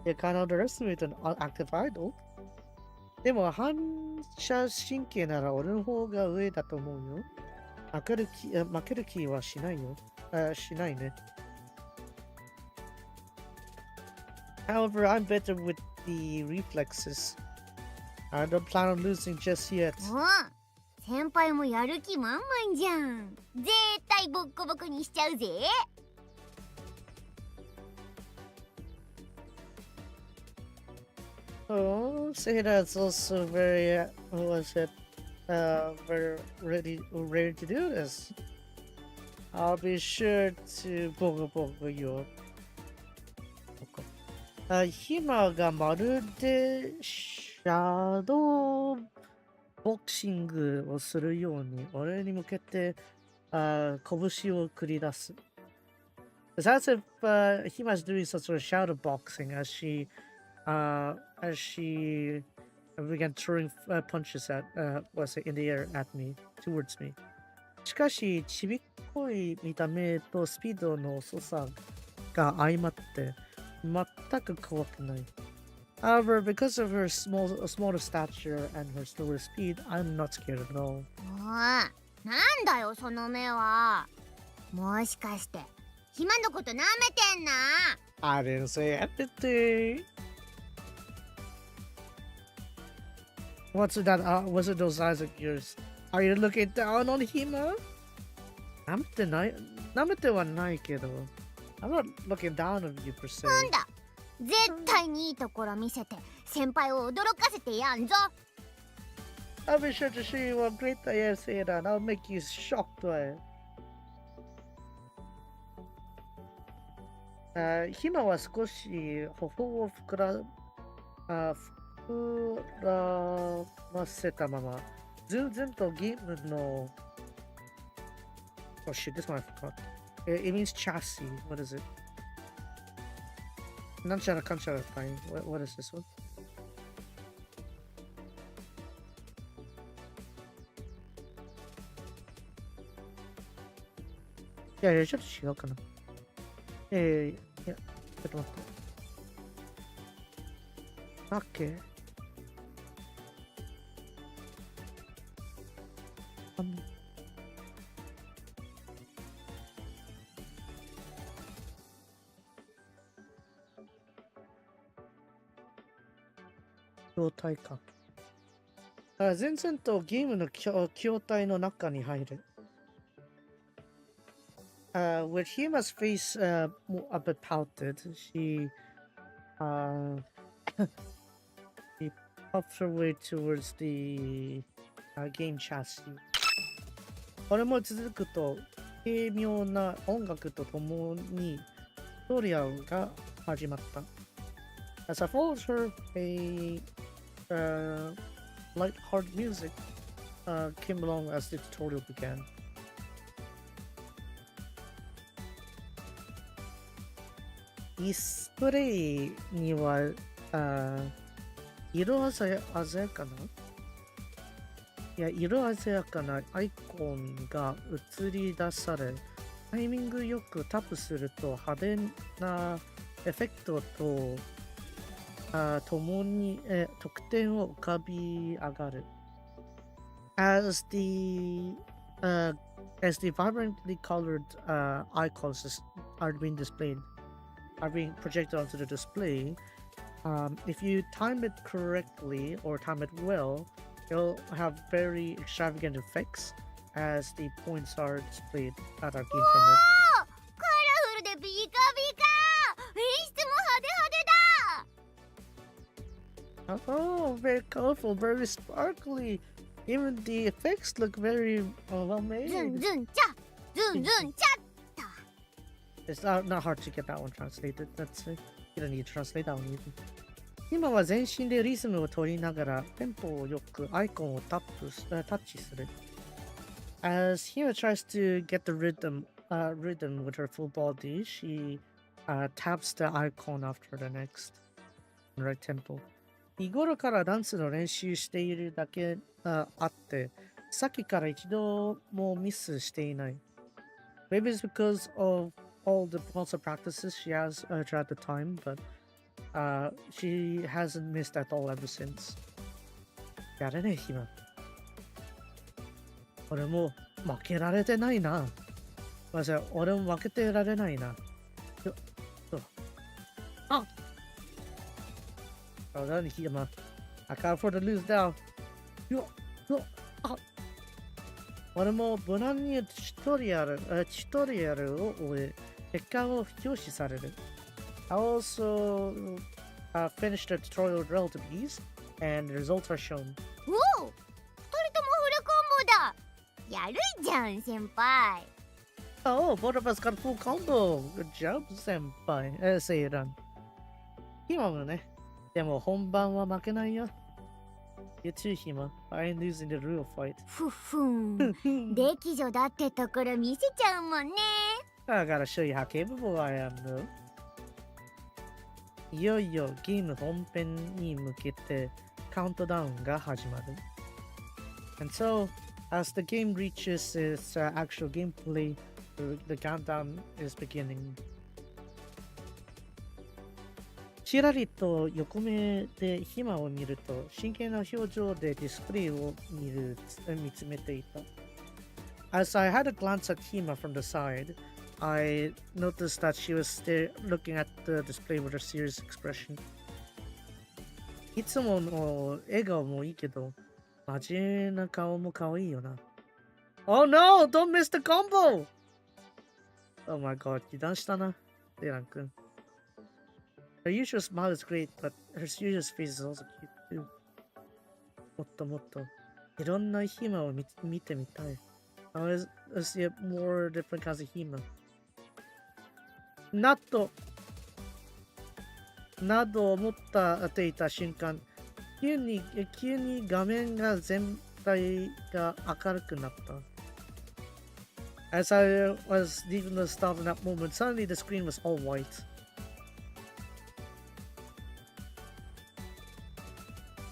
You can't underestimate an active idol. でも反射神経なら俺の方が上だと思うよ。負ける気はしないよ。しないね。However, I'm better with the reflexes. I don't plan on losing just yet. 先輩もやる気満々じゃん。絶対ボッコボコにしちゃうぜ。Oh, say that's also very ready to do this. I'll be sure to bogo you. ヒマがまるでシャドーボクシングをするように俺に向けて拳を繰り出す。It's as if Hima's doing some sort of shadow boxing as she began throwing punches in the air at me, towards me. しかし、ちびっこい見た目とスピードの遅さが相まって全く怖くない。However, because of her smaller stature and her slower speed, I'm not scared at all. なんだよその目は。もしかしてひまのこと舐めてんな。 I didn't say anything. What's that? What's it those eyes of yours? Are you looking down on Hima? 舐めてはないけど。I'm not looking down on you per se. なんだ、絶対にいいところ見せて先輩を驚かせてやんぞ。 I'll be sure to show you what great I am, Seiran. I'll make you shocked by it. ヒマは少し頬を膨らませたまま、ずんずんとゲームのOh shit, this one I forgot. It means chassis. What is it? Nanchara Kanchara fine. What is this one? Yeah, ちょっと違うかな。いや、ちょっと待って。だっけ筐体か。全然とゲームの筐体の中に入る。With Hima's face a bit pouted, she puffed her way towards the game chassis. これも続くと軽妙な音楽とともにトリアルが始まった。As I followed her, light-hearted music came along as the tutorial began. ディスプレイには色鮮やかないや、色鮮やかなアイコンが映り出され、タイミングよくタップすると派手なエフェクトと共に得点を浮かび上がる。As the vibrantly colored icons are being projected onto the display, if you time it correctly or time it well, it'll have very extravagant effects as the points are displayed that are gained from it. カラフルでビカビカ。演出も派手派手だ。 Oh, very colorful, very sparkly. Even the effects look very well made. ズンズンチャズンズンチャッと。 It's not hard to get that one translated. That's it. You don't need to translate that one either. 今は全身でリズムを取りながらテンポをよくアイコンをタッチする。As Hima tries to get the rhythm with her full body, she taps the icon after the next right tempo. 日頃からダンスの練習しているだけあって、さっきから一度もミスしていない。Maybe it's because of all the muscle practices she has throughout the time, but she hasn't missed at all ever since. やれねえ、ヒマ。俺も負けられてないな。まず俺も負けてられないな。ああ、何ヒマ。I can't afford to lose now. あ俺も無難にチュトリアルを終え、結果を表示される。I also finished the tutorial with relative ease, and the results are shown. おお、二人ともフルコンボだ。やるじゃん、先輩。Oh, both of us got full combo. Good job, senpai. Seiran. 今もね、でも本番は負けないよ。You too, Hima. I ain't losing the real fight. ふふん。歴女だってところ見せちゃうもんね。I gotta show you how capable I am, though. いよいよゲーム本編に向けてカウントダウンが始まる。And so, as the game reaches its actual gameplay, the countdown is beginning. ちらりと横目でヒマを見ると、真剣な表情でディスプレイを見つめていた。As I had a glance at Hima from the side, I noticed that she was looking at the display with a serious expression. いつもの笑顔もいいけど、真面目な顔も可愛いよな。Oh no! Don't miss the combo! Oh my god, 油断したな、デラン君。Her usual smile is great, but her serious face is also cute too. もっともっといろんなヒマを見てみたい。I want to see more different kinds of Hima. など思っていた瞬間、急に画面が全体が明るくなった。As I was leaving the start in that moment, suddenly the screen was all white.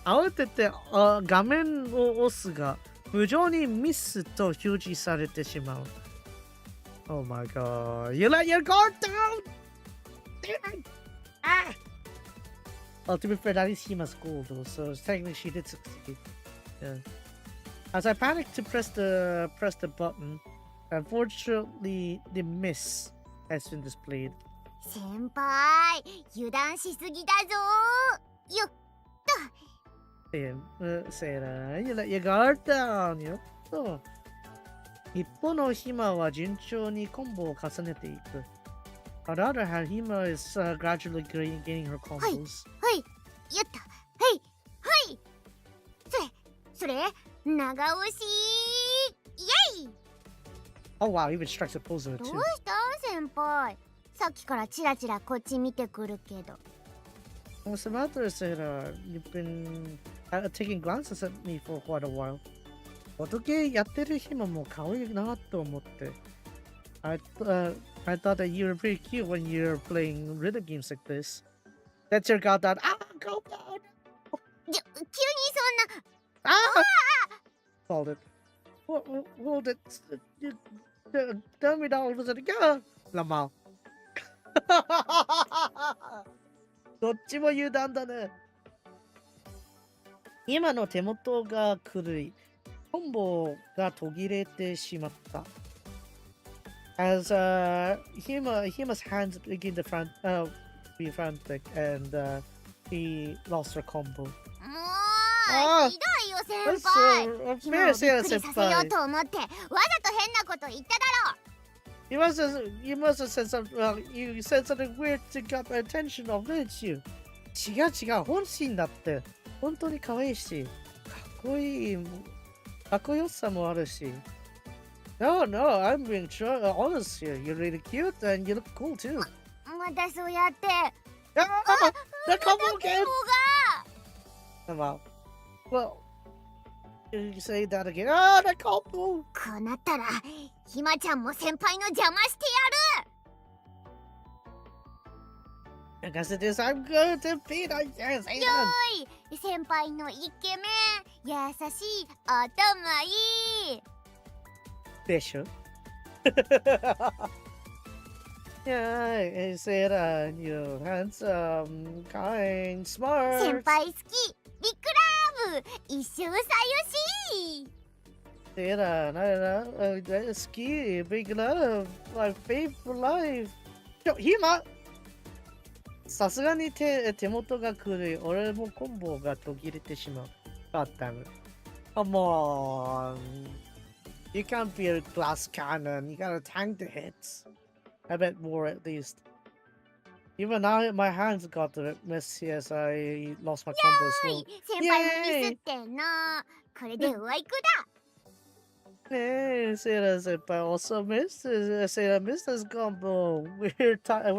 慌てて画面を押すが、無情にミスと表示されてしまう。Oh my god. You let your guard down! Ah! Well, to be fair, that is Hima's goal though, so technically she did succeed. Yeah. As I panicked to press the button, unfortunately the miss has been displayed. 先輩、油断しすぎだぞ。よっと。Say that. You let your guard down. よっと。一方のヒマは順調にコンボを重ねていく。On the other hand, Hima is gradually gaining her combos. はい、はい、よっと。はい、はい。それ、長押し。イェイ Oh wow, even strikes a pose of it ど too. うした先輩。さっきからチラチラこっち見てくるけど。What's the matter? Said you've been taking glances at me for quite a while. ボトゲやってる暇も可愛いなと思って。I thought that you were pretty cute when you're playing rhythm games like this. That's your guard down. Ah, go down! 急にそんな。Ah! Hold it. Hold it. Tell me that was it again. ラマ。どっちも油断だね。今の手元が狂い、コンボが途切れてしまった。As Hima's hands begin to be frantic and he lost her combo. もう、ひどいよ先輩。暇をびっくりさせようと思って、わざと変なこと言っただろう。You must have said something. You said something weird to get the attention of, didn't you? 違う、本心だって。本当に可愛いし、かっこいい、かっこよさもあるし。No, I'm being honest here. You're really cute and you look cool too. またそうやって。The combo again! が Well, you say that again. Ah, the combo! こうなったら、ひまちゃんも先輩の邪魔してやる。I guess it is. I'm going to beat on yes, よーい、先輩のイケメン、優しい、頭いい。Bishop. Yeah, I said, you handsome, kind, smart. 先輩好き、ビッグラブ、一生さよし。Said, ski, big love, my faith for life. Yo, Hima! さすがに手元が狂い、俺もコンボが途切れてしまう。God damn it. Come on. You can't be a glass cannon. You gotta tank the hits. I bet more at least. Even now, my hands got a bit messy as I lost my combo as well. 先輩もミスってんの。これでおあいこだ。Hey, Sarah said, but also Sarah missed this combo. We're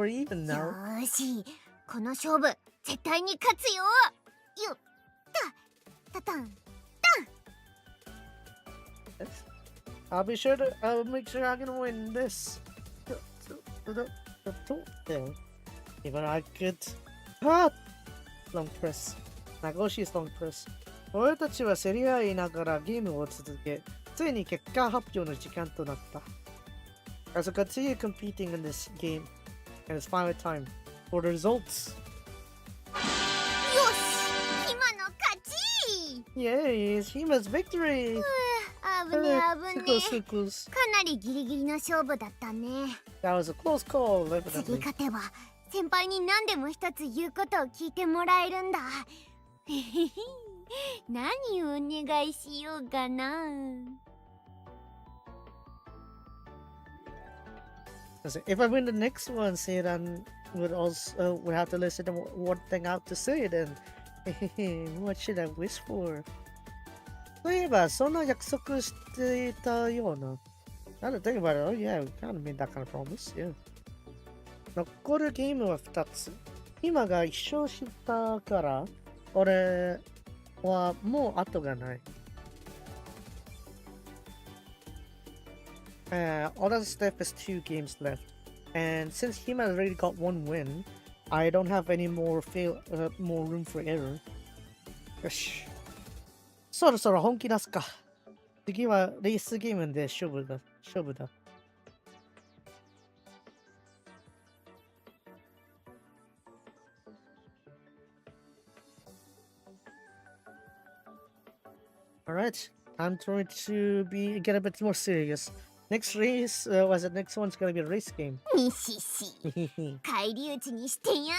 even よ now. ーし、この勝負絶対に勝つよ。よっ、タタン。I'll make sure I'm gonna win this. Even I could. Long press. 長押し long press. 俺たちは競り合いながらゲームを続け、ついに結果発表の時間となった。As we continue competing in this game, and it's final time for the results. Yay, it's Hima's victory! 危ねえ危ね Suckles, え。 suckles. かなりギリギリの勝負だったね。 That was a close call, 次 evidently. 勝てば先輩に何でも一つ言うことを聞いてもらえるんだ。何をお願いしようかな。 If I win the next one, Seiran would have to listen to one thing I have to say then. What should I wish for? そういえば、そんな約束していたような。Now to think about it, oh yeah, we kind of made that kind of promise, yeah. 残るゲームは2つ。今が一勝したから、俺はもう後がない。All that stuff is 2 games left. And since Hima already got 1 win, I don't have any more more room for error. よし。そろそろ本気出すか。次はレースゲームで勝負だ。Alright, I'm trying to get a bit more serious. Next race, next one's gonna be a race game. ミシシ返り討ちにしてやんよ。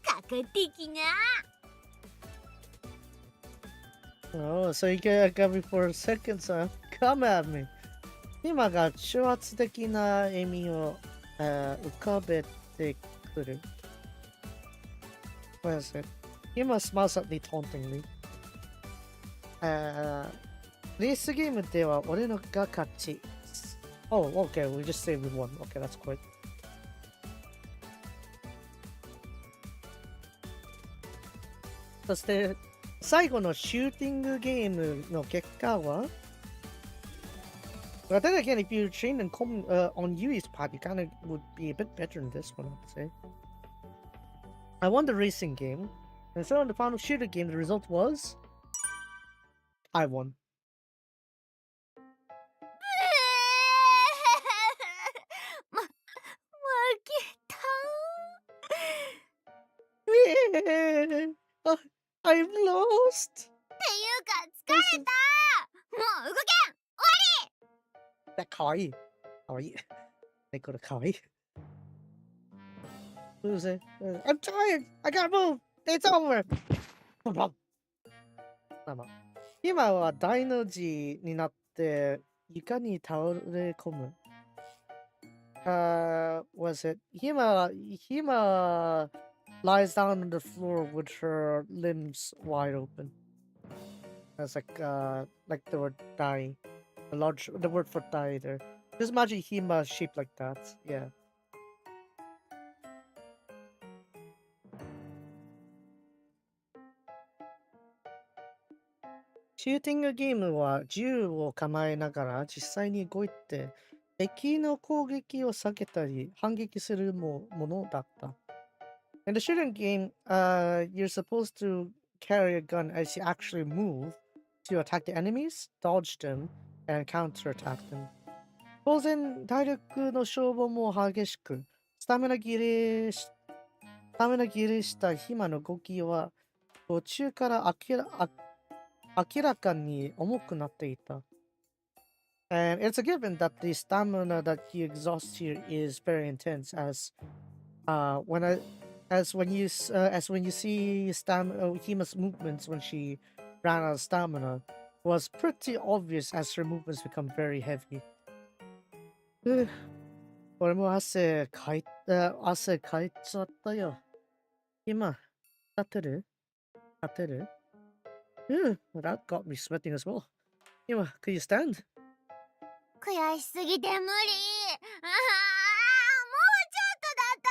かかってきな。 Oh, so you got me for a second, huh? Come at me. 今が挑発的な笑みを、浮かべてくる。What is it? Hima smiles at me tauntingly. レースゲームでは俺のが勝ち。Oh, okay, we just saved with one. Okay, that's quick. そして最後のシューティングゲームの結果は But then again, if you train and come on Yui's path, you kind of would be a bit better in this one, I'd say. I won the racing game, and so in the final shooter game, the result was I won. 負けた。 I've lost. っていうか疲れた。もう動けん。かわいい。かわいい。ね、これかわいい。Who's it? I'm tired. I gotta move. It's over. 今は大の字になって床に倒れ込む。Was it? Hima lies down on the floor with her limbs wide open. That's like the word die. The word for die there. Just imagine Hima shaped like that. Yeah. シューティングゲームは銃を構えながら実際に動いて敵の攻撃を避けたり反撃するものだった。In the shooting game, you're supposed to carry a gun as you actually move to attack the enemies, dodge them, and counterattack them. 当然、体力の消耗も激しく、スタミナ切れした暇の動きは途中から明らかに重くなっていた。And it's a given that the stamina that you exhaust here is very intense, as when you see Hima's movements when she ran out of stamina was pretty obvious as her movements become very heavy. 俺も汗かいちゃったよ。今、立てる That got me sweating as well. 今、could you stand? 悔しすぎて無理。もうちょっとだった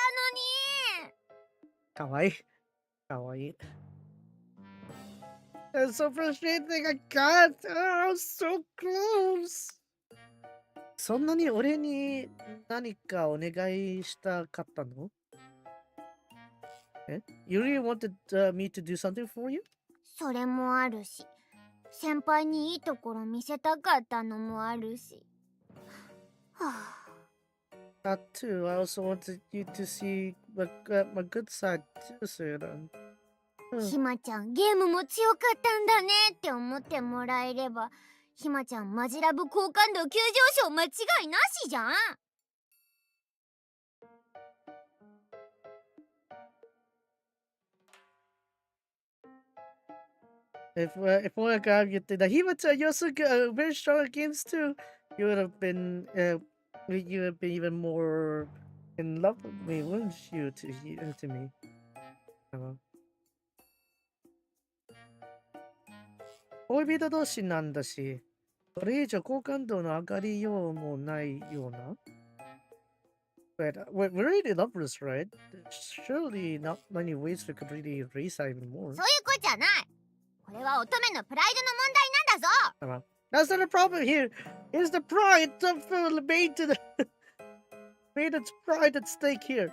のに。かわいい。It's so frustrating. I can't. Oh, so close. そんなに俺に何かお願いしたかったの？You really wanted me to do something for you? それもあるし、先輩にいいところ見せたかったのもあるし。はあ、That too. I also wanted you to see my good side too, Sudan. ひまちゃん、ゲームも強かったんだねって思ってもらえれば、ひまちゃん、マジラブ好感度急上昇間違いなしじゃん。If Onagam you did that, Himata, you're so good, very strong at games too. You would have been even more in love with me, wouldn't you? To me. 恋人同士なんだし、これ以上好感度の上がりようもないような。But we're really lovers, right? Surely not many ways we could really raise that even more. そういうことじゃない。これは乙女のプライドの問題なんだぞ。That's not a problem here. It's the pride of maid's pride at stake here.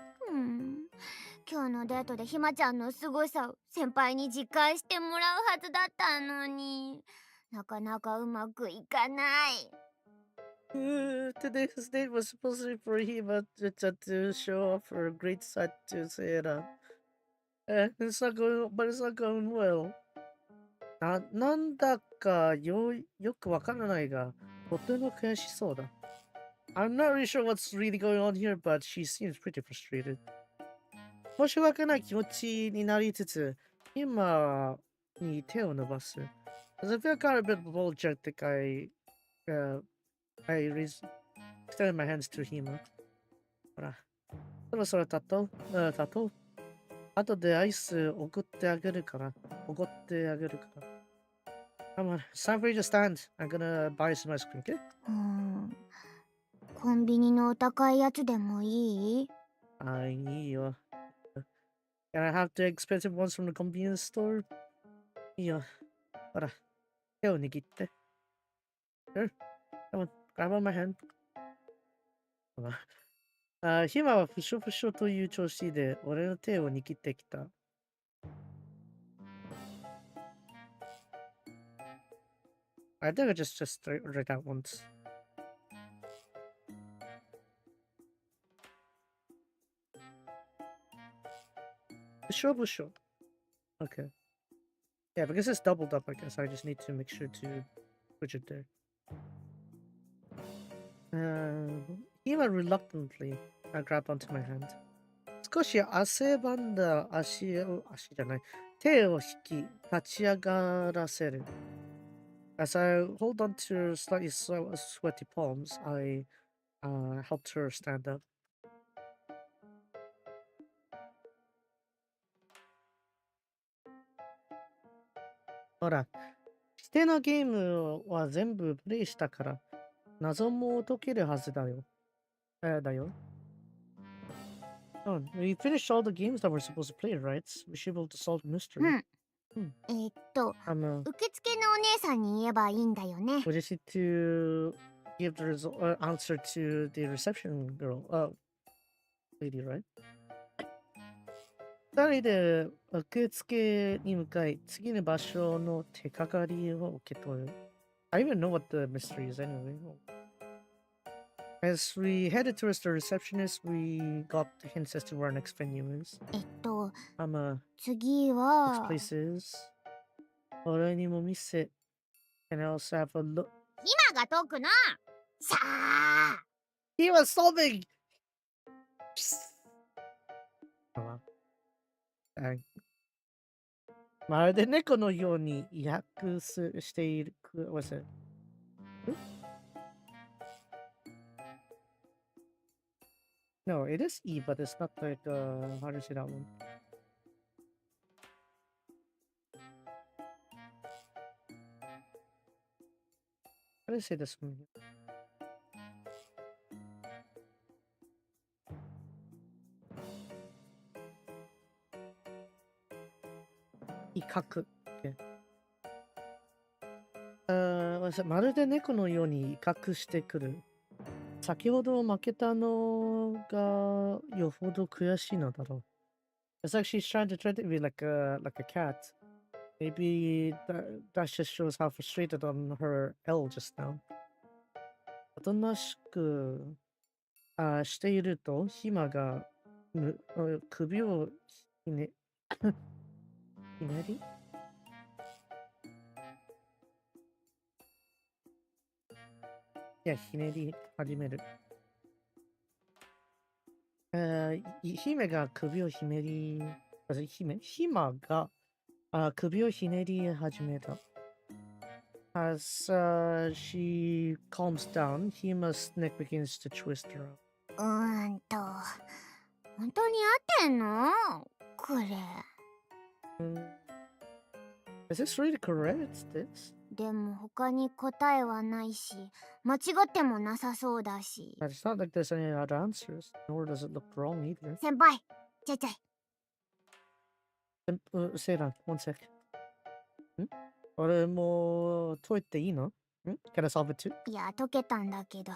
今日のデートでひまちゃんの凄さを先輩に実感してもらうはずだったのに、なかなかうまくいかない。Today's date was supposed to be for Hima to show off her great side to Seira. It's not going, but it's not going well. なんだかよくわからないが、とても悔しそうだ。I'm not really sure what's really going on here, but she seems pretty frustrated. 申し訳ない気持ちになりつつ、今に手を伸ばす。As I feel kind of a bit apologetic, I extended my hands to Hima. ほら、そろそろ立とう。後でアイス送ってあげるから。おごってあげるから。Come on, it's time for you to stand. I'm gonna buy some ice cream, okay? コンビニのお高いやつでもいい？いいよ。Can I have the expensive ones from the convenience store? いいよ。ほら、手を握って。Sure. Come on, grab on my hand. ヒマはふしょふしょという調子で俺の手を握ってきた。I think I just read that once. ふしょふしょ。Okay. Yeah, because it's doubled up, I guess I just need to make sure to switch it there. Hima reluctantly grabbed onto my hand. 少し汗ばんだ足じゃない。手を引き、立ち上がらせる。As I hold on to her slightly sweaty palms, I helped her stand up. ほら、指定のゲームは全部プレイしたから、謎も解けるはずだよ。Oh, we finished all the games that we're supposed to play, right? We should be able to solve the mystery. 受付のお姉さんに言えばいいんだよね。We just need to give the answer to the reception girl. Lady, right? 二人で受付に向かい、次の場所の手がかりを受け取る。I even know what the mystery is anyway. As we headed towards the receptionist, we got the hints as to where our next venue is. 次 Which は place is? 俺にも見せ。Can I also have a look? 今が解くの。さあ。He was solving! まるで猫のように威迫している。What's it? No, it is E, but it's not like, how do you say that one? How do you say this one? 威嚇。まるで猫のように威嚇してくる。先ほど負けたのがよほど悔しいのだろう。It's like she's trying to treat me like a cat. Maybe that just shows how frustrated on her L just now. おとなしくしていると、ひまが首をひ Himari? Yeah, Himari 始める。姫が首をひねり、ひまが首をひねり始めた。As she calms down, Hima's neck begins to twist around. 本当に合ってんのこれ。Is this really correct? This? でも他に答えはないし、間違ってもなさそうだし。 But it's not like there's any other answers, nor does it look wrong either. 先輩、ちょいちょい。Say that, one sec. 俺も解いていいの？Can I solve it too? いや、解けたんだけど、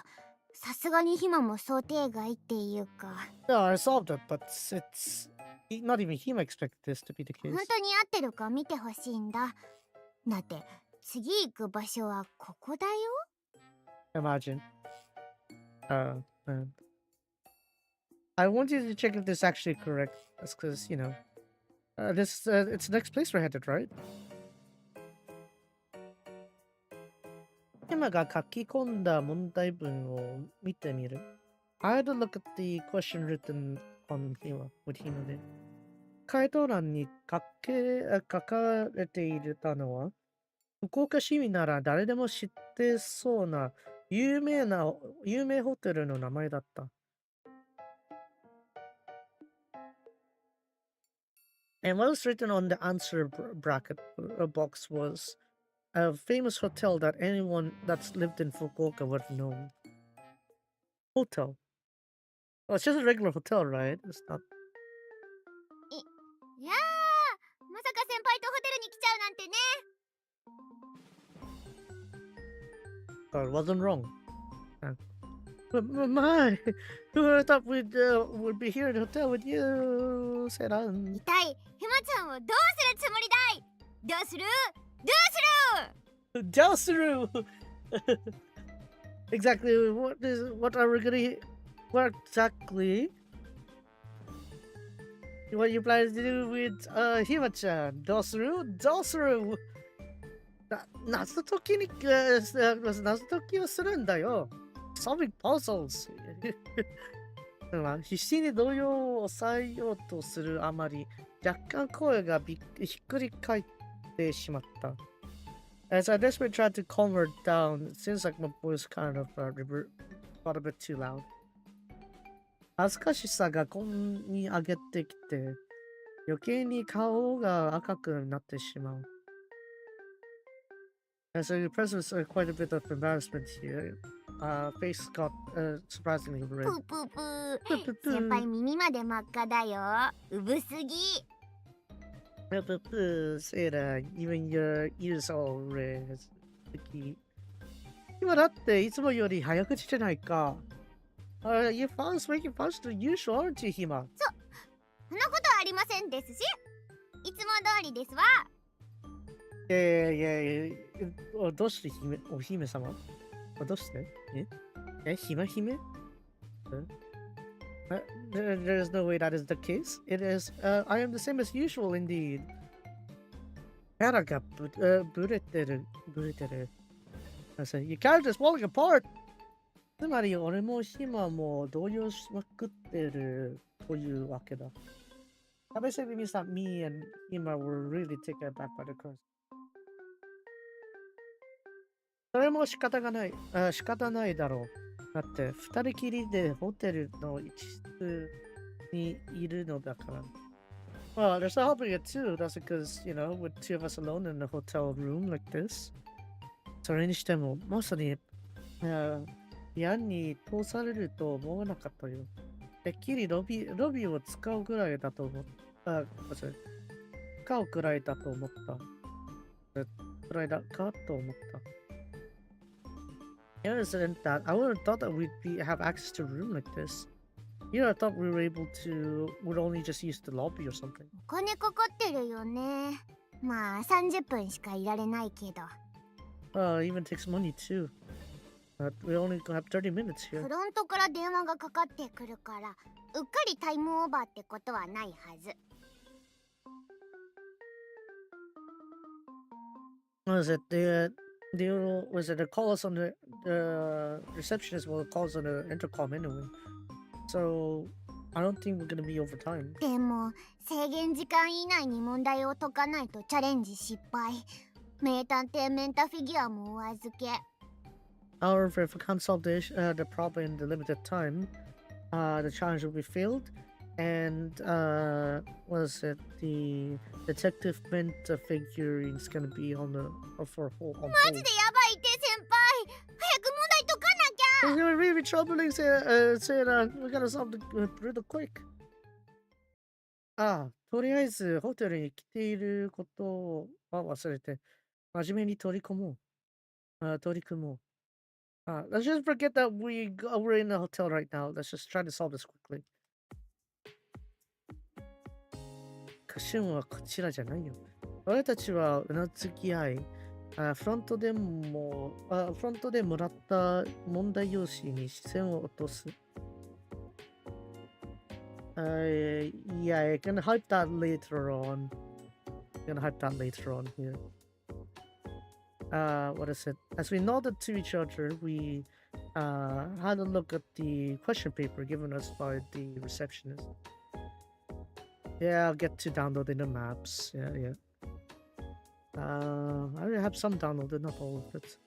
さすがにヒマも想定外っていうか。Yeah, I solved it, but it's not even Hima expected this to be the case. 本当に合ってるか見てほしいんだ。だって次行く場所はここだよ。Imagine. I want you to check if this is actually correct. That's because, this it's the next place we're headed, right? 今が書き込んだ問題文を見てみる。I had a look at the question written on Hima with Hima で。回答欄に書かれていたのは、福岡市民なら誰でも知ってそうな有名ホテルの名前だった。And what was written on the answer bracket box was a famous hotel that anyone that's lived in Fukuoka would have known. Hotel. Oh, it's just a regular hotel, right? It's not. いやー、まさか先輩とホテルに来ちゃうなんてね。Oh, it wasn't wrong. My, who thought would be here in the hotel with you? Said on. 一体、ひまちゃんをどうするつもりだい？どうする？どうする？ Dosuru! Exactly. What are we gonna? What exactly? What you plan to do with Hima-chan? Dosuru! 謎解きをするんだよ。Solving puzzles. 必死に動揺を抑えようとするあまり、若干声がひっくり返ってしまった。As I desperately tried to calm her down, it seems like my voice kind of got a bit too loud. 恥ずかしさがこんに上げてきて、余計に顔が赤くなってしまう。So your presence quite a bit of embarrassment here. Face got surprisingly red. ぷぷぷ。先輩耳まで真っ赤だよ。うぶすぎ。Say that even your ears all red. 今だっていつもより早口じゃないか。Your phone's making fast to usual, aren't you, Hima? そんなことはありませんですし。いつも通りですわ。いやいやいや、どうしてお姫様？どうして？姫？There's no way that is the case. It is, I am the same as usual indeed. キャラがブレてる。Your character is falling apart! つまり俺も姫も動揺しまくってるというわけだ。That basically means that me and Hima were really taken aback by the curse. それも仕方ないだろう。だって二人きりでホテルの一室にいるのだから。Well, there's no helping it too. That's because, with two of us alone in a hotel room like this. それにしても、まさに、部屋に通されると思わなかったよ。てっきりロビーを使うくらいだと思った。使うくらいだと思った。くらいだかと思った。Isn't that I would have thought that we'd have access to a room like this. I thought we would only just use the lobby or something. お金かかってるよね。まあ30分しかいられないけど。Even takes money too. We only have 30 minutes here. フロントから電話がかかってくるから、うっかりタイムオーバーってことはないはず。what is it? Was it? They call us on the receptionist will call us on the intercom anyway. So I don't think we're gonna be over time. でも制限時間以内に問題を解かないとチャレンジ失敗。名探偵メンタフィギュアもお預け。However, if we can't solve the problem in the limited time, the challenge will be failed. And what is it? The detective Menta figurine is gonna be on for hold. マジでやばいって先輩。早く問題解かなきゃ。 It's gonna be really troubling. Saying we gotta solve the riddle quick. とりあえずホテルに来ていることは忘れて、真面目に取り組もう。Let's just forget that we're in a hotel right now. Let's just try to solve this quickly. クッションはこちらじゃないよ。俺たちはうなずき合い、フロントでもらった問題用紙に視線を落とす。Yeah, I can hype that later on. Here. What is it? As we nodded to each other, we had a look at the question paper given us by the receptionist. Yeah, I'll get to downloading the maps. Yeah. I already have some downloaded, not all of it.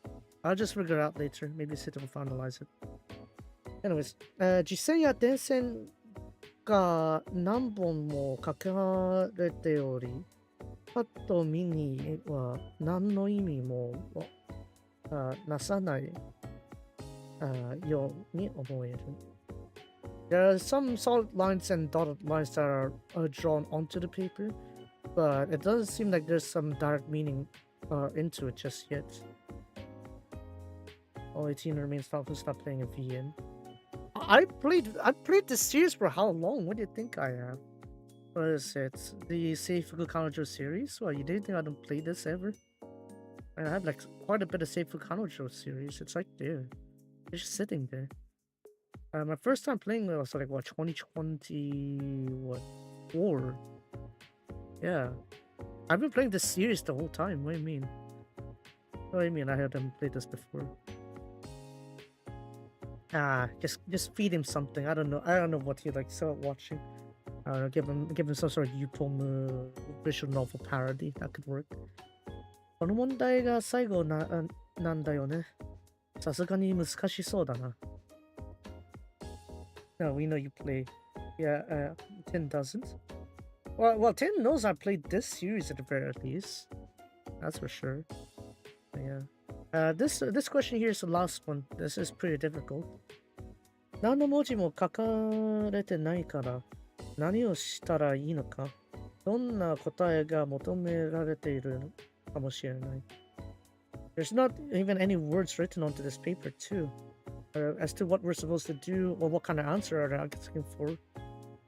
I'll just figure it out later. Maybe sit and finalize it. Anyways, 実際や電線が何本もかけられており、パッと見には何の意味もなさないように思える。There are some solid lines and dotted lines that are drawn onto the paper, but it doesn't seem like there's some direct meaning into it just yet. All 18 remains to stop playing a VN. I played this series for how long? What do you think I am? What is it? The Seifuku Kanojo series? Well, you didn't think I don't play this ever? I have like quite a bit of Seifuku Kanojo series. It's right there. It's just sitting there. My first time playing it was like what 2024. Yeah. I've been playing this series the whole time. What do you mean? What do you mean I haven't played this before? Just feed him something. I don't know what he likes watching. I don't know, give him some sort of Yupom visual novel parody. That could work. この問題が最後なんだよね。さすがに難しそうだな。No, we know you play. Yeah, Tin doesn't. Well, Tin knows I played this series at the very least. That's for sure. Yeah. This question here is the last one. This is pretty difficult. 何の文字も書かれてないから何をしたらいいのか。どんな答えが求められているかもしれない。There's not even any words written onto this paper too. As to what we're supposed to do or what kind of answer are they asking for.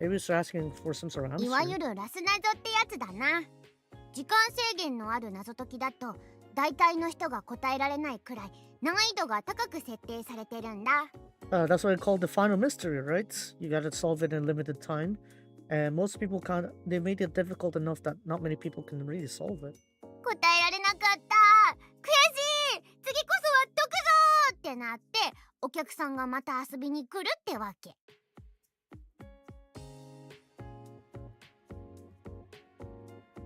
Maybe it's asking for some sort of answer. いわゆるラス謎ってやつだな。時間制限のある謎解きだと大体の人が答えられないくらい難易度が高く設定されてるんだ。That's what I call the final mystery, right? You gotta solve it in limited time. And most people can't. They made it difficult enough that not many people can really solve it. 答えられなかった。悔しい。次こそは解くぞってなって、お客さんがまた遊びに来るってわけ。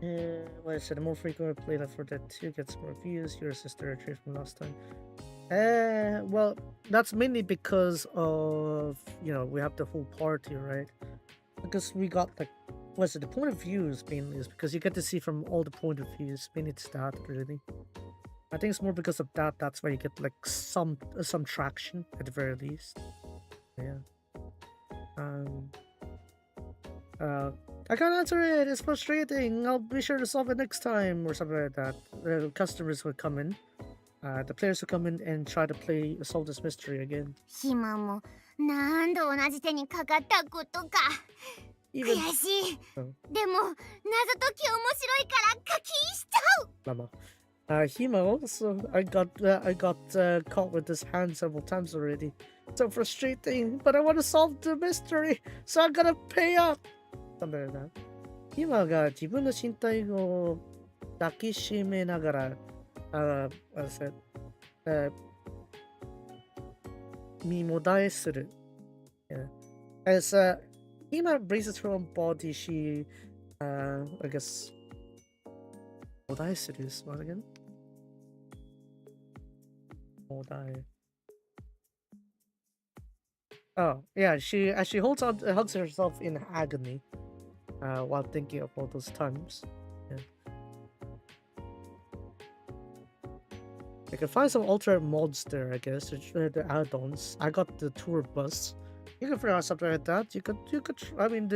Like I said, the more frequent we play that for that 2 gets more views. Your sister retrieved from last time. Well, that's mainly because of, we have the whole party, right? Because we got like, what's it? The point of views mainly is because you get to see from all the point of views. Mainly it's that, really. I think it's more because of that. That's why you get like some traction at the very least. Yeah. I can't answer it. It's frustrating. I'll be sure to solve it next time or something like that. The customers would come in. The players would come in and try to solve this mystery again. 暇も何度同じ手にかかったことか。悔しい。でも謎解き面白いから課金しちゃう。Mama. Hima also, I got caught with his hand several times already. So frustrating, but I want to solve the mystery, so I gotta pay up. Something like that. Hima が自分の身体を抱きしめながら what is it? Uh, 身もだえする。Yeah. As Hima braces her own body, she, I guess, もだえする is what again? もだえ. Oh, yeah, she hugs herself in agony, while thinking of all those times. Yeah. You can find some alternate mods there, I guess, the add-ons. I got the tour bus. You can figure out something like that. You could. I mean,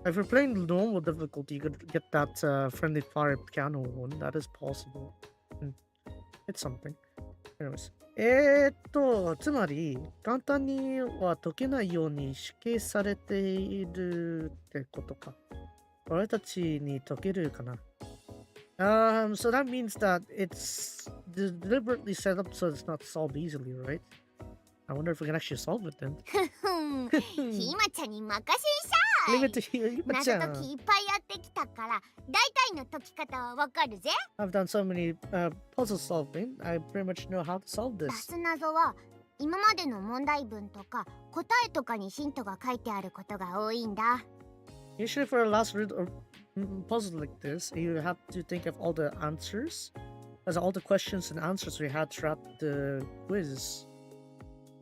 if you're playing normal difficulty, you could get that friendly fire piano one. That is possible. It's something. Anyways. つまり、簡単には解けないように指定されているってことか。俺たちに解けるかな。So that means that it's deliberately set up so it's not solved easily, right? I wonder if we can actually solve it then. ひまちゃんに任せんさ Leave it to you, 謎解きいっぱいやってきたから大体の解き方はわかるぜ I've done so many puzzle solving. I pretty much know how to solve 出 this. す謎は今までの問題文とか答えとかにヒントが書いてあることが多いんだ Usually for a last puzzle like this, you have to think of all the answers. There's all the questions and answers we had throughout the quiz.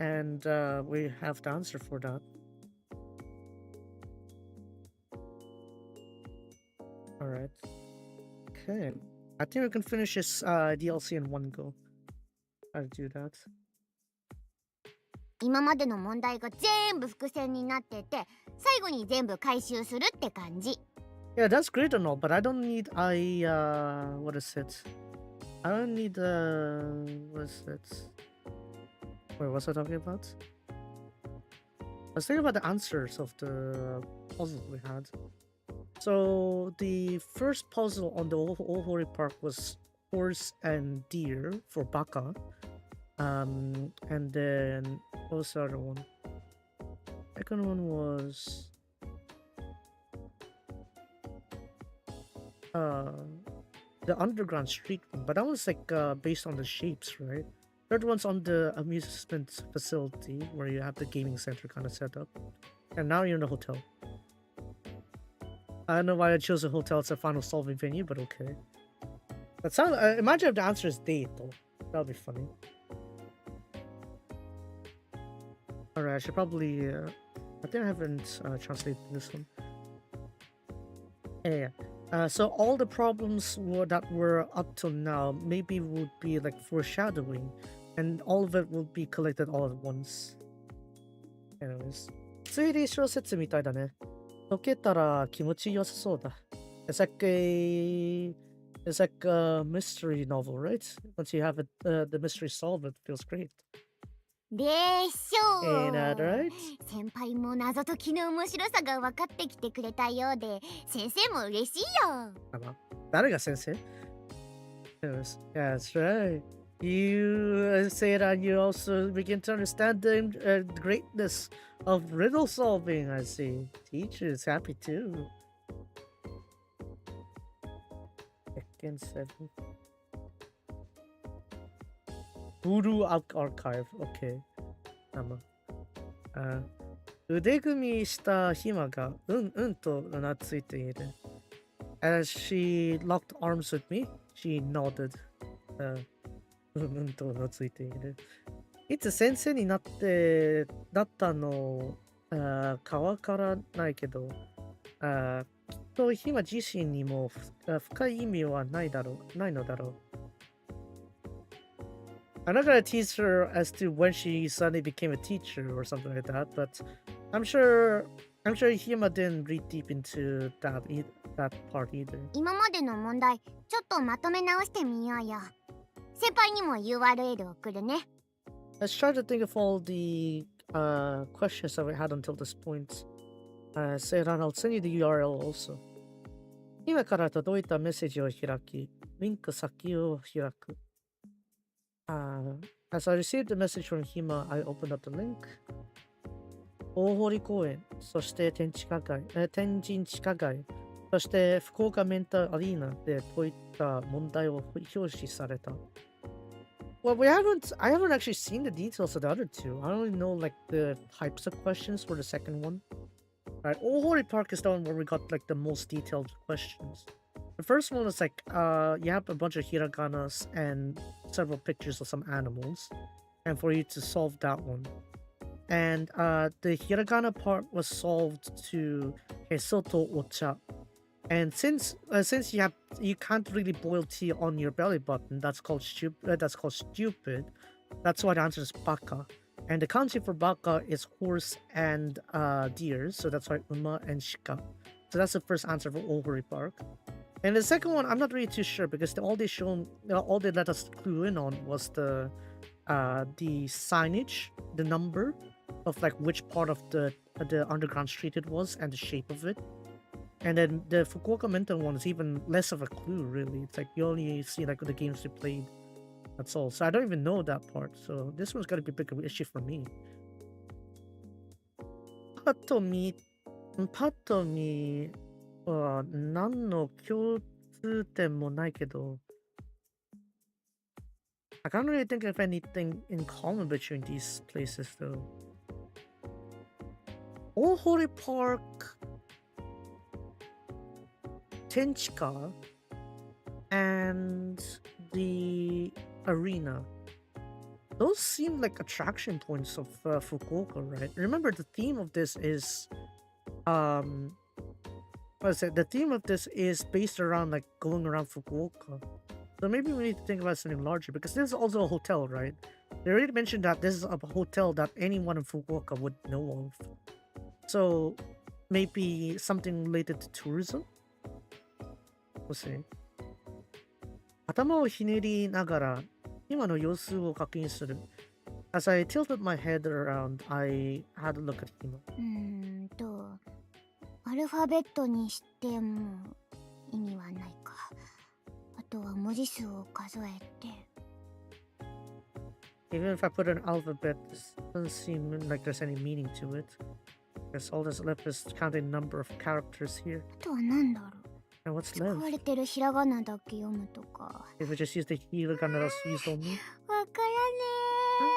And we have the answer for that. Alright. Okay. I think we can finish this DLC in one go. I'll do that. 今までの問題が全部伏線になってて最後に全部回収するって感じ Yeah, that's great and all, but I don't need what is it? I don't need what is it? Wait, what's I talking about? I was thinking about the answers of the puzzles we had. So the first puzzle on the Ohori Park was horse and deer for Baka. And then what was the other one? Second one was the underground street one, but that was like based on the shapes, right? Third one's on the amusement facility where you have the gaming center kind of set up, and now you're in the hotel. I don't know why I chose a hotel as a final solving venue, but okay. That sounds. Imagine if the answer is date though. That would be funny. Alright, I should probably. I think I haven't translated this one. Yeah. So all the problems that were up till now maybe would be like foreshadowing, and all of it will be collected all at once. Anyways, 推理小説みたいだね。解けたら気持ちよさそうだ。It's like a mystery novel, right? Once you have it, the mystery solved, it feels great. でしょ Ain't that right? 先輩も謎解きの面白さが分かってきてくれたようで先生も嬉しいよ 誰が先生 Yes, that's right. You say that you also begin to understand the greatness of riddle solving, I see. Teacher is happy too. Second 7. Guru Archive, okay. 腕組みしたひまがとうなずいている。As she locked arms with me, she nodded. とうなずいている。いつ先生になったのかわからないけど、きっとひま自身にも深い意味はないのだろう。I'm not gonna tease her as to when she suddenly became a teacher or something like that, but I'm sure Hima didn't read deep into that part either. 今までの問題ちょっとまとめ直してみようよ先輩にも URL 送るね Let's try to think of all the questions that we had until this point. Seiran, I'll send you the URL also. 今から届いたメッセージを開き、リンク先を開く。As I received the message from Hima, I opened up the link. 大堀公園、そして天神地下街、そして福岡メンタアリーナでこういった問題を表示された。Well, I haven't actually seen the details of the other two. I only know like the types of questions for the second one. Right, Ohori Park is the one where we got like the most detailed questions. The first one was like, you have a bunch of hiraganas and several pictures of some animals, and for you to solve that one. And the hiragana part was solved to Hesoto Ocha. And since you can't really boil tea on your belly button, that's called stupid. That's why the answer is baka. And the kanji for baka is horse and deer, so that's why uma and shika. So that's the first answer for Ohori Park. And the second one, I'm not really too sure because all they let us clue in on was the signage, the number of like which part of the underground street it was and the shape of it. And then the Fukuoka mental one is even less of a clue, really. It's like you only see like the games we played. That's all. So I don't even know that part. So this one's gonna be a big issue for me. パッと見は何の共通点もないけど、I can't really think of anything in common between these places though. Ohori Park, Tenchika, and the arena. Those seem like attraction points of Fukuoka, right? Remember, the theme of this is the theme of this is based around like going around Fukuoka. So maybe we need to think about something larger because this is also a hotel, right? They already mentioned that this is a hotel that anyone in Fukuoka would know of. So maybe something related to tourism? We'll see. 頭をひねりながら今の様子を確認する。As I tilted my head around, I had a look at Hima. アルファベットにしても意味はないか。あとは文字数を数えて。Even if I put an alphabet, this doesn't seem like there's any meaning to it. Guess all that's left is counting the number of characters here. あとは何だろう。 And what's 使 left? われてるひらがなだけ読むとか。 If we just use the hiragana that's used only? わか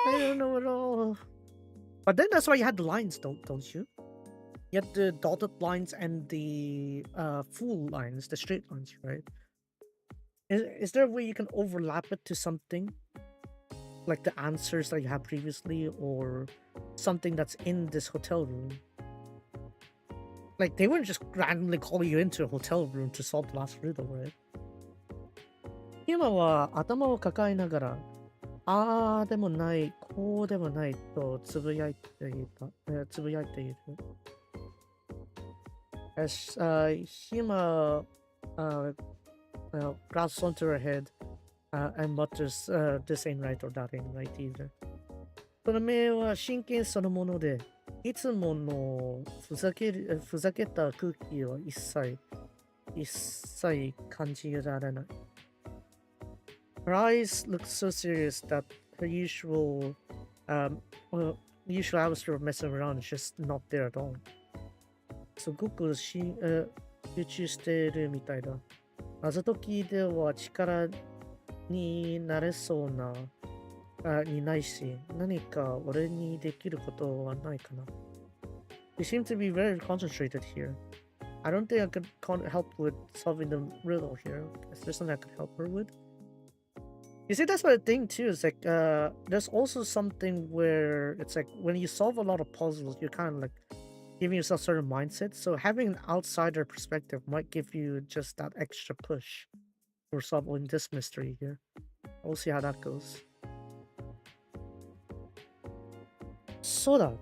らね I don't know at all. But then that's why you had the lines, don't you? You had the dotted lines and the full lines, the straight lines, right? Is there a way you can overlap it to something? Like the answers that you had previously or something that's in this hotel room? Like, they wouldn't just randomly call you into a hotel room to solve the last riddle, right? 今は頭を抱えながら、ああでもない、こうでもないとつぶやいている。As Hima grabs onto her head and mutters, this ain't right or that ain't right either. その目は真剣そのもので、いつものふざけた空気は一切感じられない。Her eyes looked so serious that her usual atmosphere of messing around is just not there at all. すごく集中しているみたいだ。謎解きでは力になれそうなにないし、何か俺にできることはないかな。You seem to be very concentrated here. I don't think I could help with solving the riddle here. Is there something I could help her with? You see, that's what the thing too is like, there's also something where it's like when you solve a lot of puzzles, you're kind of like giving yourself a certain mindset. So having an outsider perspective might give you just that extra push for solving this mystery here. We'll see how that goes. そうだ。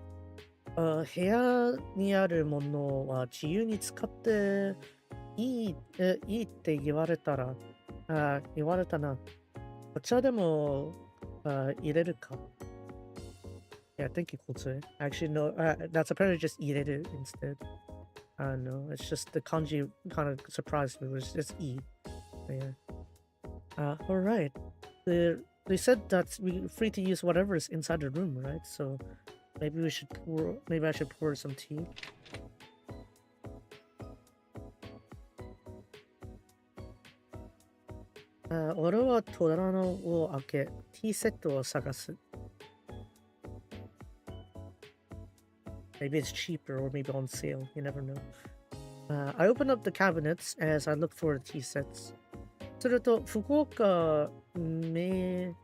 部屋にあるものは自由に使っていいって言われたな。お茶でも入れるか。Yeah, I think equal to it. Actually, no, that's apparently just ireru instead. No, it's just the kanji kind of surprised me. It was just I. Yeah. Alright. They said that we're free to use whatever is inside the room, right? So maybe I should pour some tea. 俺は戸棚を開け、ティーセットを探す。Maybe it's cheaper or maybe on sale. You never know. I open up the cabinets as I look for the tea sets. すると、福岡め、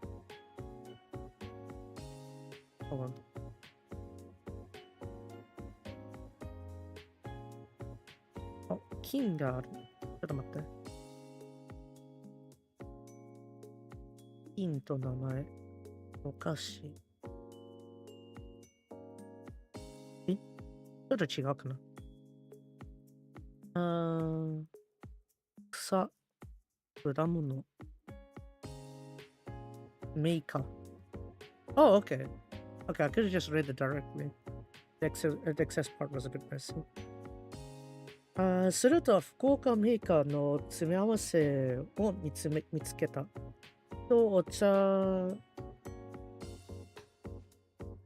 Hold on. あ、金がある。ちょっと待って。金と名前。お菓子。ちょっと違うかな。草、果物、メーカー。Oh, okay. Okay, I could have just read it directly. The excess part was a bit messy. すると、福岡メーカーの詰め合わせを見つけた。と、お茶。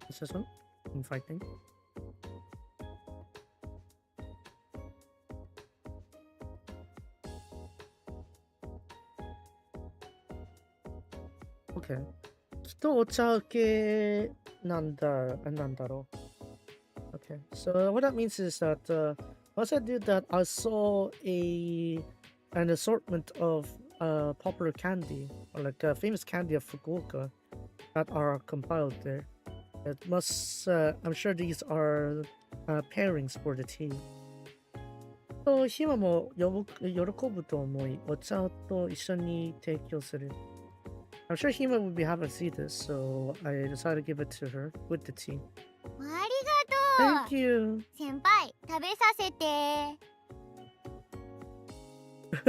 Is this one? I'm fighting. Okay. きっとお茶系なんだろう。Okay. So what that means is that once I did that, I saw an assortment of popular candy, or like famous candy of Fukuoka that are compiled there. It must, I'm sure these are pairings for the tea. と、ひまも喜ぶと思い、お茶と一緒に提供する。I'm sure Hima would be happy to see this, so I decided to give it to her with the tea. ありがと Thank you. う。先輩、食べさせて。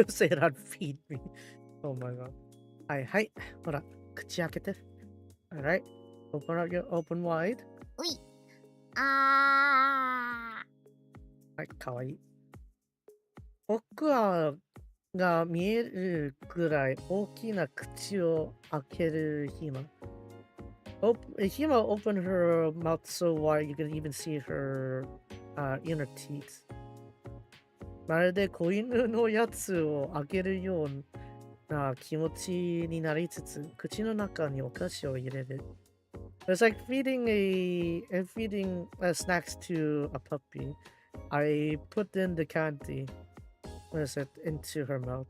Say it out, feed me. Oh my god. はいはい。ほら、口開けて。Alright. Open wide. うい。あはい、かわいい。奥が見えるくらい大きな口を開けるヒマ。Hima opened her mouth so wide you can even see her inner teeth. まるで子犬のやつを開けるような気持ちになりつつ、口の中にお菓子を入れる。It's like feeding snacks to a puppy. I put in the candy. What is it? Into her mouth.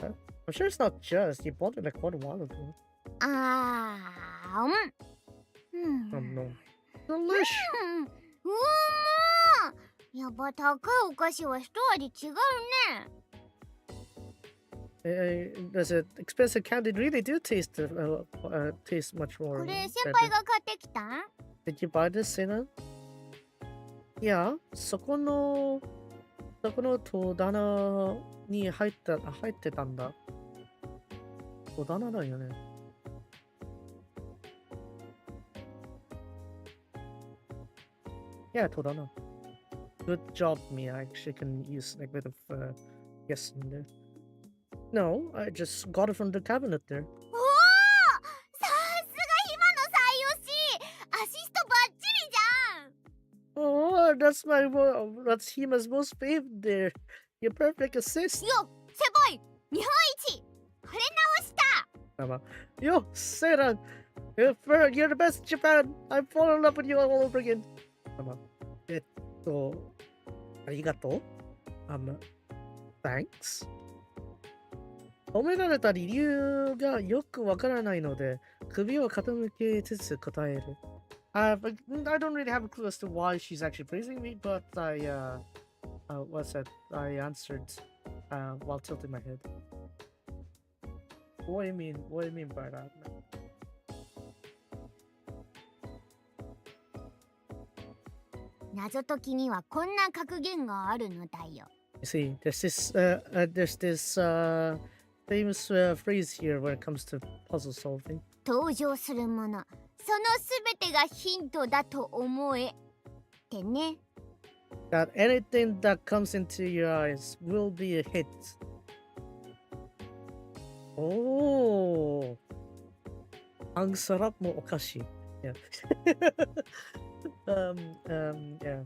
I'm sure it's not just. You bought it like quite a while ago. あOh no. Delish! うまー。やっぱ高いお菓子は一味違うね。Does it expensive candy really do taste much こ more れ先 better? 輩が買ってきたん？ Did you buy this, Sina? いや、そこの戸棚に入ってたんだ。戸棚だよね。Yeah, 戸棚。Good job, me. I actually can use like a bit of guessing there. No, I just got it from the cabinet there. おお、さすが今の採用し、アシストバッチリじゃん。 Oh, that's Hima's most favorite there. Your perfect assist. よ、先輩、日本一惚れ直した。Yo, Seiran, you're the best in Japan. I've fallen in love with you all over again. ありがとう。Thanks. 褒められた理由がよくわからないので、首を傾けつつ答える。But I don't really have a clue as to why she's actually praising me, but I answered while tilting my head. What do you mean? What do you mean by that? 謎解きにはこんな格言があるのだよ。You see, there's this famous phrase here when it comes to puzzle solving. 登場するもの、そのすべてがヒントだと思え。ってね。That anything that comes into your eyes will be a hit. Oh, ang sarap mo okashi. Yeah. Yeah.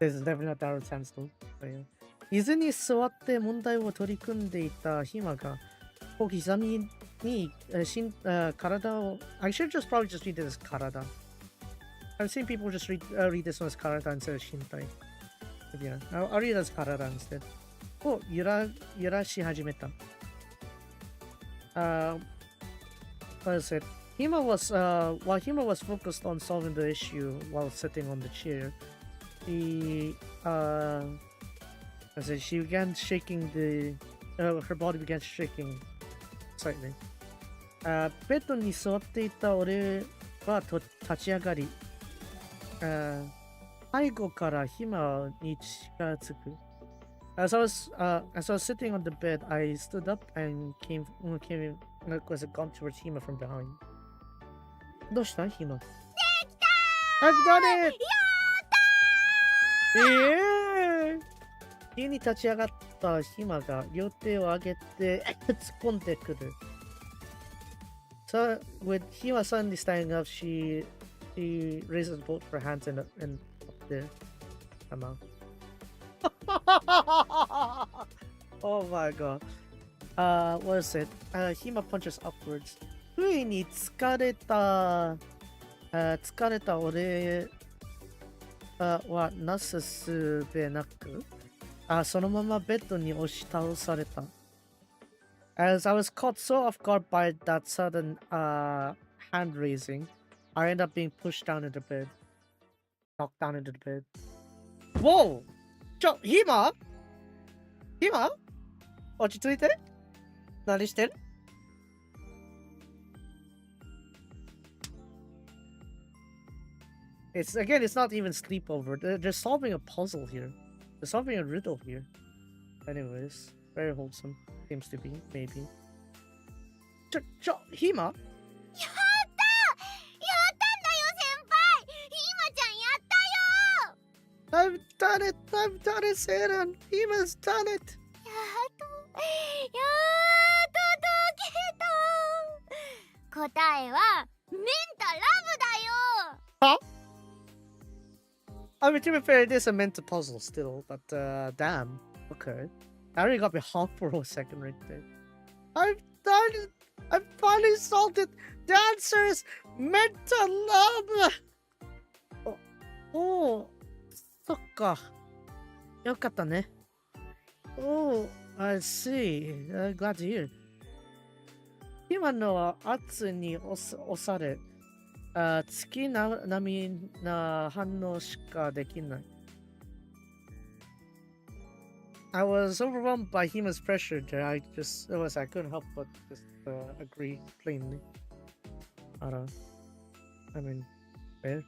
This is definitely not our standstill. But yeah. 椅子に座って問題を取り組んでいたヒマが、小刻みに体を I should just probably just read it as 体. I've seen people just read this one as 体 instead of 身体. But yeah, I'll read it as 体 instead. を揺らし始めた. What is it? While Hima was focused on solving the issue while sitting on the chair, she began shaking her body began shaking slightly. ベッドに座っていた俺は立ち上がり、背後からヒマに近づく。As I was sitting on the bed, I stood up and came was gone towards Hima from behind. どうしたヒマ？できたー！ I've done it! やったー！急に立ち上がったヒマが両手を上げて突っ込んでくる。So, with Hima suddenly standing up, she raises both her hands and up there. Somehow. Oh my god. What is it? Hima punches upwards. 不意に疲れた俺はなすすべなく、そのままベッドに押し倒された。As I was caught so off guard by that sudden hand raising, I ended up being pushed down into bed. Knocked down into the bed. Whoa! Hima? Hima? 落ち着いて？何してる？ It's not even sleepover. They're solving a puzzle here. They're solving a riddle here. Anyways, very wholesome. Seems to be, maybe. Hima? やったー！やったんだよ先輩！ひまちゃんやったよ！ I've done it! I've done it, Seiran! Hima's done it! やっと解けた！答えはメンタラブだよ！ Huh? I mean, to be fair, it is a mental puzzle still, but damn. Okay. That really got me hot for a second right there. I've done it! I finally solved it! The answer is mental love! Oh, そっか。よかったね。Oh, I see. Glad to hear. 今のは圧に押され、月並みな反応しかできない。I was overwhelmed by Hima's pressure there. I couldn't help but just agree plainly. I mean, fair.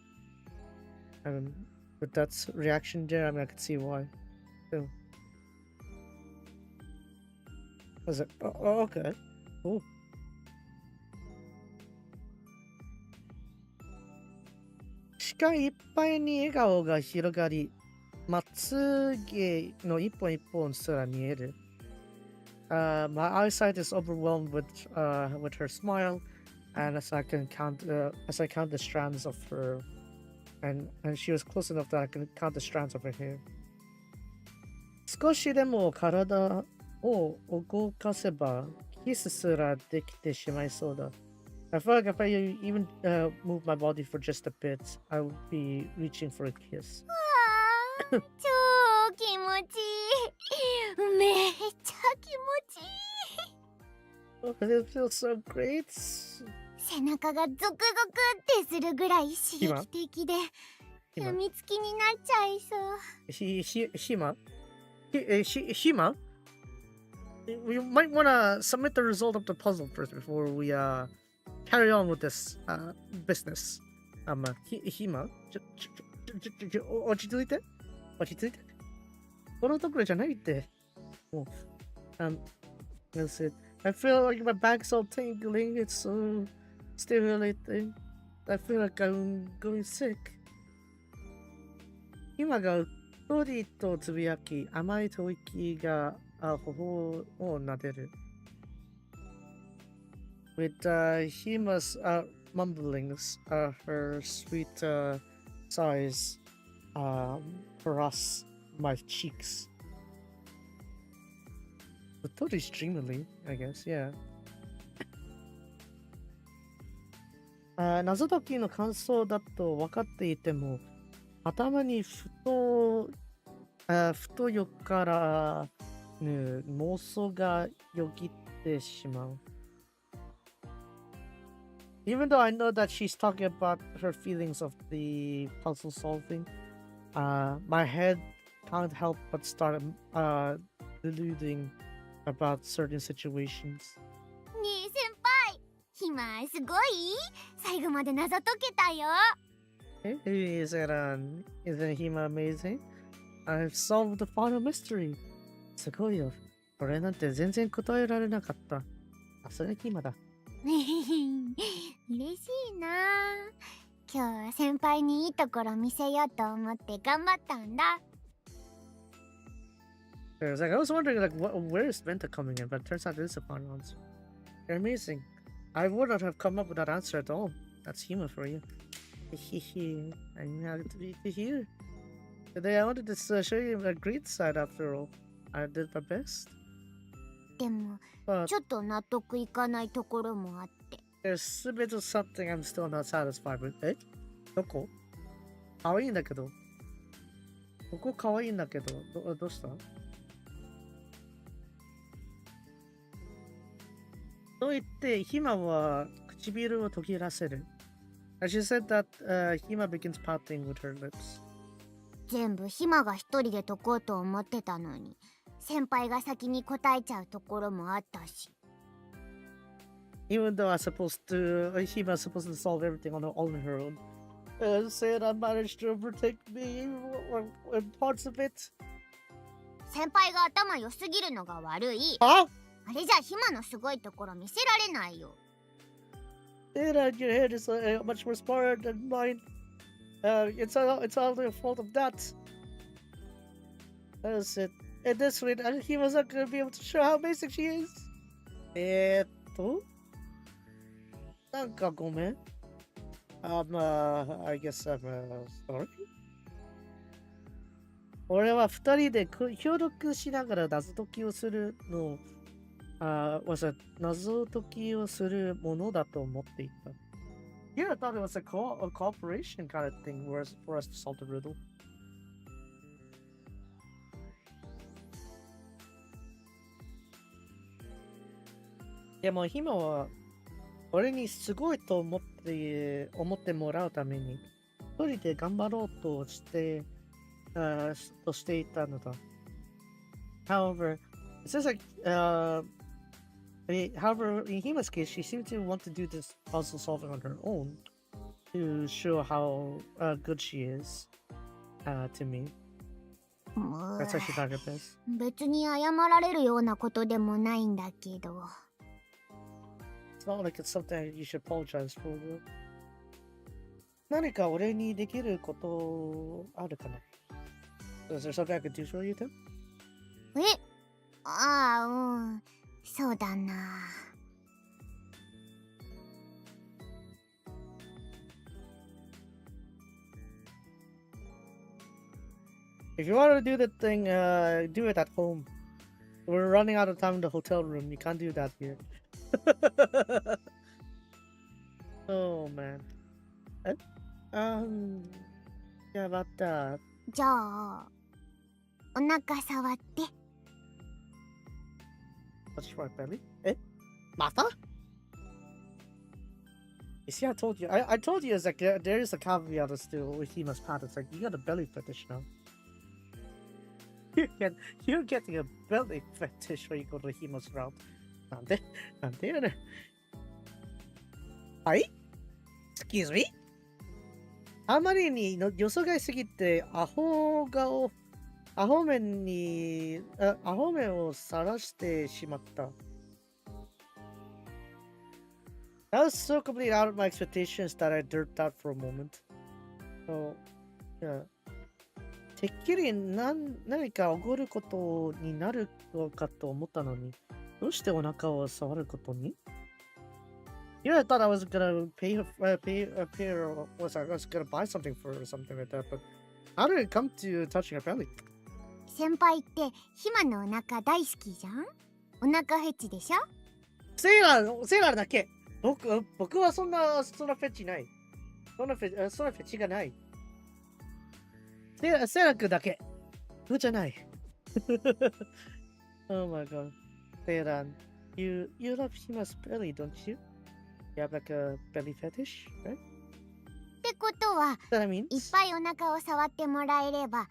I mean, with that reaction there, I could see why. So, was it? Oh, okay. Cool. 視界いっぱいに笑顔が広がり、まつげの一本一本すら見える。My eyesight is overwhelmed with her smile, and as I count the strands of her, and she was close enough that I can count the strands of her hair. 少しでも体を動かせばキスすらできてしまいそうだ。I feel like if I even move my body for just a bit, I would be reaching for a kiss. 超気持ちいい。めっちゃ気持ちいい。Oh, it feels so great. 背中がゾクゾクってするぐらい刺激的で、やみつきになっちゃいそう。Hima? Hima? We might want to submit the result of the puzzle first before we carry on with this business. Hima? 落ち着いて。落ち着いて。このところじゃないって。もう、that's it. I feel like my back's all tingling. It's so stimulating. I feel like I'm going sick. 今がうっとりとつぶやき、甘い吐息が頬を撫でる。With Hima's mumblings, her sweet sighs, caress my cheeks. But totally streamily, I guess, yeah. 謎解きの感想だと分かっていても、頭にふとよからぬ妄想がよぎってしまう。Even though I know that she's talking about her feelings of the puzzle solving, my head can't help but start deluding about certain situations. ねえ先輩、ひますごい？最後まで謎解けたよ。Isn't Hima amazing? I've solved the final mystery. すごいよ。これなんて全然答えられなかった。さすがHimaだ。嬉しいな。今日は先輩にいいところ見せようと思って頑張ったんだ。I was wondering where is Venta coming in, but it turns out it is a final answer. You're amazing. I wouldn't have come up with that answer at all. That's Hima for you. I'm happy to hear. Today I wanted to show you a great side after all. I did my best. でも、 But ちょっと納得いかないところもあって。there's a bit of something I'm still not satisfied with. どこ？可愛いんだけど。ここ可愛いんだけど。どうした？と言って、Himaは唇を途切らせる。She said that Hima begins pouting with her lips. 全部ひまが一人で解こうと思ってたのに、先輩が先に答えちゃうところもあったし。Even though Hima's supposed to solve everything on her own. Said I managed to overtake me or parts of it. 先輩が頭良すぎるのが悪い。あれじゃひまのすごいところ見せられないよ。Your head is much more smart than mine. It's all the fault of that. That's it. And this way, Hima's not gonna be able to show how basic she is. なんかごめん。I guess I'm sorry. 俺は二人で協力しながら謎解きをするの謎解きをするものだと思っていた。Yeah, I thought it was a cooperation kind of thing for us to solve the riddle. でも今は俺にすごいと思ってもらうために一人で頑張ろうとしていたのだ。However, it says like however, in Hima's case, she seemed to want to do this puzzle solving on her own to show how good she is to me. That's how she thought it best. 別に謝られるようなことでもないんだけど。It's not like it's something you should apologize for. 何か俺にできることあるかな？ Is there something I could do for you, Tim? そうだな。If you want to do the thing, do it at home. We're running out of time in the hotel room. You can't do that here. Oh man. Yeah, about that. じゃあ、お腹触って。Touch my belly? Mata? You see, I told you. I told you, it's like there is a caveat still with Hima's pad. It's like you got a belly fetish now. You're getting a belly fetish when you go to Hima's route. なんでやねん。はい？ Excuse me? あまりに予想外すぎてアホ面を晒してしまった。That was so completely out of my expectations that I derped out for a moment. So, yeah. てっきり何か起こることになるのかと思ったのに、どうしてお腹を触ることに？ Yeah, I thought I was gonna pay her, or I was gonna buy something for her or something like that, but How did it come to touching her belly? 先輩ってひまのお腹大好きじゃん。お腹フェチでしょ。セイラだけ。僕はそんなフェチない。そんなフェチがない。セイラ君だけ。僕じゃない。Oh my god. セイラ、you love Hima's belly, don't you? You have like a belly fetish, right? ってことは、That means? いっぱいお腹を触ってもらえれば、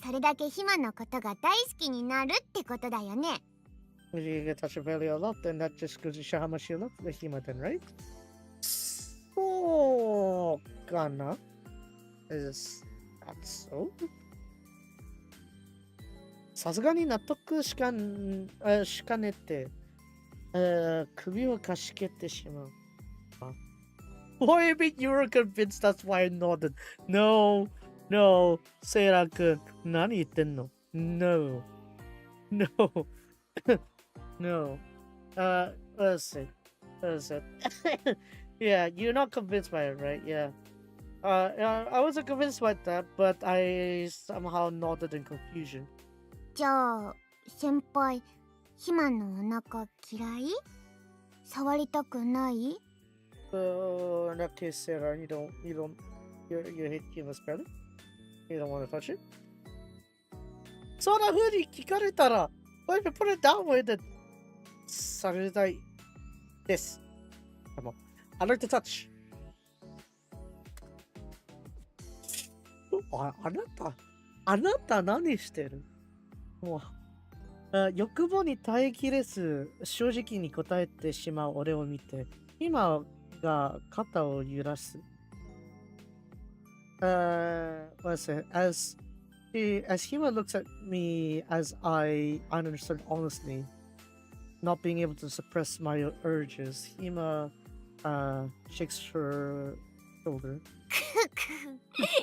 それだけひまのことが大好きになるってことだよね。If you get touch your belly a lot, then that just goes to show how much you love the Hima then, right? そうかな? Is that so? さすがに納得しかねて、首をかしげてしまう。Why you mean you were convinced that's why I nodded? No,セイラ君、何言ってんの? No. No. Listen. Yeah, you're not convinced by it, right? Yeah. I wasn't convinced by that, but I somehow nodded in confusion. じゃあ、先輩、ひまのお腹嫌い？触りたくない？ In that case, Sarah, you hate Hima's belly? You don't want to touch it? そんな風に聞かれたら、why put it down with it? されたいです。Come on. I'd like to touch. あなた何してる？もう、欲望に耐えきれず、正直に答えてしまう俺を見て、今が肩を揺らす。Listen, as Hima looks at me as I understood honestly, not being able to suppress my urges, Hima shakes her shoulder.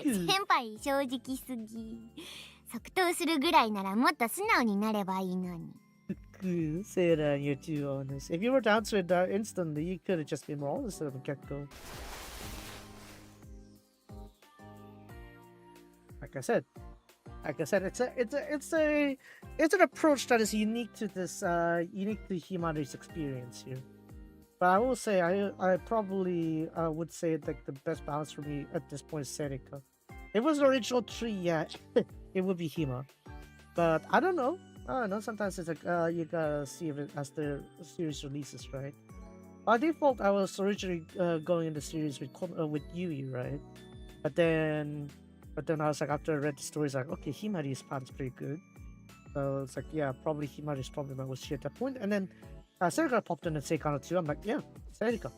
先輩正直すぎ。即答するぐらいならもっと素直になればいいのに。Say that you're too honest. If you were to answer it instantly, you could have just been more honest at the get-go. Like I said, it's an approach that is unique to Himari's experience here. But I will say, I probably would say like the best balance for me at this point is Serika. If it was the original tree, yeah, it would be Hima. But I don't know. Sometimes it's like you gotta see it as the series releases, right? By default, I was originally going in the series with Yui, right? But then I was like, after I read the stories, like, okay, Himari's part is pretty good. So it's like, yeah, probably Himari's probably my worst shit at that point. And then Serika popped in and Seikano too. I'm like, yeah, Serika.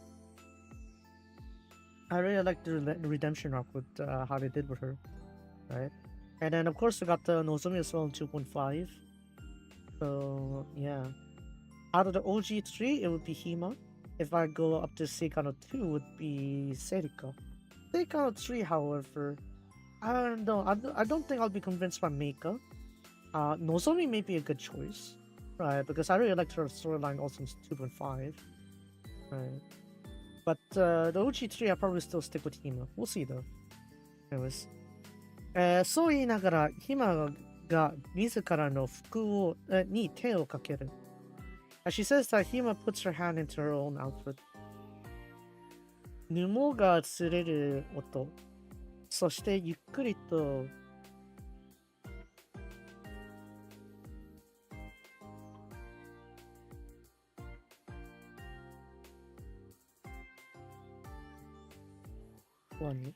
I really like the redemption arc with how they did with her, right? And then of course we got the Nozomi as well in 2.5. So yeah, out of the OG3, it would be Hima. If I go up to Seikano 2, it would be Serika. Seikano 3, however, I don't know. I don't think I'll be convinced by Meika. Nozomi may be a good choice, right? Because I really liked her storyline also in 2.5, right? But the OG3, I'll probably still stick with Hima. We'll see though. Anyways, そう言いながら、Himaが自らの服に手をかける。She says that Hima puts her hand into her own outfit. 布が擦れる音。そしてゆっくりと何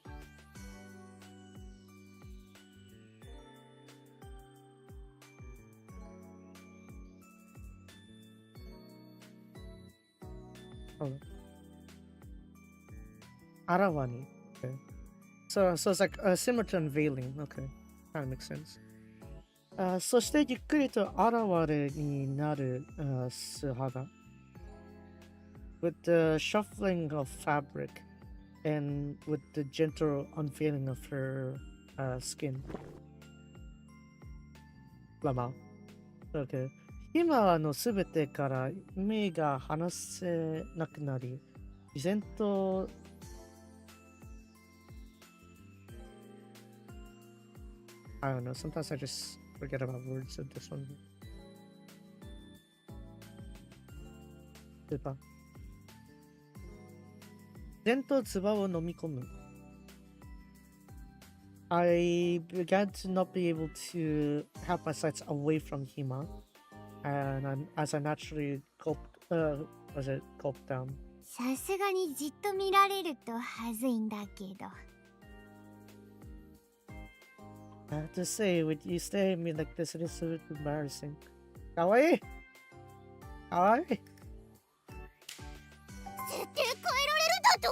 あらわに。Okay. So it's like similar to unveiling. Okay, kind of makes sense. そしてゆっくりと現れになる素肌。With the shuffling of fabric and with the gentle unveiling of her skin. Lama. Okay. 今のすべてから目が離せなくなり、自然と I don't know. Sometimes I just forget about words in this one. 唾。禅と唾を飲み込む。I began to not be able to have my sights away from Hima, and as I naturally gulped down. さすがにじっと見られるとはずいんだけど。I have to say, when you stare at me like this, it is so embarrassing. Kawaii? Kawaii? 設定変えられるだと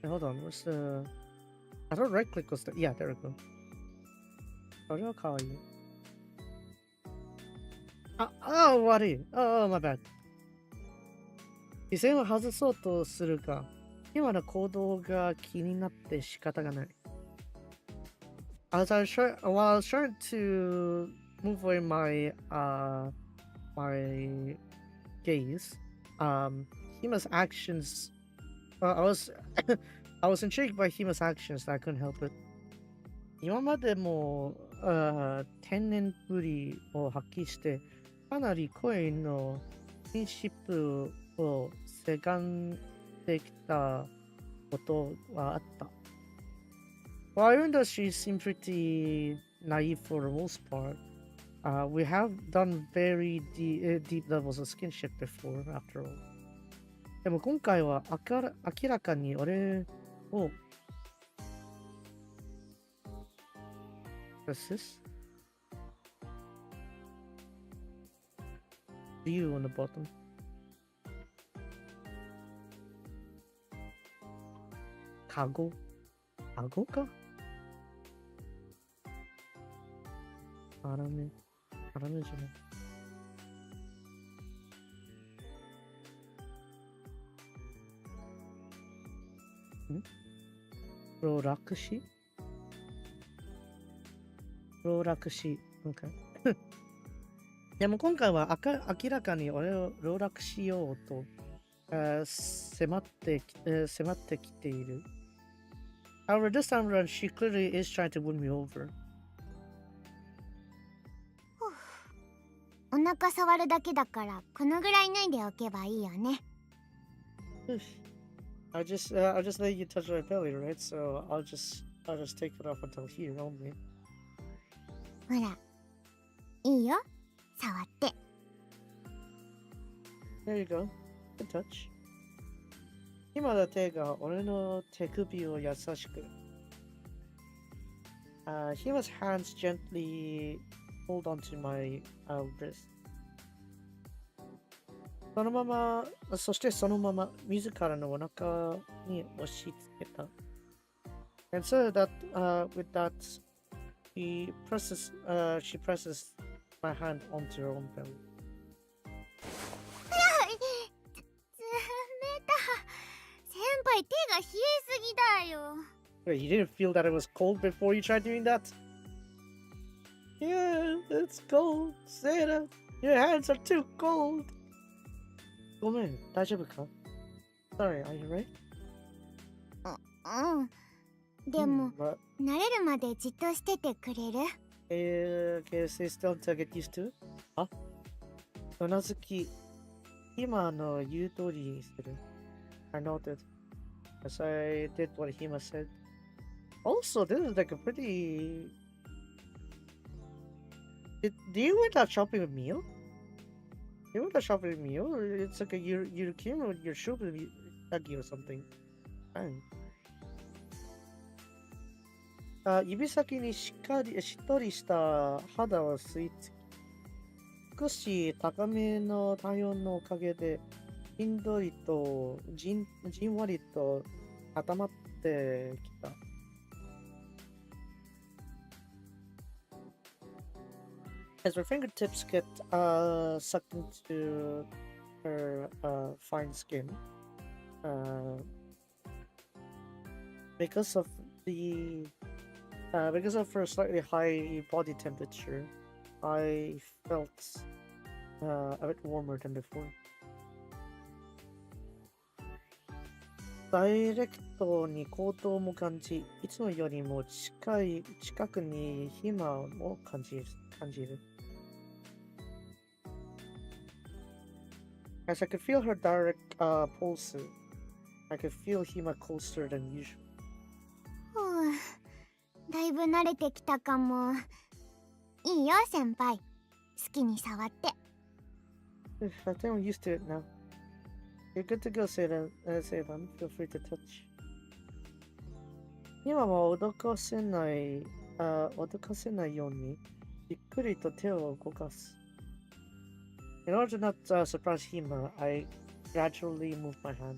Hey, hold on, where's the... I don't right click was the... Yeah, there we go. Oh, kawaii. Oh, worry. Oh, my bad. 視線を外そうとするが、今の行動が気になって仕方がない。While I was trying to move away my gaze, Hima's actions. I was intrigued by Hima's actions. That I couldn't help it. 今までも天然ぶりを発揮して、かなり声の品質をせがんできたことはあった。Well, even though she seemed pretty naive for the most part, we have done very deep levels of skinship before, after all. でも今回は明らかに俺を What's this? View on the bottom. カゴかあらめじゃない。プロラクシOkay. でも今回は明らかに俺を籠絡しようと、迫ってきている。However, this time around, she clearly is trying to win me over. お腹触るだけだからこのぐらい脱いでおけばいいよね。I'll just let you touch my belly, right? So I'll just take it off until here only. ほら、いいよ、触って。There you go. Good touch. 今の手が俺の手首を優しく。Hima's hands gently hold onto my wrist. そしてそのまま自らのお腹に押し付けた。And so that, with that, she presses my hand onto her own belly. 先輩、手が冷えすぎだよ。Wait, you didn't feel that it was cold before you tried doing that? Yeah, it's cold. Say that. Your hands are too cold. ごめん、大丈夫か? Sorry, are you right? うん。でも、慣れるまでじっとしててくれる? Okay, stay still until I get used to it. あ、うなずき。今の言う通りにする。I noted. As I did what Hima said. Also, this is like a pretty... Do you went out shopping with Mio? You went out shopping with Mio? Or it's like a you came with your shopping Agi or something. Dang. 指先にしっとりした肌を吸い付き、少し高めの体温のおかげで、じんわりと固まってきた。As her fingertips get sucked into her fine skin, because of her slightly high body temperature, I felt a bit warmer than before. ダイレクトに口頭も感じ、いつもよりも近くに暇を感じる。As I could feel her direct pulse, I could feel Hima closer than usual. ふう、だいぶ慣れてきたかも。いいよ先輩、好きに触って。I think I'm used to it now. You're good to go, Seiran. Feel free to touch. 今は脅かせないように、ゆっくりと手を動かす。In order to not surprise Hima, I gradually move my hand.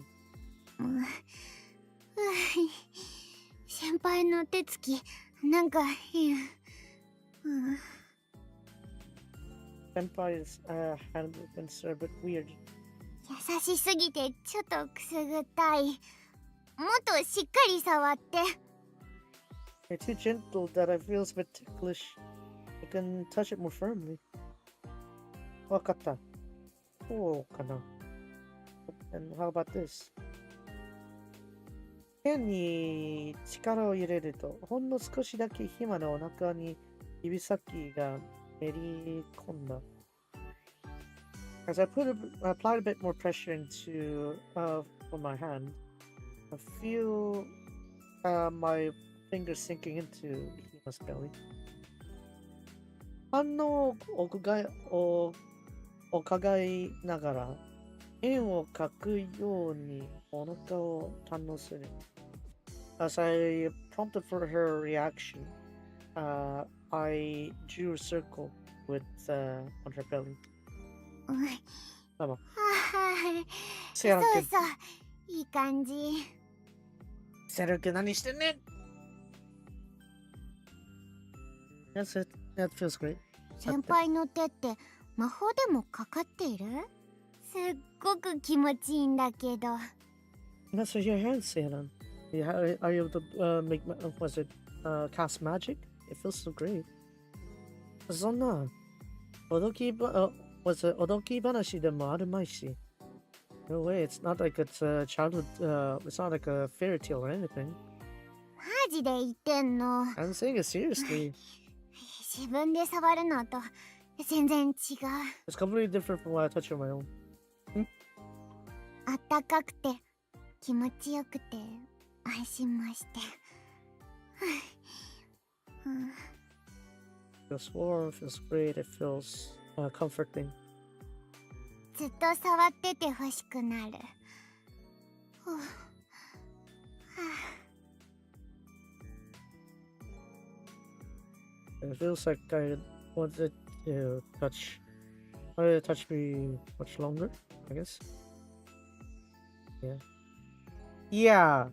先輩の手つき、なんか変。Senpai's hand movements are a bit weird. 優しすぎてちょっとくすぐったい。もっとしっかり触って。They're too gentle that I feel a bit ticklish. I can touch it more firmly. わかった。こうかな。And how about this? 手に力を入れると、ほんの少しだけヒマのお腹に指先がめり込んだ。As I applied a bit more pressure into from my hand, I feel my fingers sinking into Hima's belly. 反応を伺いながら、円を描くようにお腹を堪能する。As I prompted for her reaction, I drew a circle with on her belly. どうも。そうそう、いい感じ。セルク何してんねん。That's it. That feels great. 先輩の手って魔法でもかかっている？すっごく気持ちいいんだけど。That's what your hands say, Alan. Are you able to cast magic? It feels so great. そんな驚き話でもあるまいし。No way, it's not like it's a childhood, it's not like a fairy tale or anything. マジで言ってんの？ I'm saying it seriously. 自分で触るのと全然違う。It's completely different from what I touch on my own. あったかくて気持ちよくて安心まして。Feels warm, feels great, it feels comforting. ずっと触ってて欲しくなる。It feels like I wanted to touch me much longer, I guess. Yeah,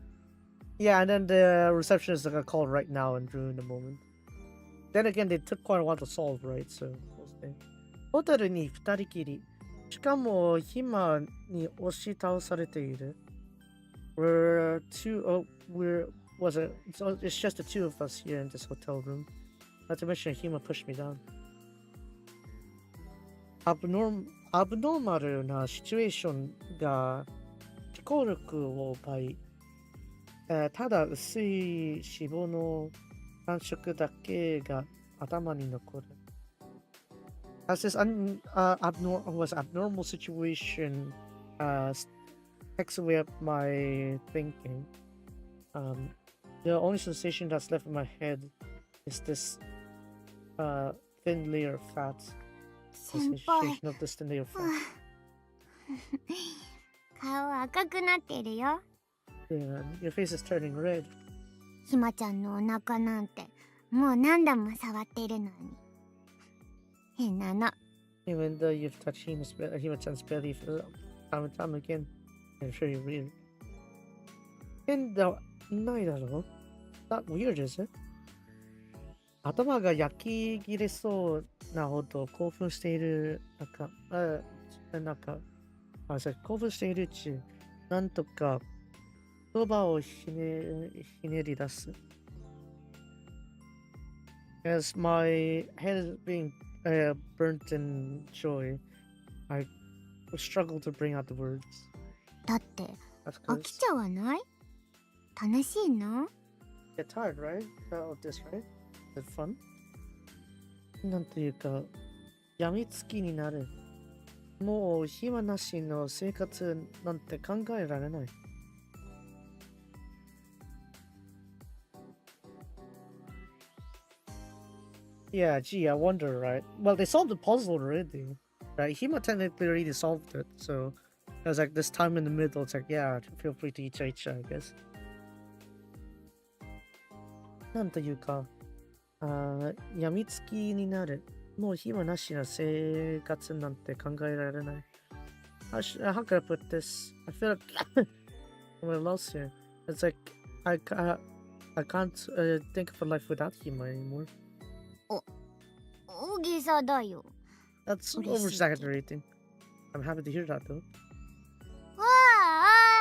and then the receptionist got called right now and ruined the moment. Then again, they took quite a while to solve, right? So, we'll see. ホテルに二人きり。しかも、暇に押し倒されている。It's just the two of us here in this hotel room. Not to mention, Hima pushed me down. アブノーマルなシチュエーションが思考力を倍。ただ薄い脂肪の感触だけが頭に残る。As this abnormal situation takes away up my thinking, the only sensation that's left in my head is this thin layer of fat. Sensation of this thin layer of fat. 顔赤くなってるよ。Yeah, your face is turning red. ひまちゃんのお腹なんてもう何度も触ってるのに。変なの。Even though you've touched Hima-chan's belly for time and time again, I'm sure you're weird. 変だないだろ？ Not weird, is it? 頭が焼き切れそうなほど興奮している興奮しているうち、なんとか言葉をひねり出す。As my head is being burnt in joy, I struggle to bring out the words. だって飽きちゃわない？楽しいの？ Get tired, right? Of this, right? Is it fun? なんていうか、病みつきになる。もう暇なしの生活なんて考えられない。Yeah, gee, I wonder, right? Well, they solved the puzzle already, right? Hima technically already solved it, so it was like this time in the middle. It's like, yeah, feel free to eat, I guess. なんというか、病みつきになる。もう暇なしの生活なんて考えられない。How can I put this? I feel like I'm lost here. It's like I can't think of a life without Hima anymore. 大げさだよ。 That's 嬉しいけど。 oversaturating. I'm happy to hear that though. お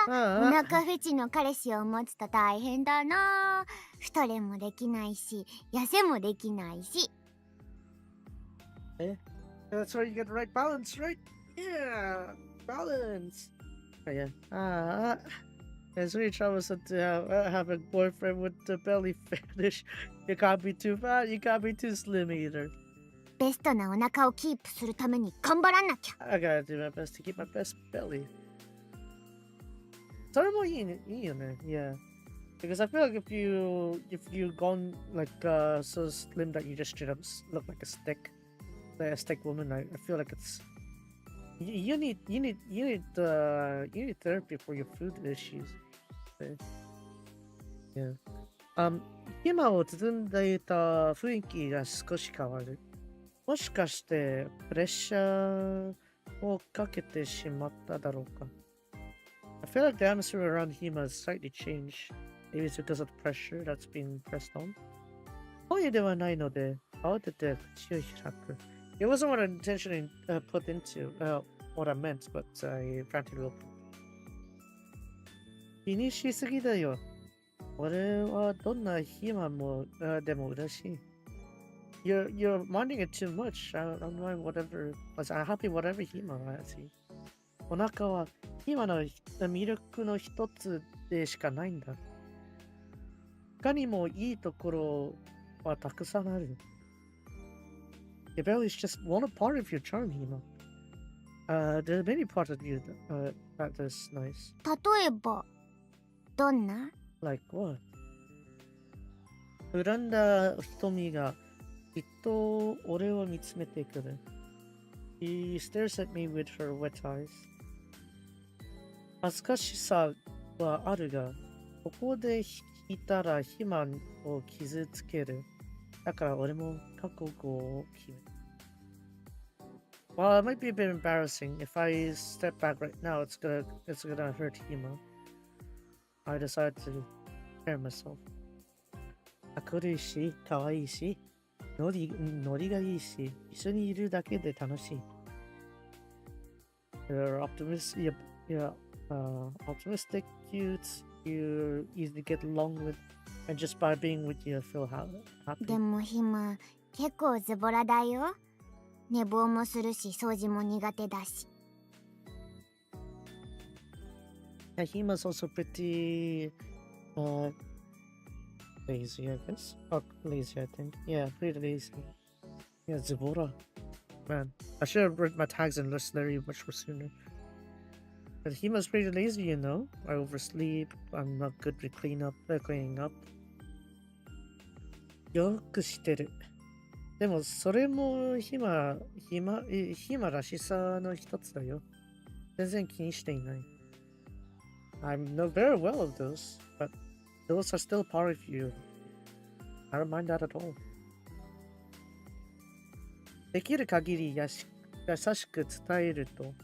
Ah, 腹フェチの彼氏を持つと大変だな。太れもできないし、痩せもできないし。that's where you get the right balance, right? Yeah, balance. Oh, yeah. It's really troublesome to have a boyfriend with the belly fetish. You can't be too fat, you can't be too slim either. ベストなお腹をキープするために頑張らなきゃ。 I gotta do my best to keep my best belly. それもいいよね. Yeah. Because I feel like if you gone like so slim that you just straight up look like a stick woman, I feel like it's you need therapy for your food issues. Yeah. 今を包んでいた雰囲気が少し変わる。もしかしてプレッシャーをかけてしまっただろうか。I feel like the atmosphere around Hima has slightly changed. Maybe it's because of the pressure that's being pressed on. 本意ではないので、慌てて口を開く。It wasn't what I intentionally put into what I meant, but I frantically opened. 気にしすぎだよ。俺はどんな暇もでも嬉しい。You're minding it too much. I'm doing whatever. I'm happy whatever Hima I see. お腹は今の魅力の一つでしかないんだ。他にもいいところはたくさんある。Your belly is just one part of your charm, Hima. There are many parts of you that is nice. 例えば、どんな？ Like what? 恨んだ瞳がきっと俺を見つめてくる。She stares at me with her wet eyes. 恥ずかしさはあるが、ここで引いたらヒマを傷つける。だから俺も覚悟を決める。Well, it might be a bit embarrassing. If I step back right now, it's gonna hurt Hima. I decided to prepare myself. 明るいし、可愛いし、ノリがいいし、一緒にいるだけで楽しい。You're optimistic, optimistic, cute, you're easy to get along with, and just by being with you, I feel happy. でもヒマ、結構ズボラだよ。寝坊もするし、掃除も苦手だし。Yeah, Hima's also pretty lazy, I guess. Or lazy, I think. Yeah, pretty lazy. Yeah, Zibora. Man, I should have read my tags and lists very much more sooner. But Hima's pretty lazy, you know. I oversleep. I'm not good with cleaning up. よくしてる。でもそれもヒマらしさの一つだよ。全然気にしていない。I know very well of those, but those are still part of you. I don't mind that at all. できる限り優しく伝えると、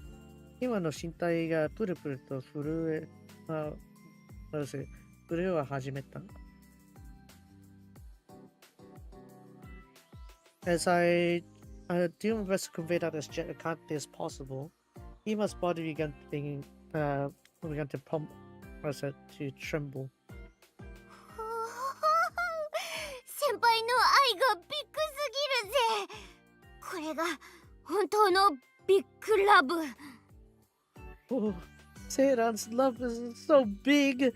今の身体がプルプルと震えは始めた。As I do my best to convey that as gently as possible, Hima's body began to pump, to tremble. 先輩の愛がビッグすぎるぜ。これが本当のビッグラブ。Oh, Seiran's love is so big.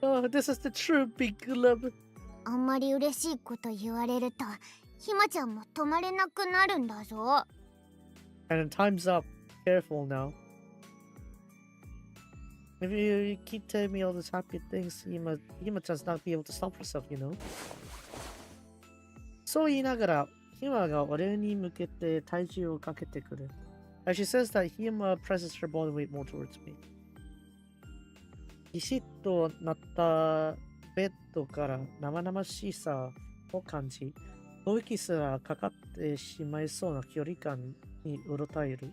Oh, this is the true big love. あんまり嬉しいこと言われるとひまちゃんも止まれなくなるんだぞ。 And time's up. Careful now. If you keep telling me all these happy things, Hima just not be able to stop herself, you know? そう言いながら、Hima が俺に向けて体重をかけてくる。As she says that, Hima presses her body weight more towards me. ビシッとなったベッドから生々しさを感じ、息すらかかってしまいそうな距離感にうろたえる。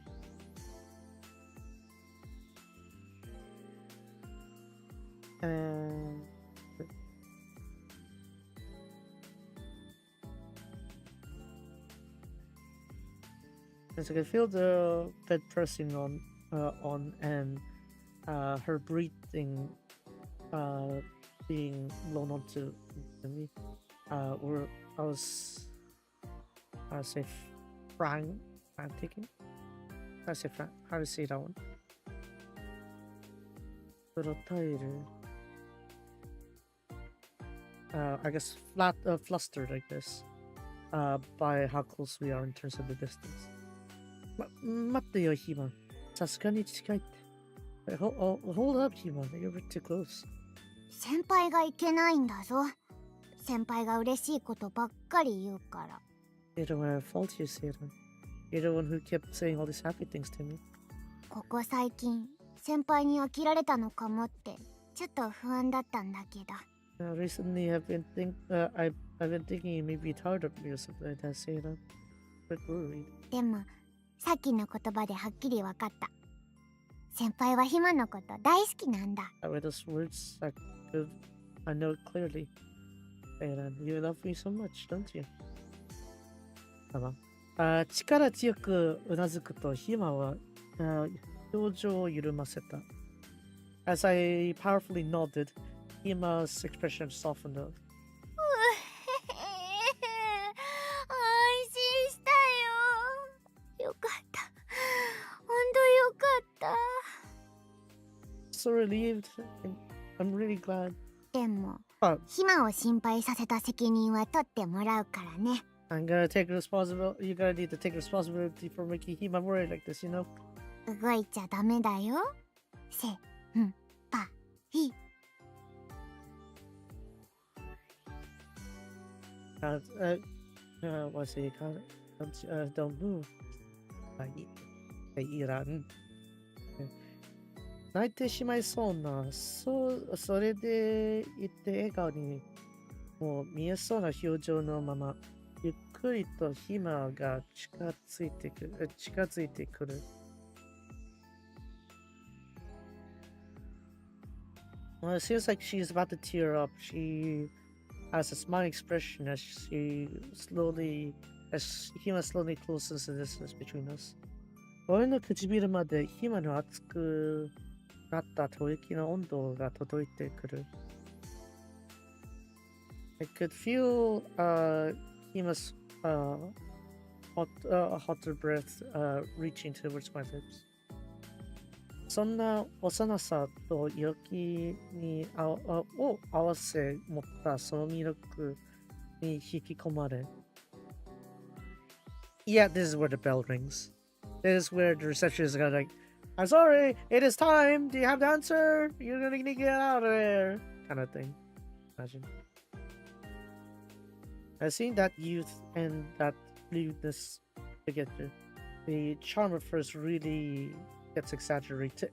As I can feel the bed pressing on and her breathing being blown onto me. Or I was say frantic. I say how to say that one? Little tighter. I guess flustered, I guess, by how close we are in terms of the distance. 待ってよ、ヒマ。さすがに近いって。Hold up, ヒマ。You're too close. 先輩がいけないんだぞ。先輩が嬉しいことばっかり言うから。You don't have fault, you see it. You're the one who kept saying all these happy things to me. ここ最近、先輩に飽きられたのかもって、ちょっと不安だったんだけど。Recently, I've been thinking you may be tired of me or something like that, say that. But worried. でも、さっきの言葉ではっきり分かった。先輩はヒマのこと大好きなんだ。I read those words, I know it clearly. And you love me so much, don't you? 力強くうなずくとヒマは表情を緩ませた。As I powerfully nodded, Hima's expression softened up. 安心したよ。よかった。本当よかった。So relieved. I'm really glad. でも、ヒマを心配させた責任は取ってもらうからね。I'm gonna take responsibility. You gotta need to take responsibility for making Hima worry like this, you know? 動いちゃダメだよ。せんぱい。What's it called? Don't move. いらん。泣いてしまいそうな、それで言って笑顔にもう見えそうな表情のまま、ゆっくりとヒマが近づいてくる。Well, it seems like she's about to tear up. She has a smiling expression as Hima slowly closes the distance between us. 俺の唇までヒマの熱くなった吐息の温度が届いてくる。I could feel Hima's hotter breath reaching towards my lips. そんな幼さと陽気にを合わせ持ったその魅力に引き込まれ。Yeah, this is where the bell rings. This is where the receptionist is gonna like, I'm sorry, it is time. Do you have the answer? You're gonna need to get out of there. Kind of thing. Imagine. I've seen that youth and that lewdness together. The charm at first really gets exaggerated.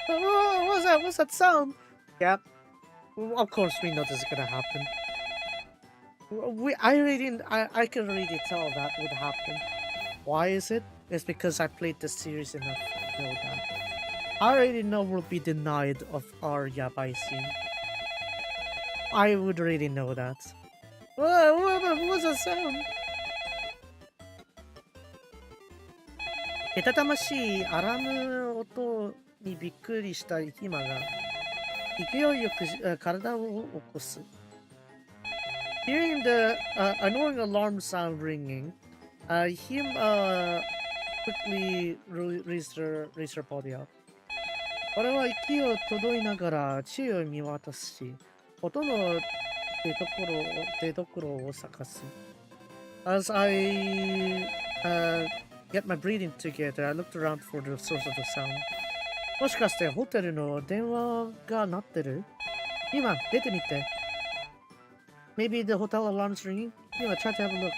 Oh, what's that? What's that sound? Yep. Of course we know this is gonna happen. I can already tell that would happen. Why is it? It's because I played this series enough to know that. I already know we'll be denied of our yabai scene. I would already know that. What's that sound? けたたましいアラーム音にびっくりしたヒマが勢いよく体を起こす。Hearing the annoying alarm sound ringing, quickly reached her body out. 俺は息を届いながら地を見渡し、音の出所を探す。As I get my breathing together, I looked around for the source of the sound. もしかしてホテルの電話が鳴ってる？今、出てみて。Maybe the hotel alarm's ringing? 今、try to have a look.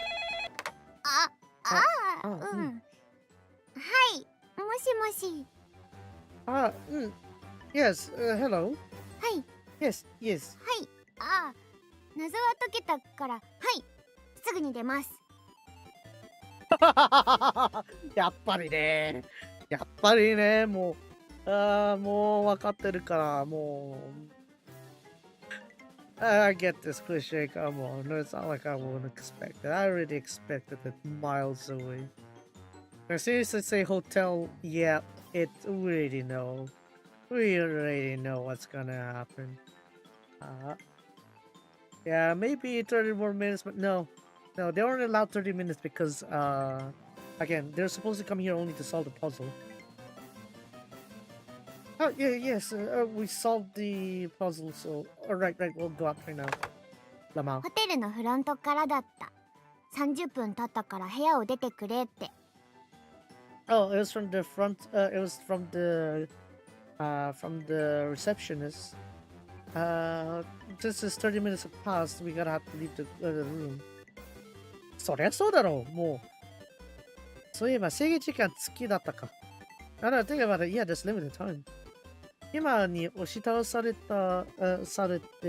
うん。はい、もしもし。Yes, hello. はい。Yes. はい。謎は解けたから、はい。すぐに出ます。やっぱりね、もう分かってるから、もう。I get this cliche, come on. It's not like I wouldn't expect it. I already expected it miles away. As soon as I say hotel, yeah, we already know. We already know what's gonna happen. Yeah, maybe 30 more minutes, but no. No, they only allowed 30 minutes because, again, they're supposed to come here only to solve the puzzle. Oh, yes, we solved the puzzle, so... Right, we'll go out right now. ホテルのフロントからだった。30分経ったから部屋を出てくれって。Oh, it was from the front, it was from the receptionist. Just as 30 minutes have passed, we gotta have to leave the room. そりゃそうだろう、もう。そういえば制限時間月だったか。I don't think about it. Yeah, there's limited time. 今に押し倒されて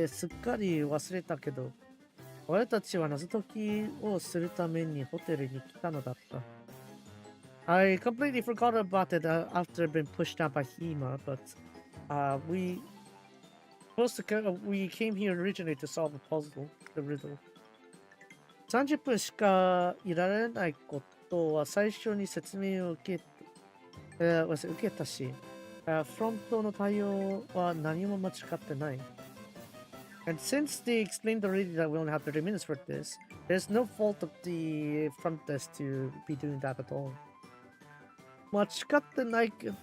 すっかり忘れたけど、俺たちは謎解きをするためにホテルに来たのだった。I completely forgot about it after being pushed out by Hima, but we came here originally to solve the puzzle, the riddle. 30分しかいられないことは最初に説明を受けたし、フロントの対応は何も間違ってない。And since they explained already that we only have 30 minutes for this, there's no fault of the front desk to be doing that at all. 間違ってないけど、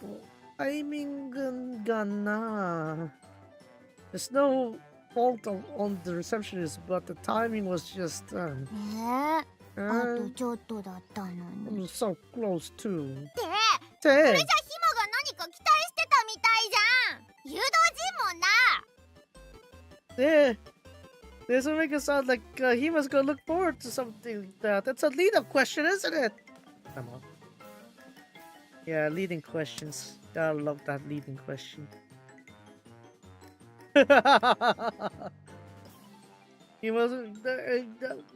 タイミングがな。There's no fault on the receptionist, but the timing was just... あとちょっとだったのに。So close too. それじゃヒマが何か期待してたみたいじゃん。誘導尋問だ。Doesn't make it sound like he must go look forward to something like that. That's a lead-up question, isn't it? Come on. Yeah, leading questions. Gotta love that leading question. He wasn't.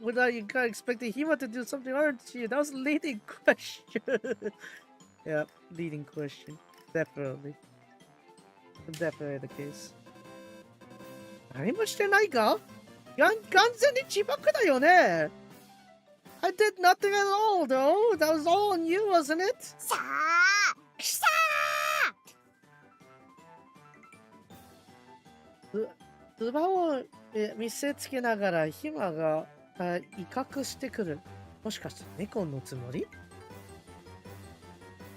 Without you kind of expecting Hima to do something, aren't you? That was a leading question. Yeah, leading question. Definitely the case. 何もしてないか？完全に自爆だよね。I did nothing at all, though. That was all on you, wasn't it? さあつばを見せつけながらヒマが威嚇してくる。もしかして猫のつもり？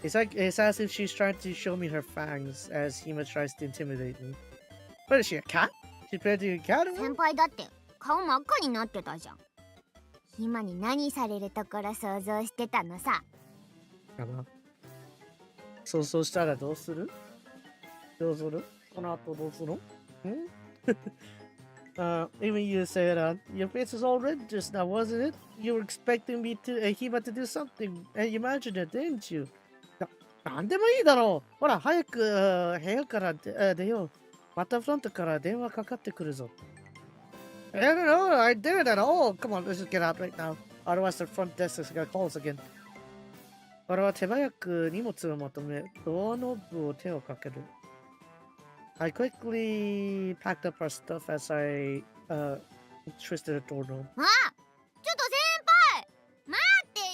It's as if she's trying to show me her fangs as Hima tries to intimidate me. What is she, a cat? She's playing to a cat? 先輩だって顔真っ赤になってたじゃん。ヒマに何されるところ想像してたのさ。かな。そうしたらどうする？この後どうするの？Even you said your face was all red just now, wasn't it? You were expecting me to Hima to do something, and you imagined it, didn't you? なんでもいいだろう。ほら、早く部屋から出よう。またフロントから電話かかってくるぞ。I don't know, I didn't at all. Come on, let's just get out right now. Otherwise, the front desk is gonna call us again. 俺は手早く荷物をまとめ、ドアノブを手をかける。I quickly packed up our stuff as I twisted the doorknob. あ、ちょっと先輩待ってよ。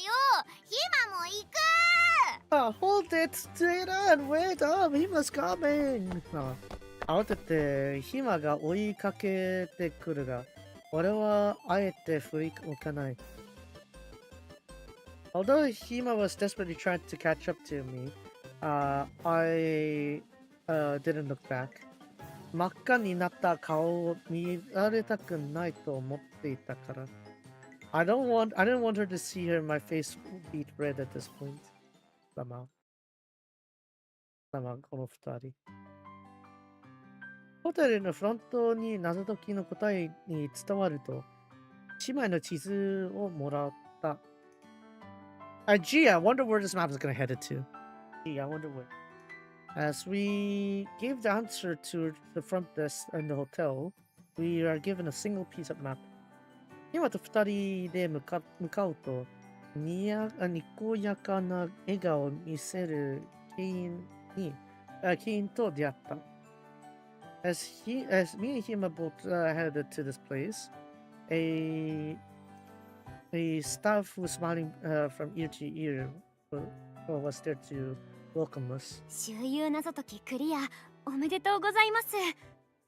ヒマも行く。Hold it, stay on, wait up, he was coming. 慌ててヒマが追いかけてくるが、俺はあえて振り向かない。Although Hima was desperately trying to catch up to me, I didn't look back. 真っ赤になった顔を見られたくないと思っていたから。I didn't want her to see my face beat red at this point. この二人。ホテルのフロントに謎解きの答えに伝わると、姉妹の地図をもらった。Gee, I wonder where this map is going to head it to. Gee, I wonder where. As we gave the answer to the front desk in the hotel, we are given a single piece of map. 今と二人で向かうと、にこやかな笑顔を見せる店員と出会った。As me and him both headed to this place, a staff who was smiling from ear to ear was there to welcome us. 周遊謎解きクリアおめでとうございます。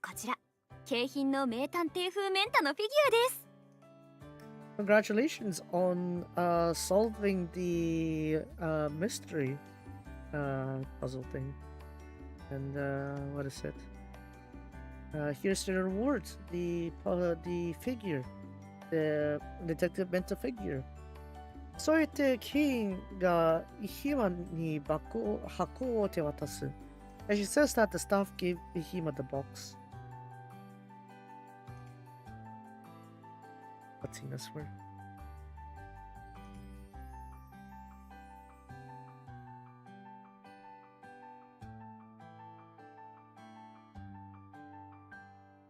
こちら景品の名探偵風メンタのフィギュアです。Congratulations on solving the mystery puzzle thing. And what is it? Here's the reward, the figure, the detective mental figure. そうやってケインがヒマに箱を手渡す。And she says that the staff gave Hima the box. Let's see this word.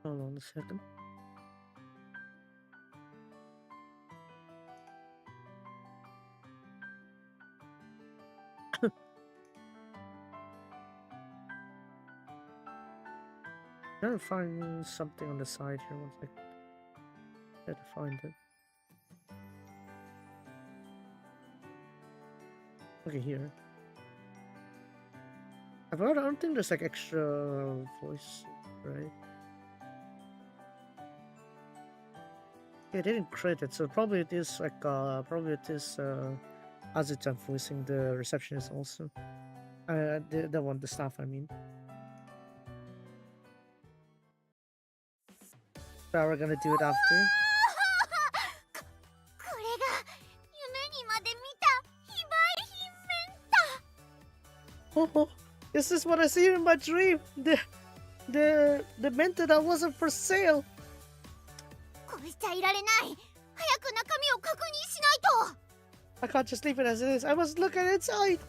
Hold on a second. Trying to find something on the side here. One second. Try to find it. Okay, here. I don't think there's like extra voice, right? Yeah, they didn't credit, so probably it is like Azuchan voicing the receptionist also. The one, the staff, I mean. So we're gonna do it after. これが夢にまで見た非売品メンタ。 Oh, this is what I see in my dream. The menta that wasn't for sale. こうしちゃいられない。早く中身を確認しないと。 I can't just leave it as it is. I must look at inside.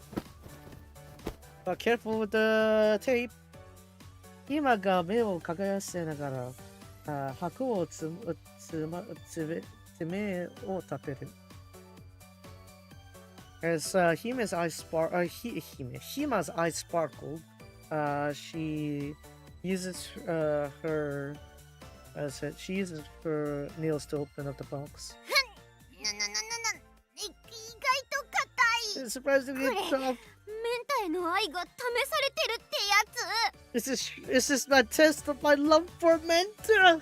But careful with the tape. 今が目を輝かせながら箱を爪を立てる。As Hima's eyes sparkled, she uses her nails to open up the box. 意外と硬い。 It's surprisingly tough. メンタへの愛が試されてるってやつ。 This is my test of my love for Menta.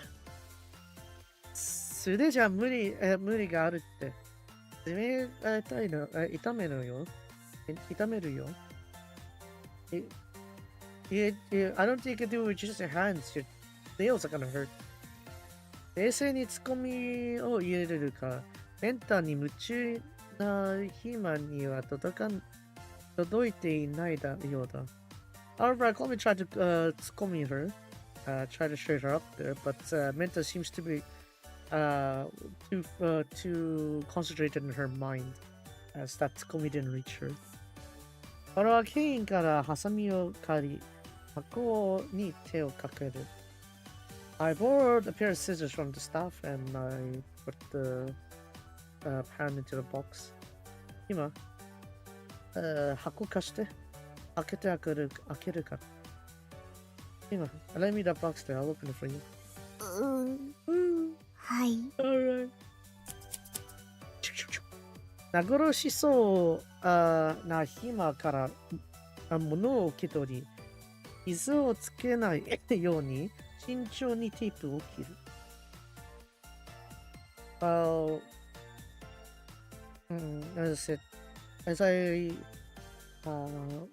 素手じゃ無理があるって。爪が痛いの、痛めるよ。I don't think you can do it with just your hands. Your nails are gonna hurt. 冷静にツッコミを入れるか、メンタに夢中なヒマには届いていないようだ。However, I calmly tried to tsukkomi her, try to straighten her up there, but Menta seems to be too concentrated in her mind, as that tsukkomi didn't reach her. 俺はケインからハサミを借り、箱に手をかける。I borrowed a pair of scissors from the staff and I put the pan into the box. 今、箱貸して。開けるから。今、let me that box there. I'll open it for you. はい。Alright. 名殺しそうな暇から物を受け取り、傷をつけないように慎重にテープを切る。As I said, as I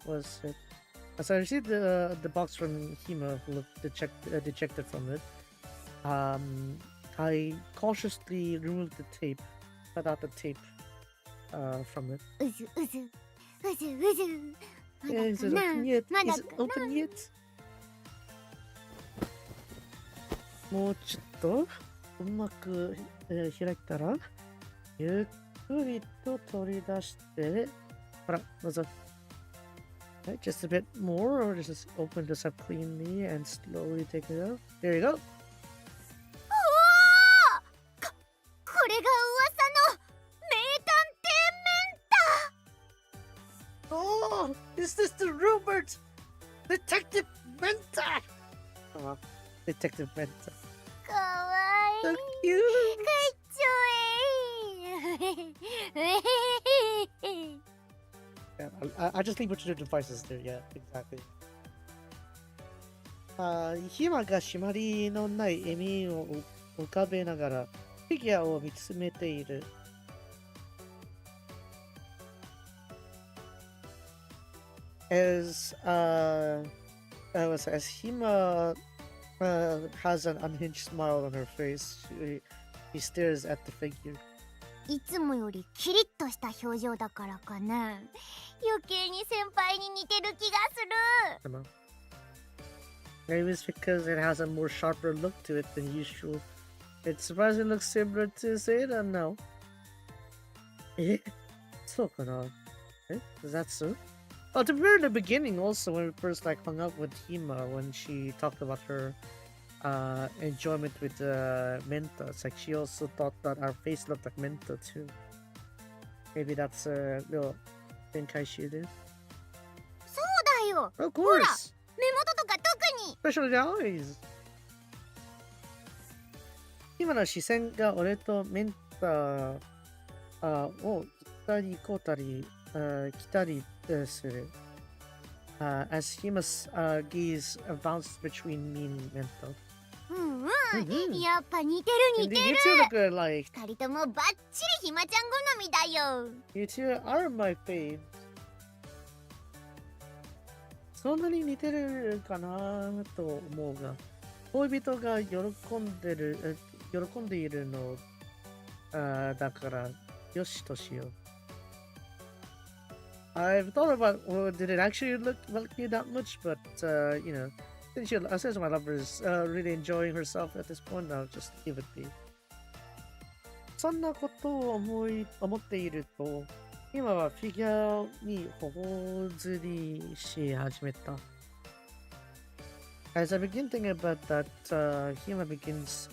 was it as I received the box from Hima, who looked dejected from it, I cautiously removed the tape, cut out the tape from it. うずうずうずうず。まだ Is か it な open yet? まだ Is か it な open yet? もうちょっとうまく、開いたら、ゆっくりと取り出して、ほら、どうぞ。Right, just a bit more, or just open this up cleanly and slowly take it out. There you go. おおこれが噂の名探偵メンタ Oh, is this the rumored Detective Menta? Oh, Detective Menta. かわ So いい cute. かっちょいい Yeah, I just leave what your devices there. Yeah, exactly. ヒマが締まりのない笑みを浮かべながらフィギュアを見つめている。As Hima has an unhinged smile on her face, she stares at the figure. いつもよりキリッとした表情だからかな。余計に先輩に似てる気がする。 Maybe it's because it has a more sharper look to it than usual. It surprisingly looks similar to Zeta now. Eh? So is that so? Oh, to be fair, in the beginning also, when we first hung out with Hima, when she talked about her enjoyment with Menta, it's like she also thought that our face looked like Menta too. Maybe that's a little Tenkaichi there. そうだよ。 Of course! 目元とか特に。 Especially the eyes! 今の視線が俺とメンタを行ったり来たり来たりする。As Hima's gaze bounced between me and Menta. うんうん。うんやっぱ似てる似 And て you る。 two look alike. 二人ともバッチリひまちゃん好みだよ。 You two are my fave. そんなに似てるかなと思うが、恋人が喜んでいるのだからよしとしよう。I've thought about, well, did it actually look like you that much? But, since my lover is really enjoying herself at this point, I'll just give it be. そんなことを思っていると、今はフィギュアに頬ずりし始めた。As I begin thinking about that, Hima begins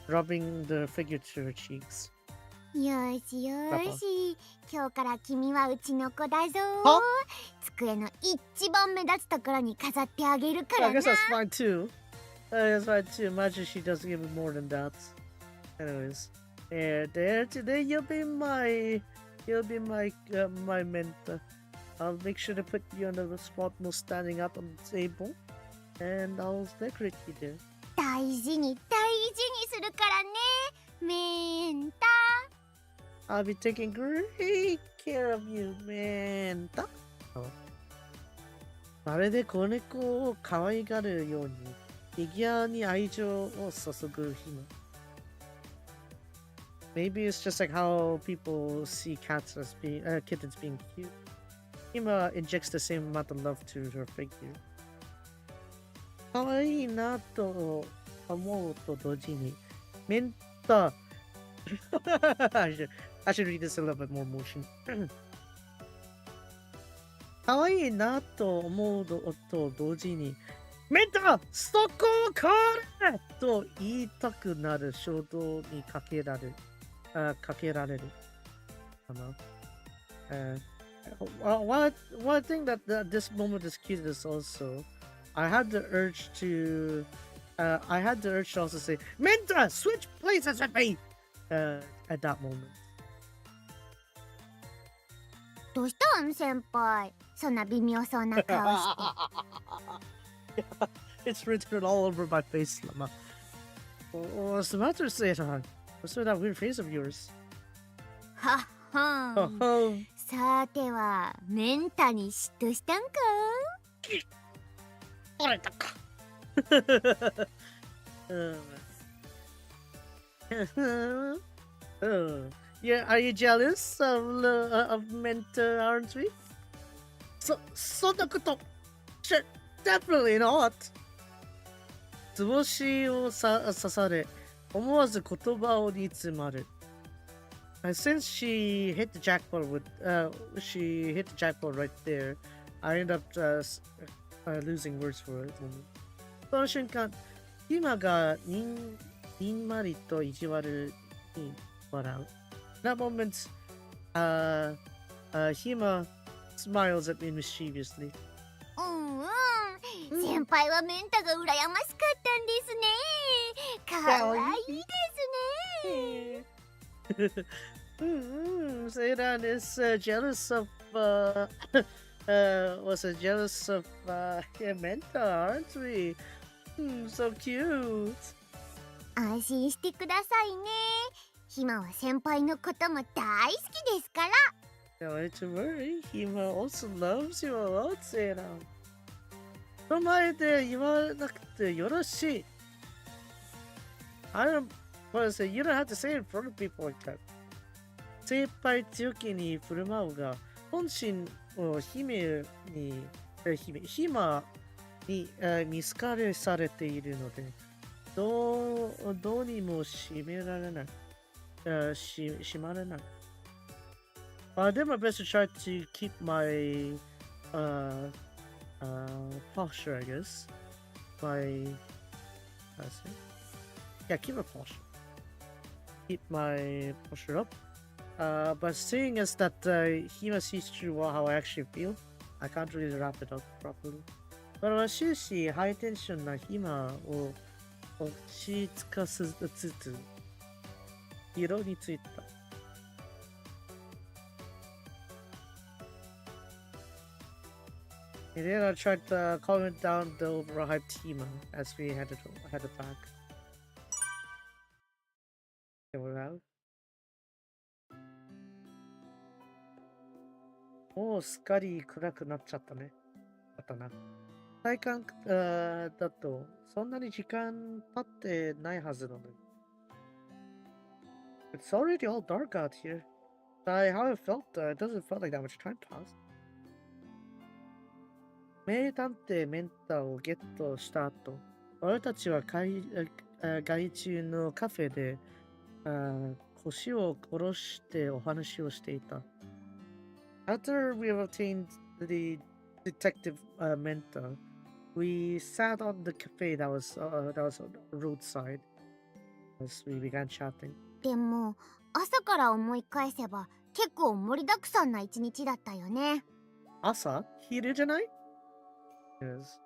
rubbing the figure to her cheeks. よしよし。今日から君はうちの子だぞ。は机の一番目立つところに飾ってあげるから I な。 guess that's fine too. That's fine too. Imagine she doesn't give me more than that. Anyways, there today you'll be my mentor. I'll make sure to put you on the spot most standing up on the table, and I'll decorate you there. 大事にするからね。メンタ。 I'll be taking great care of you, mentor. まるで子猫を可愛がるようにフィギュアに愛情を注ぐヒマ。Maybe it's just like how people see cats as kittens being cute. Hima injects the same amount of love to her figure. 可愛いなと思うと同時に、メンタI should read this a little bit more motion. 可愛いなと思うと同時に、メンタそこからと言いたくなる衝動にかけられる。One thing that this moment is cute is also, I had the urge to also say, Menta, switch places with me! At that moment. どうしたん先輩。そんな微妙そうな顔して。It's written all over my face, Lama. What's the matter, Seitan? What's with that weird face of yours? はっはん。 Oh, さてはメンタに嫉妬したんか？取れたか。Yeah, are you jealous of Menta, aren't we? そんなこと、definitely not. 図星を刺され、思わず言葉を煮詰まる。Since she hit the jackpot right there, I ended up losing words for it. その瞬間、今がにんまりと意地悪に笑う。That moment, Hima smiles at me mischievously. 先輩はメンタが羨ましかったんですね。かわいいですね。Seiran is jealous of jealous of Menta, aren't we? So cute. 安心してくださいね。ひまは先輩のことも大好きですから。Don't worry, Hima also loves you a lot, Seiran. その前で言わなくてよろしい。I don't want to say, you don't have to say it in front of people like that. 精一杯強気に振る舞うが、本心をヒマに見透かれされているので、どうにも閉まれない。I did my best to try to keep my posture, I guess. Keep my posture. Keep my posture up. But seeing as that Hima sees through how I actually feel, I can't really wrap it up properly. But 終始ハイテンションなHimaを落ち着かせつつ、色についた。And then I tried to calm down the overhyped Hima as we headed back. There we have. もうすっかり暗くなっちゃったね。だったな。体感だとそんなに時間経ってないはずなのに。It's already all dark out here. How it felt, it doesn't feel like that much time passed. 名探偵メンタをゲットした後、俺たちは外中のカフェで腰を下ろしてお話をしていた。After we obtained the detective Menta, we sat on the cafe that was on the roadside as we began chatting. でも朝から思い返せば結構盛りだくさんな一日だったよね。朝？昼じゃない？ Yes.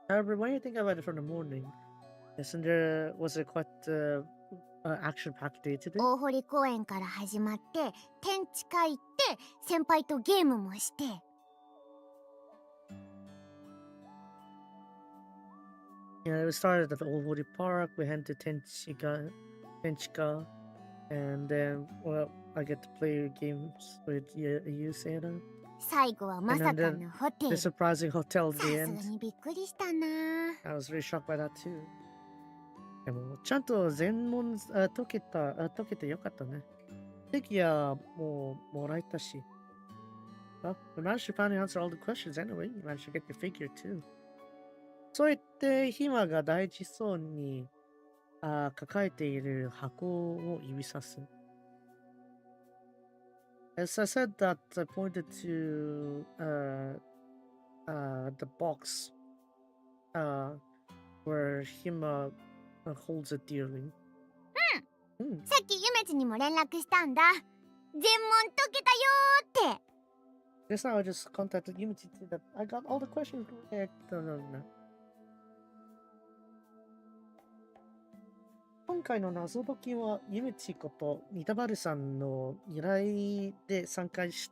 However, when you think about it from the morning, isn't there was it quite action-packed day today? 大堀公園から始まって天地会行って先輩とゲームもして。Yeah, we started at the Old Woody Park. We went to Tenchika, and then I get to play games with you, Santa. 最後はまさかのホテ The ル。 surprising hotel at さ the すが end. にびっくりしたな。 I was very shocked by that too. でもちゃんと全問解けてよかったね。席はもうもらえたし。Well, we managed to finally answer all the questions anyway. You managed to get your figure too. そう言ってヒマが大事そうに抱えている箱を指さす。As I said that, I pointed to the box where Hima holds it dearly. さっきゆめちにも連絡したんだ。全問解けたよーって。 Just now I just contacted Yumichi that I got all the questions correct. No. 今回の謎解きはユミチことニタバルさんの依頼で参加し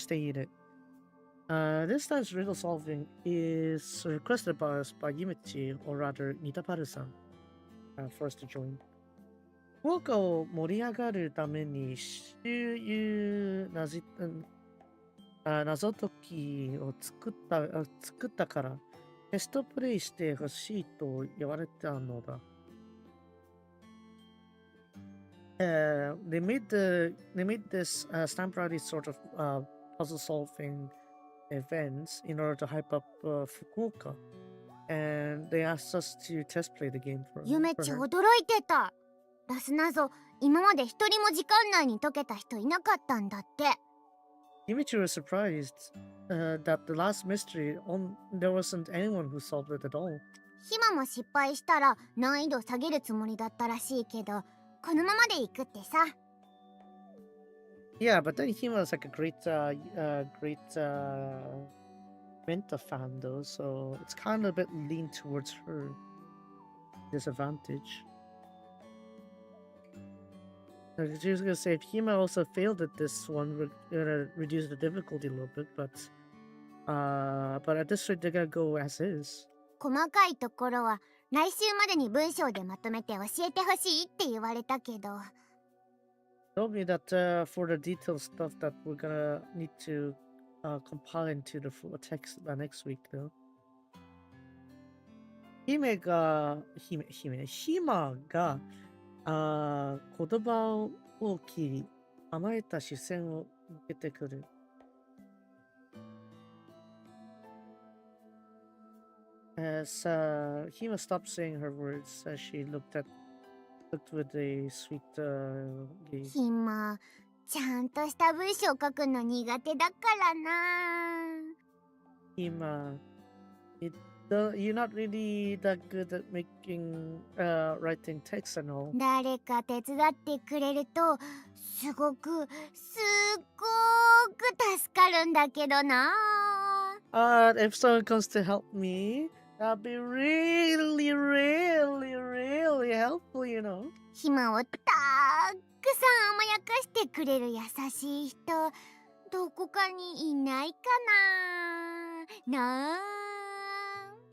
ている。This time's riddle solving is requested by us by Yumichi, or rather Nitabaru-san, for us to join. 福岡を盛り上がるために周遊謎解きを作ったから、テストプレイしてほしいと言われたのだ。They made this stamp rally sort of puzzle solving events in order to hype up Fukuoka, and they asked us to test play the game for ゆめち her. 驚いてた。ラス謎、今まで一人も時間内に解けた人いなかったんだって。Himichi was surprised that the last mystery, there wasn't anyone who solved it at all. ヒマも失敗したら難易度下げるつもりだったらしいけど、このままで行くってさ。Yeah, but then Hima was like a great Menta fan though, so it's kind of a bit lean towards her disadvantage. She was gonna say if Hima also failed at this one, we're gonna reduce the difficulty a little bit, but at this rate they're gonna go as is. 細かいところは来週までに文章でまとめて教えてほしいって言われたけど。Told me that for the detailed stuff that we're gonna need to compile into the full text next week though. Hima が言葉を切り、甘えた視線を向けてくる。As Hima stopped saying her words as she looked with a sweet gaze. ヒマ、ちゃんとした文章書くの苦手だからな。Hima, you're not really that good at writing text and all. 誰か手伝ってくれるとすごく助かるんだけどな。If someone comes to help me, that'd be really helpful, you know. ヒマをたくさん甘やかしてくれる優しい人、どこかにいないかな。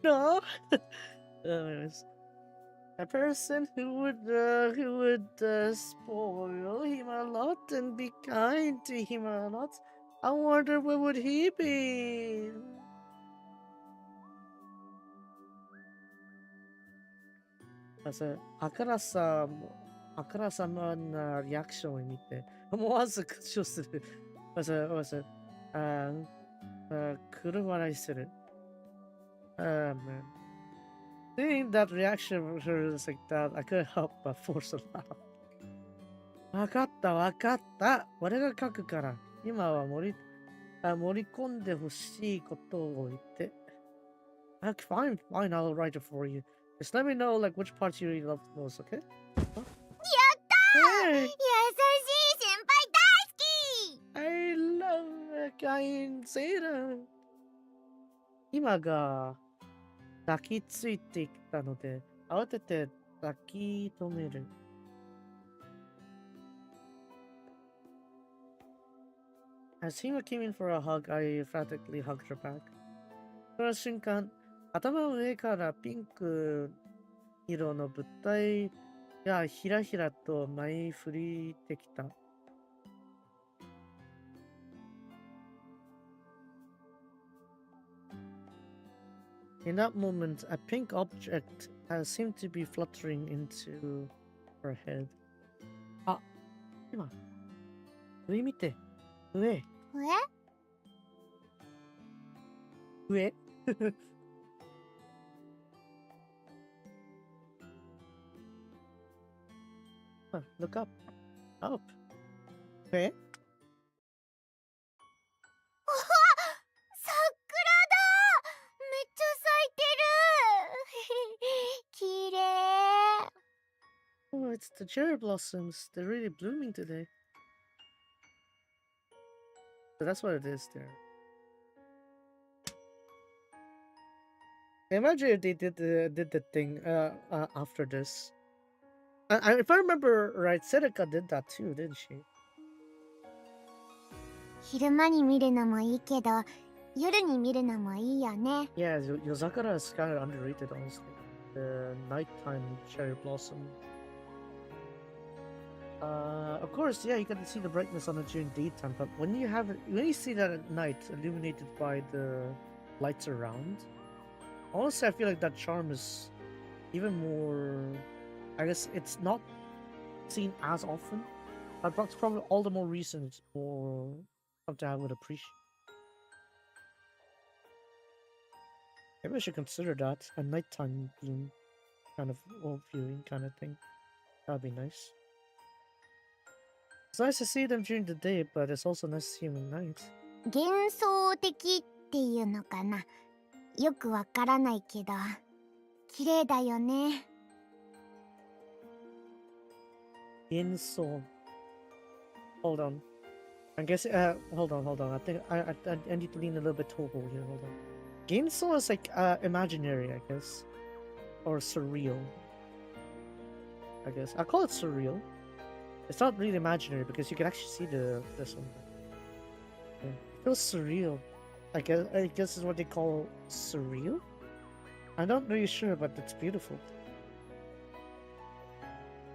No. Anyways, a person who would spoil him a lot and be kind to him a lot. I wonder what would he be? まず、あからさまなリアクションを見て、思わず口をする。まず、黒笑いする。Man. Seeing that reaction of hers like that, I couldn't help but force a laugh. わかった。俺が書くから、今は盛り込んでほしいことを言って。Fine, I'll write it for you. Just let me know like which parts you really love the most, okay? やったー、優しい先輩大好き。 I love a guy in Zeta. 今が抱きついてきたので、慌てて抱き止める。As Hima came in for a hug, I frantically hugged her back. その瞬間、頭の上からピンク色の物体がひらひらと舞い降りてきた。In that moment, a pink object seemed to be fluttering into her head. あ、今、上見て、上。Look up. 上。Oh, it's the cherry blossoms. They're really blooming today. So that's what it is there. Imagine if they did the thing after this. If I remember right, Seneca did that too, didn't she? 昼間に見るのもいいけど、夜に見るのもいいよね。Yeah, Yozakura is kind of underrated, honestly. The nighttime cherry blossom. Of course, yeah, you can see the brightness on it during daytime, but when you see that at night, illuminated by the lights around, honestly, I feel like that charm is even more. I guess it's not seen as often, but that's probably all the more reason it's more something I would appreciate. Maybe I should consider that a nighttime bloom kind of viewing kind of thing. That'd be nice. It's nice to see them during the day, but it's also nice to see them at night. 幻想的っていうのかな。よくわからないけど、綺麗だよね。Inso. Hold on. I guess. Hold on. I think I need to lean a little bit Toho here. Hold on. Ginso is like imaginary, I guess, or surreal. I guess I call it surreal. It's not really imaginary because you can actually see this one. Yeah. It feels surreal. I guess is what they call surreal. I'm not really sure, but it's beautiful.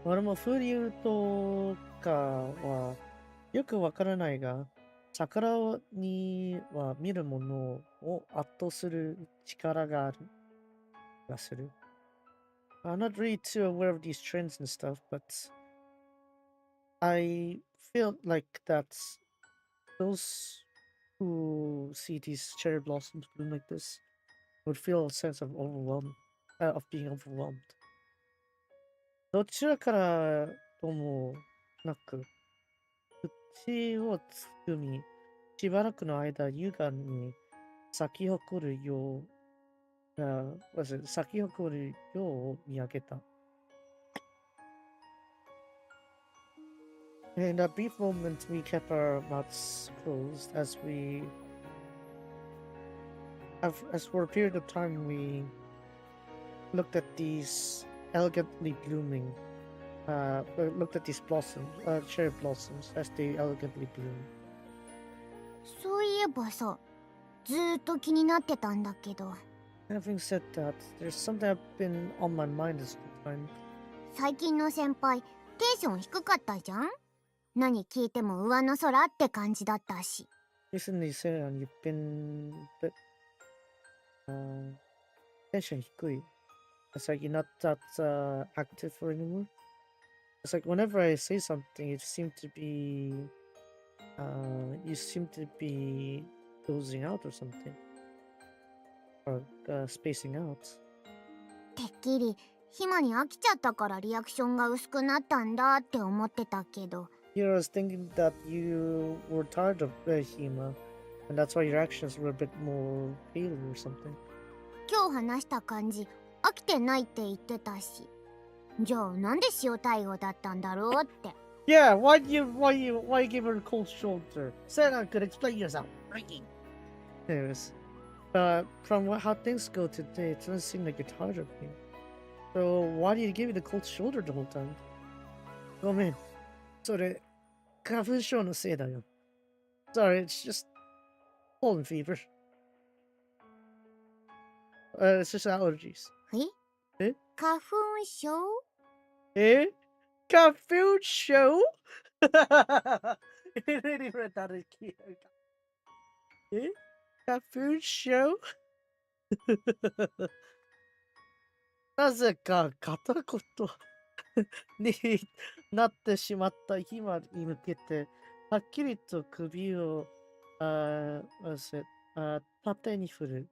俺も風流とかはよくわからないが、桜には見るものを圧倒する力がある気がする。I'm not really too aware of these trends and stuff, but I feel like that those who see these cherry blossoms bloom like this would feel a sense of being overwhelmed. どちらからともなく、口をつぐみ、しばらくの間、優雅に咲き誇るよう見上げた。In a brief moment, we kept our mouths closed as for a period of time, we looked at these elegantly blooming, looked at these cherry blossoms as they elegantly bloom. そういえばさ、ずーっと気になってたんだけど。Having said that, there's something I've been on my mind this whole time. 最近の先輩、テンション低かったじゃん？何聞いても上の空って感じだったし。Recently, Seon, you've been a bit tension低い. It's like you're not that active anymore. It's like whenever I say something, you seem to be dozing out or something, or spacing out. てっきりヒマに飽きちゃったからリアクションが薄くなったんだって思ってたけど。Here I was thinking that you were tired of Hima, and that's why your actions were a bit more pale or something. 今日話した感じ、飽きてないって言ってたし。じゃあなんで塩対応だったんだろうって。Yeah, why you give her a cold shoulder? Sarah could explain yourself. Anyways, from how things go today, it doesn't seem like you're tired of me. So why do you give me the cold shoulder the whole time? ごめん。それ、花粉症のせいだよ。Sorry, it's just pollen fever. It's just allergies. え？花粉症？Eh? 花粉症? Really read that again. Eh? 花粉症? なぜか片言になってしまった今に向けて、はっきりと首を縦に振る。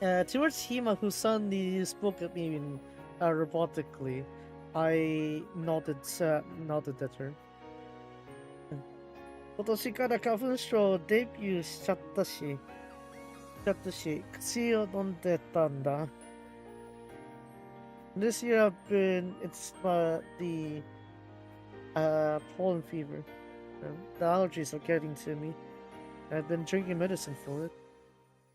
Towards Hima, who suddenly spoke at me robotically, I nodded at her. 今年から花粉症デビューしちゃったし、薬を飲んでたんだ。This year it's the pollen fever. The allergies are getting to me. I've been drinking medicine for it.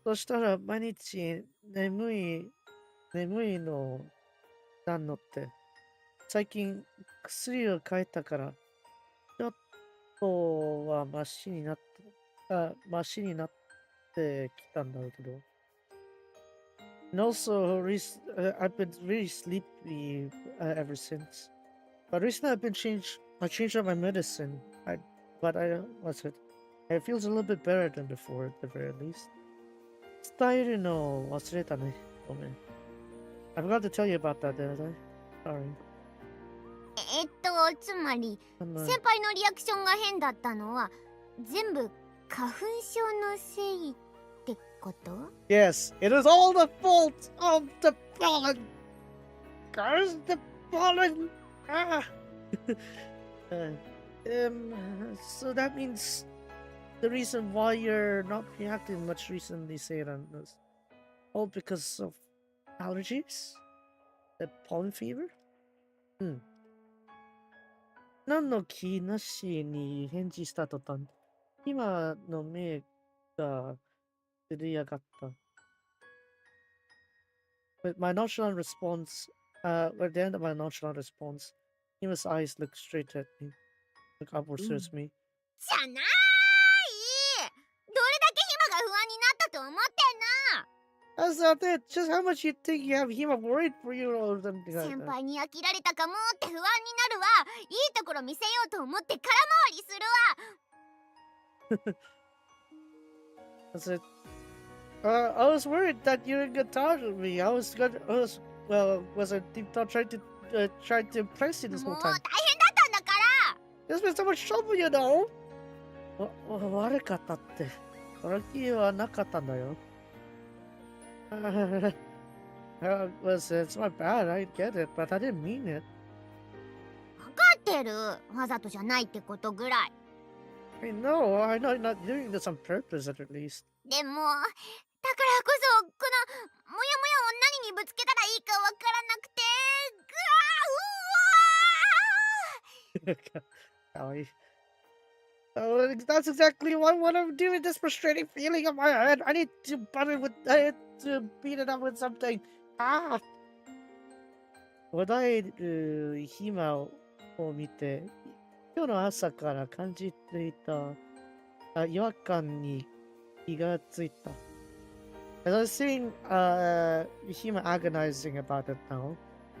そしたら毎日眠いのなんのって。最近薬を変えたから、ちょっとはマシになってきたんだけど。And also, I've been really sleepy ever since. But recently I changed up my medicine. What's it? It feels a little bit better than before at the very least. 伝えるの忘れたね。ごめん。I forgot to tell you about that, didn't I? Sorry. つまり先輩のリアクションが変だったのは全部花粉症のせいってこと？ Yes, it is all the fault of the pollen. Curse the pollen. Ah. So that means the reason why you're not reacting much recently, Seiran, is all because of allergies? The pollen fever? 何の気なしに返事した途端、今の目がつり上がった。With my nonchalant response, at the end of my nonchalant response, Hima's eyes looked straight at me, look upwards towards me. じゃない！どれだけヒマが不安になったと思ってんの！ That's not it. Just how much you think you have Hima worried for you or something like 先 that. 輩に飽きられたかもって不安になるわ。いいところ見せようと思って空回りするわ。That's it. I was worried that you were gonna talk to me. Was I deep down trying to impress you this も whole う大 time? 変だったんだから。 There's been so much trouble, you know. 悪かったって。悪気はなかったんだよ。It's my bad. I get it, but I didn't mean it. 分かってる。わざとじゃないってことぐらい。I know you're not doing this on purpose, at least. でも、だからこそ、このモヤモヤを何にぶつけたらいいかわからなくて、かわいい。Oh, that's exactly what I'm doing. This frustrating feeling in my head. I need to beat it up with something. Ah! おだえる暇を見て、今日の朝から感じていた違和感に気がついた。As I was seeing Hima agonizing about it now,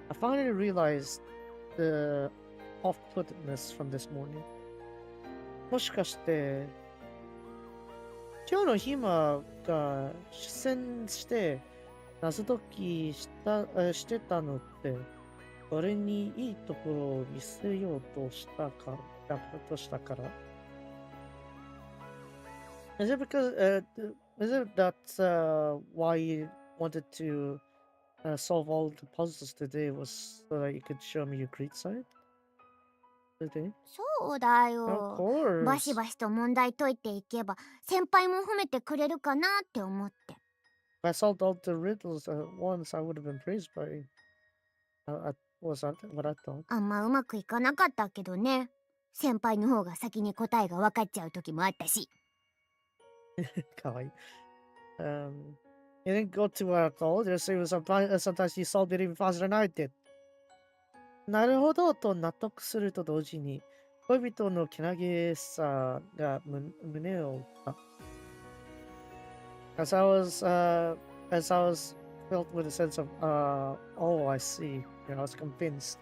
I finally realized the off-puttedness from this morning. もしかして、今日の暇が出演して謎解きしてたのって、俺にいいところを見せようとしたから。Is it because, is it that why you wanted to solve all the puzzles today was so that you could show me your great side? Today? そうだ Of よ。 course. バシバシと問題解いていけば先輩も褒めてくれるかなって思って。 If I solved all the riddles at once, I would have been praised by. Was that what I thought? あんまうまくいかなかったけどね。先輩の方が先に答えが分かっちゃう時もあったし。かわいい。You didn't go to what I told you, so sometimes you solved it even faster than I did. なるほどと納得すると同時に、恋人のけなげさが胸を打った。As I was filled with a sense of, oh, I see. I was convinced.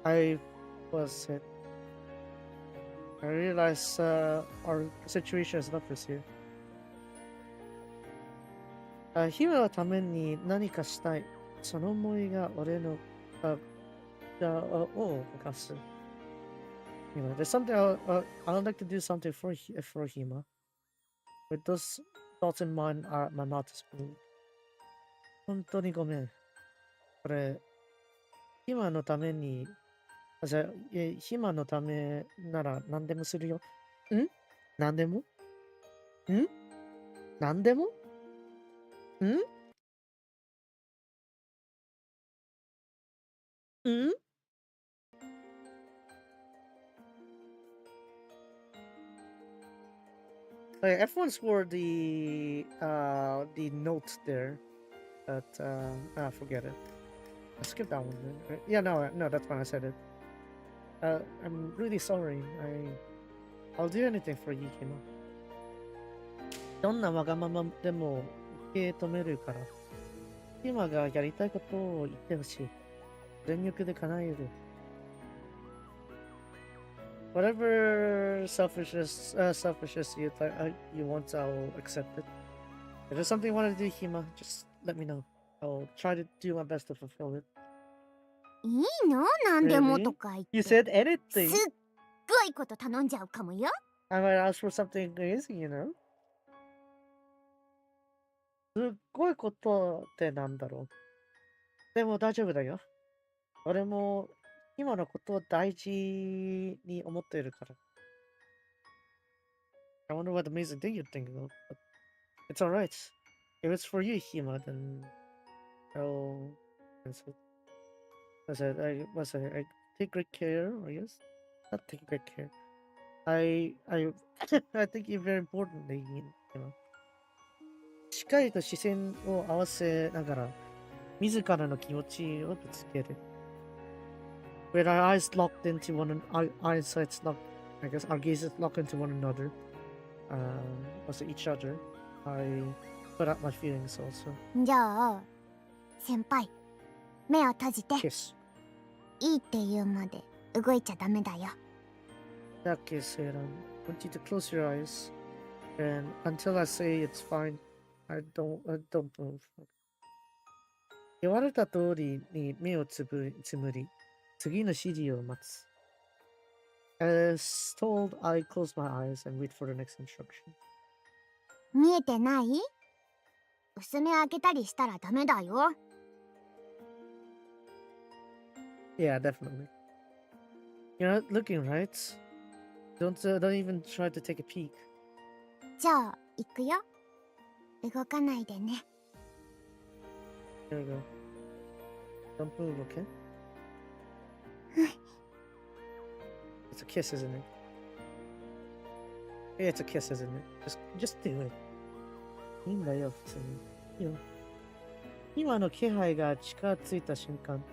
I was hit. I realized our situation is not this here. 姫のために何かしたい。その思いが俺のを動かす。There's something I'd like to do something for Hima. With those thoughts in mind, my mouth is moved. 本当にごめん。これ、Himaのために、Himaのためなら何でもするよ。何でも何でもEveryone swore the notes there, but forget it. I skipped that one. Right? Yeah, no, that's when I said it. I'm really sorry. I'll do anything for you, Hima. どんなわがままでも受け止めるから。今がやりたいことを言ってほしい。全力で叶える。Whatever selfishness you want, I'll accept it. If there's something you want to do, Hima, just let me know. I'll try to do my best to fulfill it. いいの？なんでも Really? とか言って。You said すっ anything. ごいこと頼んじゃうかもよ。I might ask for something crazy, you know? すっごいことってなんだろう。でも大丈夫だよ。俺も今のことを大事に思っているから。I wonder what amazing thing you're thinking of, but it's alright. If it's for you, Hima, then I'll answer it. I take great care, I guess. Not take great care. I think you're very importantly, you know. しっかりと視線を合わせながら、自らの気持ちをぶつける。With our eyes locked into our eyesights locked, I guess our gazes locked into one another, also each other, I put out my feelings also. じゃあ、先輩、目を閉じて。Kiss. いいって言うまで動いちゃダメだよ。That kiss, Heiran. I want you to close your eyes, and until I say it's fine, I don't move. 言われた通りに目をつむり、次の指示を待つ。As told, I close my eyes and wait for the next instruction. 見えてない？薄目開けたりしたらダメだよ。Yeah, definitely. You're not looking, right? Don't even try to take a peek. じゃあ、行くよ。動かないでね。There we go. Don't move, okay? It's a kiss, isn't it? Yeah, it's a kiss, isn't it? Just do it. いいんだよ、普通に。いいよ。今の気配が近づいた瞬間、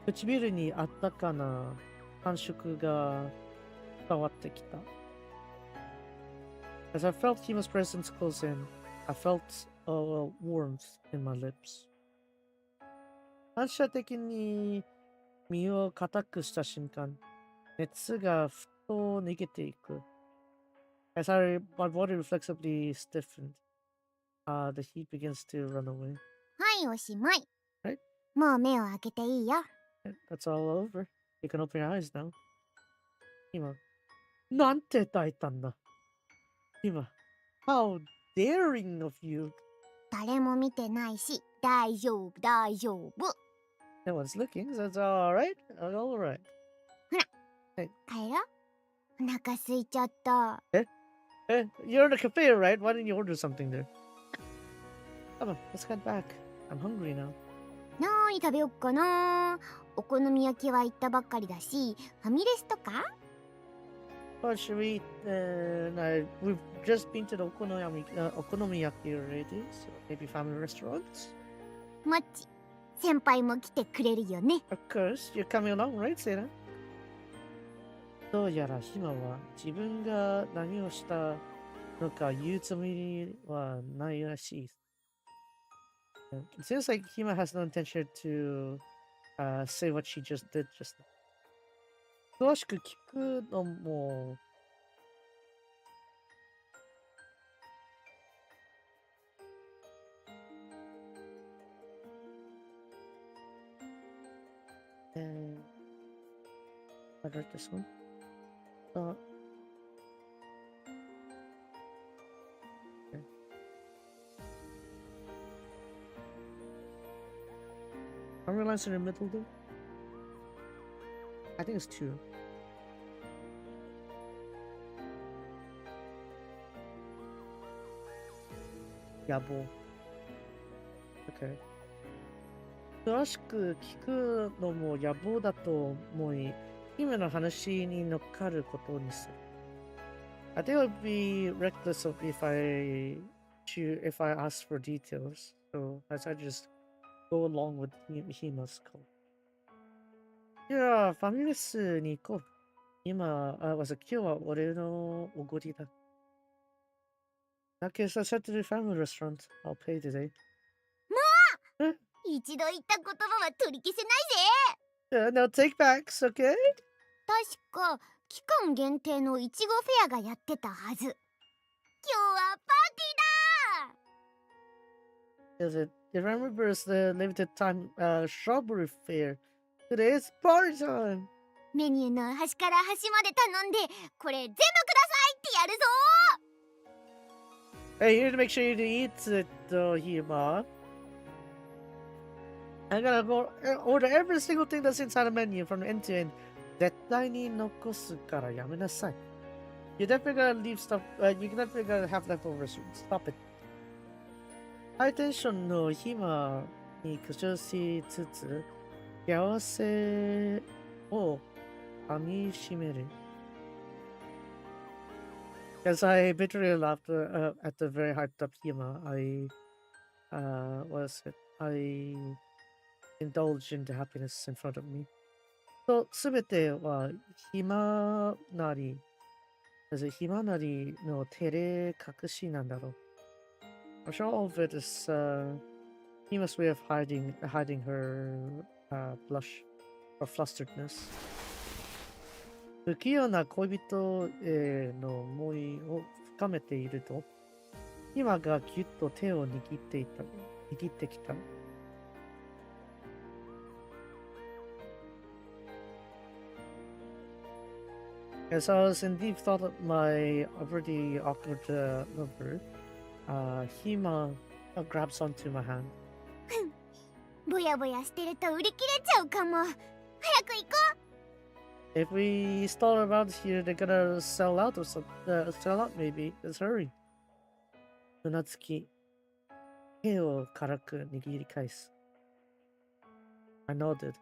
唇にあったかな感触が伝わってきた。As I felt Hima's presence close in, I felt a warmth in my lips. 反射的に身を固くした瞬間、熱がふと逃げていく。As my body reflexively stiffened, the heat begins to run away. はい、おしまい。Right? もう目を開けていいよ。That's all over. You can open your eyes now. 今、なんて抱いたんだ。今、How daring of you. 誰も見てないし、大丈夫、大丈夫。No one's looking, so it's alright. Alright. 帰ろう。お腹空いちゃった。You're in a cafe, right? Why didn't you order something there? Come on, let's get back. I'm hungry now. 何食べよっかな。お好み焼きは行ったばっかりだし、ファミレスとか？ What should we eat? We've just been to the okonomiyaki already, so maybe family restaurants? もっち、先輩も来てくれるよね。Of course, you're coming along, right, Sena? どうやらヒマは自分が何をしたのか言うつもりはないらしい。It seems like Hima has no intention to say what she just did just now. 詳しく聞くのもI read this one. Okay. How many lines in the middle though? I think it's 2. 야보. Okay. 詳しく聞くのも野望だと思い、今の話に乗っかることにする。I think it would be reckless if I ask for details, so I just go along with Hima's call. じゃあ、ファミレスに行こう。今日は俺のおごりだ。I guess I said to the family restaurant. I'll pay today. や一度言った言葉は取り消せないぜ。 No take backs, okay? 確か期間限定のいちごフェアがやってたはず。今日はパーティーだ。 Is it? It remembers the limited time strawberry fair. Today is party time. メニューの端から端まで頼んで、これ全部くださいってやるぞ。 Hey, you need to make sure you eat it, Hima. I'm gonna go order every single thing that's inside the menu from end to end. 絶対に残すからやめなさい. You're definitely gonna leave stuff, you're definitely gonna have leftovers. Stop it. ハイテンションのHimaに苦情しつつ、幸せを噛みしめる. As I bitterly laughed at the very hyped up Hima, I indulged in the happiness in front of me. と、すべては、ひまなりの照れ隠しなんだろう。I'm sure all of it is, Hima's way of hiding her, blush or flusteredness. 不器用な恋人への思いを深めていると、Himaがぎゅっと手を握ってきた。As I was in deep thought of my already awkward lover, Hima grabs onto my hand. ぼやぼやしてると売り切れちゃうかも。早く行こう。 If we stall around here, they're gonna sell out maybe. Let's hurry. うなつき、手を軽く握り返す。I nodded.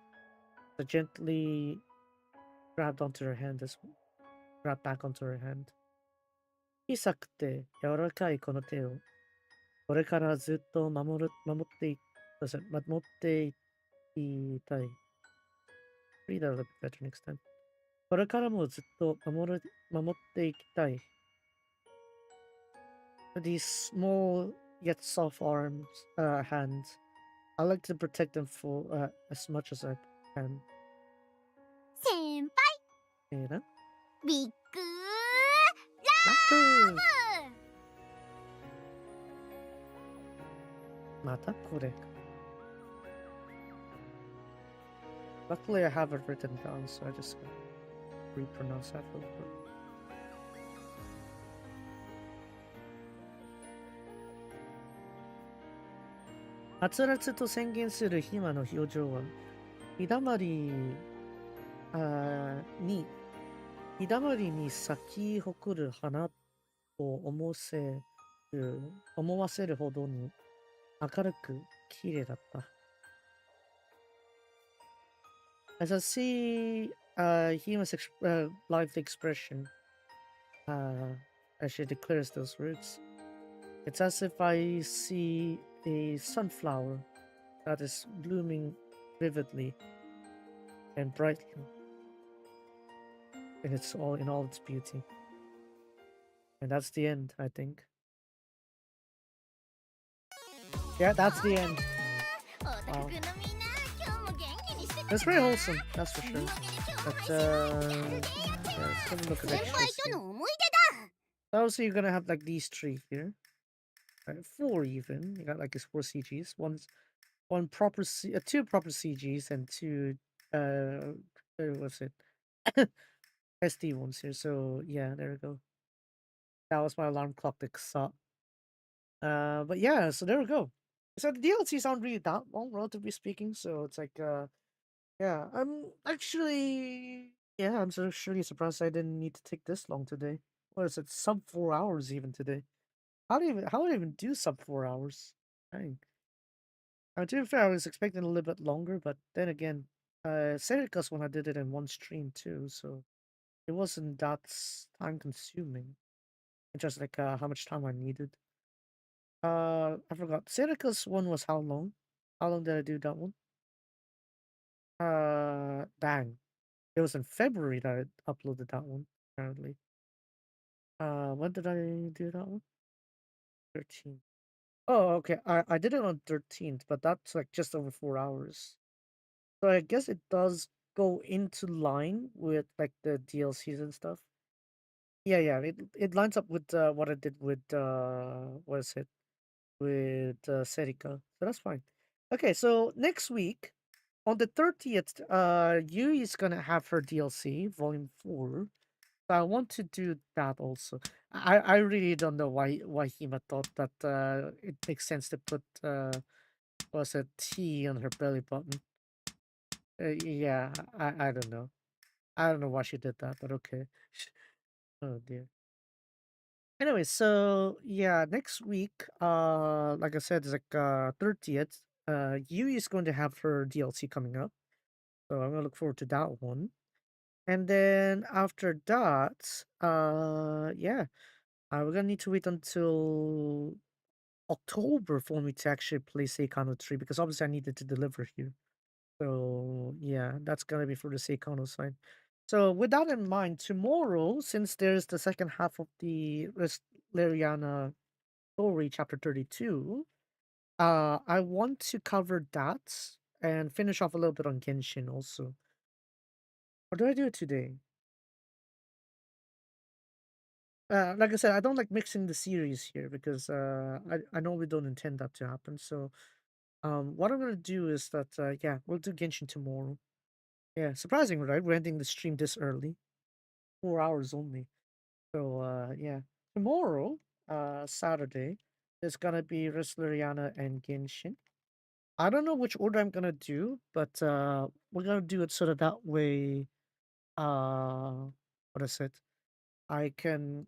I gently grabbed back onto her hand. 小さくて柔らかいこの手を、これからずっと守っていたい。Read that a little bit better next time. これからもずっと守っていきたい。These small yet soft hands, I like to protect them for as much as I can. 先輩、ビッグラブ。またこれ。Luckily, I have it written down, so I just repronounce that real quick. はつらつと宣言するHimaの表情は、日だまりに咲き誇る花を思わせるほどに明るく綺麗だった。As I see Hima's lively expression as she declares those words, it's as if I see a sunflower that is blooming vividly and brightly in all its beauty. And that's the end, I think. Yeah, that's the end. Wow. It's very wholesome, that's for sure. But let's have a look at extras here. Also, you're gonna have like these three here. Four even. You got like these 4 CGs. Two proper CGs and two what's it? SD ones here. So yeah, there we go. That was my alarm clock that saw. But yeah, so there we go. So the DLCs aren't really that long, relatively speaking. So it's like yeah, I'm sort of really surprised I didn't need to take this long today. What is it? Sub 4 hours even today. How would I even do sub 4 hours? Dang. To be fair, I was expecting a little bit longer, but then again, Serica's one I did it in one stream too, so it wasn't that time consuming. It's just like how much time I needed. I forgot. Serica's one was how long? How long did I do that one? Dang. It was in February that I uploaded that one, apparently. When did I do that one? 13. Oh, okay. I did it on 13th, but that's like just over 4 hours. So I guess it does go into line with like the DLCs and stuff. Yeah, yeah. It lines up with what I did with what is it? With Serika. So that's fine. Okay, so next week on the 30th, Yui is gonna have her DLC, Volume 4. So I want to do that also. I really don't know why Hima thought that it makes sense to put was a T on her belly button. Yeah, I don't know. I don't know why she did that, but okay. Oh dear. Anyway, so yeah, next week, like I said, it's like 30th. Yui is going to have her DLC coming up, so I'm gonna look forward to that one. And then after that, yeah, we're gonna need to wait until October for me to actually play Seikano 3 because obviously I needed to deliver here. So yeah, that's gonna be for the Seikano side. So with that in mind, tomorrow, since there's the second half of the Lariana story, chapter 32, I want to cover that and finish off a little bit on Genshin also. Or do I do it today? Like I said, I don't like mixing the series here because I know we don't intend that to happen. So what I'm gonna do is that yeah, we'll do Genshin tomorrow. Yeah, surprising, right? We're ending the stream this early, 4 hours only. So yeah, tomorrow, Saturday, there's gonna be Wrestleriana and Genshin. I don't know which order I'm gonna do, but we're gonna do it so that that way, what is it? I can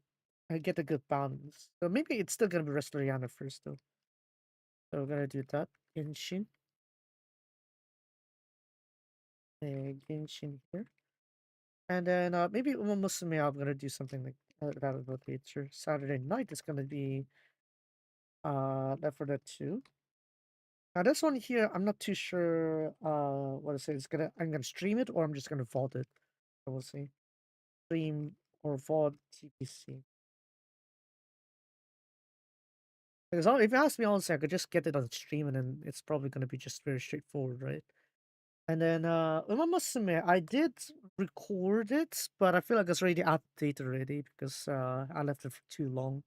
I get a good balance. So maybe it's still gonna be Wrestleriana first though. So we're gonna do that. Genshin, Genshin here, and then maybe Uma Musume. I'm gonna do something like that a little later. Saturday night is gonna be Left 4 Dead 2. Now this one here, I'm not too sure what to say. I'm gonna stream it or I'm just gonna vault it. So we'll see. Stream or vault TPC. Because if you ask me honestly, I could just get it on stream and then it's probably gonna be just very straightforward, right? And then Uma Musume, I did record it, but I feel like it's already outdated already because I left it for too long.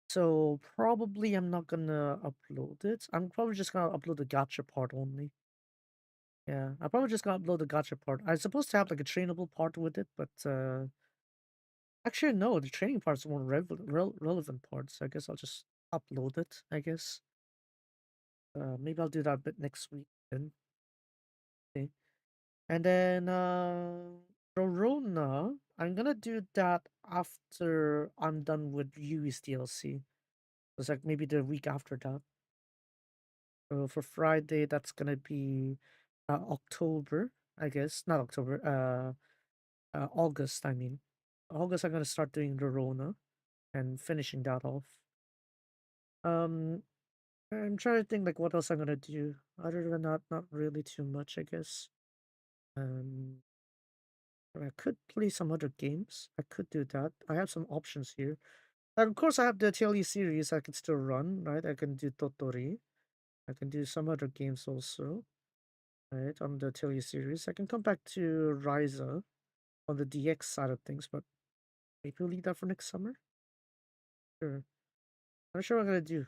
So probably I'm not gonna upload it. I'm probably just gonna upload the gacha part only. Yeah, I'm probably just gonna upload the gacha part. I'm supposed to have like a trainable part with it, but actually no, the training part's more relevant part. So I guess I'll just upload it. I guess maybe I'll do that a bit next week then. Okay. And then Rorona, I'm gonna do that after I'm done with Yui's DLC. It's like maybe the week after that. So for Friday, that's gonna be October, I guess. Not October. August. I mean, August. I'm gonna start doing Rorona and finishing that off. Um, I'm trying to think like what else I'm gonna do other than that. Not really too much, I guess. Um, I could play some other games. I could do that. I have some options here. And of course, I have the TLE series I can still run, right? I can do Totori. I can do some other games also, right? On the TLE series. I can come back to Ryza on the DX side of things, but maybe we'll leave that for next summer. Sure. I'm not sure what I'm gonna do.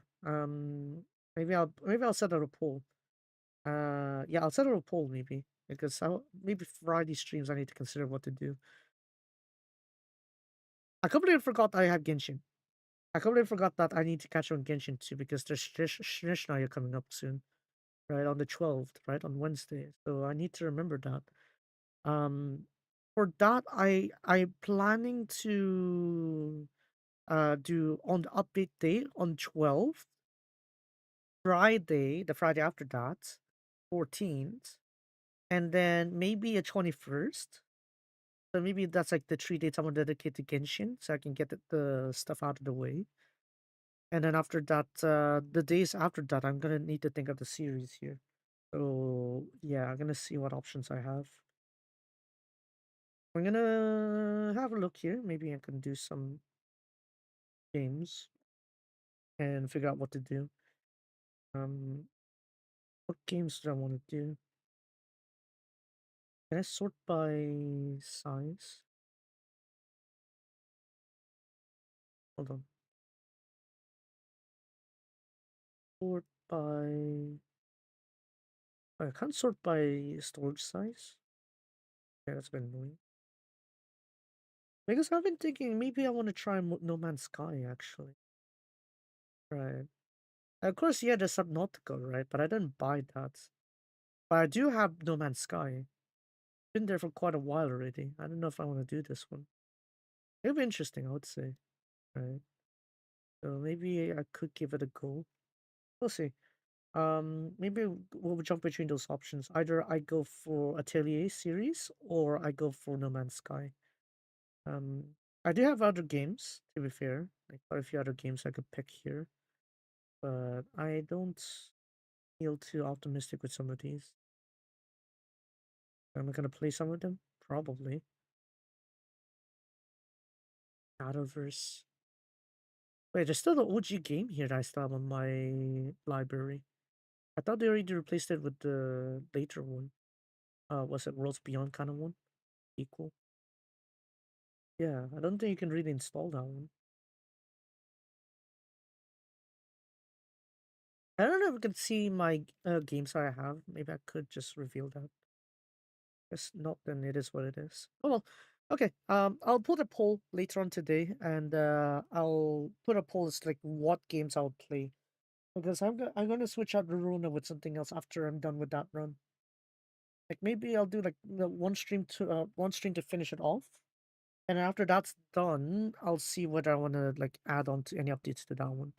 Maybe I'll set out a poll. Yeah, I'll set out a poll maybe because maybe Friday streams I need to consider what to do. I completely forgot I have Genshin. I completely forgot that I need to catch on Genshin too because there's Shishnaya coming up soon, right? On the 12th, right? On Wednesday. So I need to remember that. Um, for that, I'm planning to do on the update day on 12th, Friday, the Friday after that, 14th, and then maybe a 21st. So maybe that's like the 3 days I'm gonna dedicate to Genshin so I can get the stuff out of the way. And then after that, the days after that, I'm gonna need to think of the series here. So yeah, I'm gonna see what options I have. I'm gonna have a look here. Maybe I can do some games and figure out what to do. What games do I want to do? Can I sort by size? Hold on. Sort by... I can't sort by storage size. Yeah, that's been annoying. Because I've been thinking maybe I want to try No Man's Sky, actually. Right. Of course, yeah, there's Subnautica, right? But I didn't buy that. But I do have No Man's Sky. Been there for quite a while already. I don't know if I want to do this one. It'll be interesting, I would say. Right. So maybe I could give it a go. We'll see. Maybe we'll jump between those options. Either I go for Atelier series or I go for No Man's Sky. I do have other games, to be fair. Like quite a few other games I could pick here. But I don't feel too optimistic with some of these. Am I gonna play some of them? Probably. Shadowverse. Wait, there's still the OG game here that I still have on my library. I thought they already replaced it with the later one. Was it Worlds Beyond kind of one? Equal? Yeah, I don't think you can really install that one. I don't know if you can see my games I have. Maybe I could just reveal that. If not, then it is what it is. Oh well. Okay. I'll put a poll later on today, and I'll put a poll as like what games I'll play, because I'm gonna switch out the Runa with something else after I'm done with that run. Like maybe I'll do like the one stream to finish it off, and after that's done, I'll see whether I want to like add on to any updates to that one.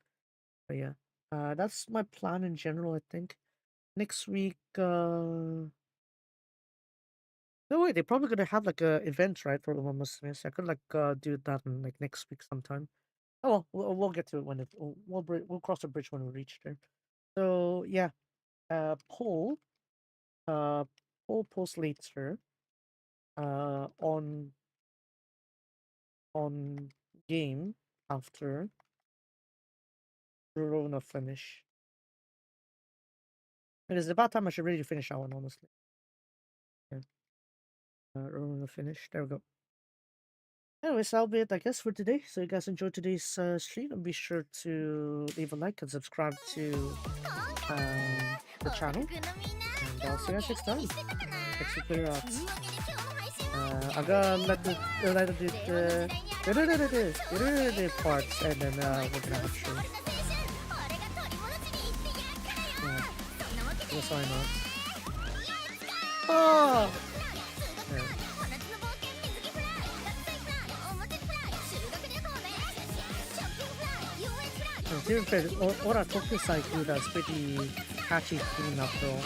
But yeah, that's my plan in general. I think next week. No way, they're probably gonna have like a event, right, for Uma Musume. So I could like do that in like next week sometime. Oh well, we'll get to it when we'll cross the bridge when we reach there. So yeah, poll, uh, poll post later, on game after Rorona finish. It is about time I should really finish that one, honestly. Yeah. Rorona finish. There we go. Anyways, that'll be it, I guess, for today. So you guys enjoyed today's stream, and be sure to leave a like and subscribe to the channel. And I'll see you guys next time. Thanks for clear out. I'm gonna let it the parts, and then we're gonna have show. Yeah. Yes, why not? Oh! Yeah. というか、オラトクサイク that's pretty catchy theme after all.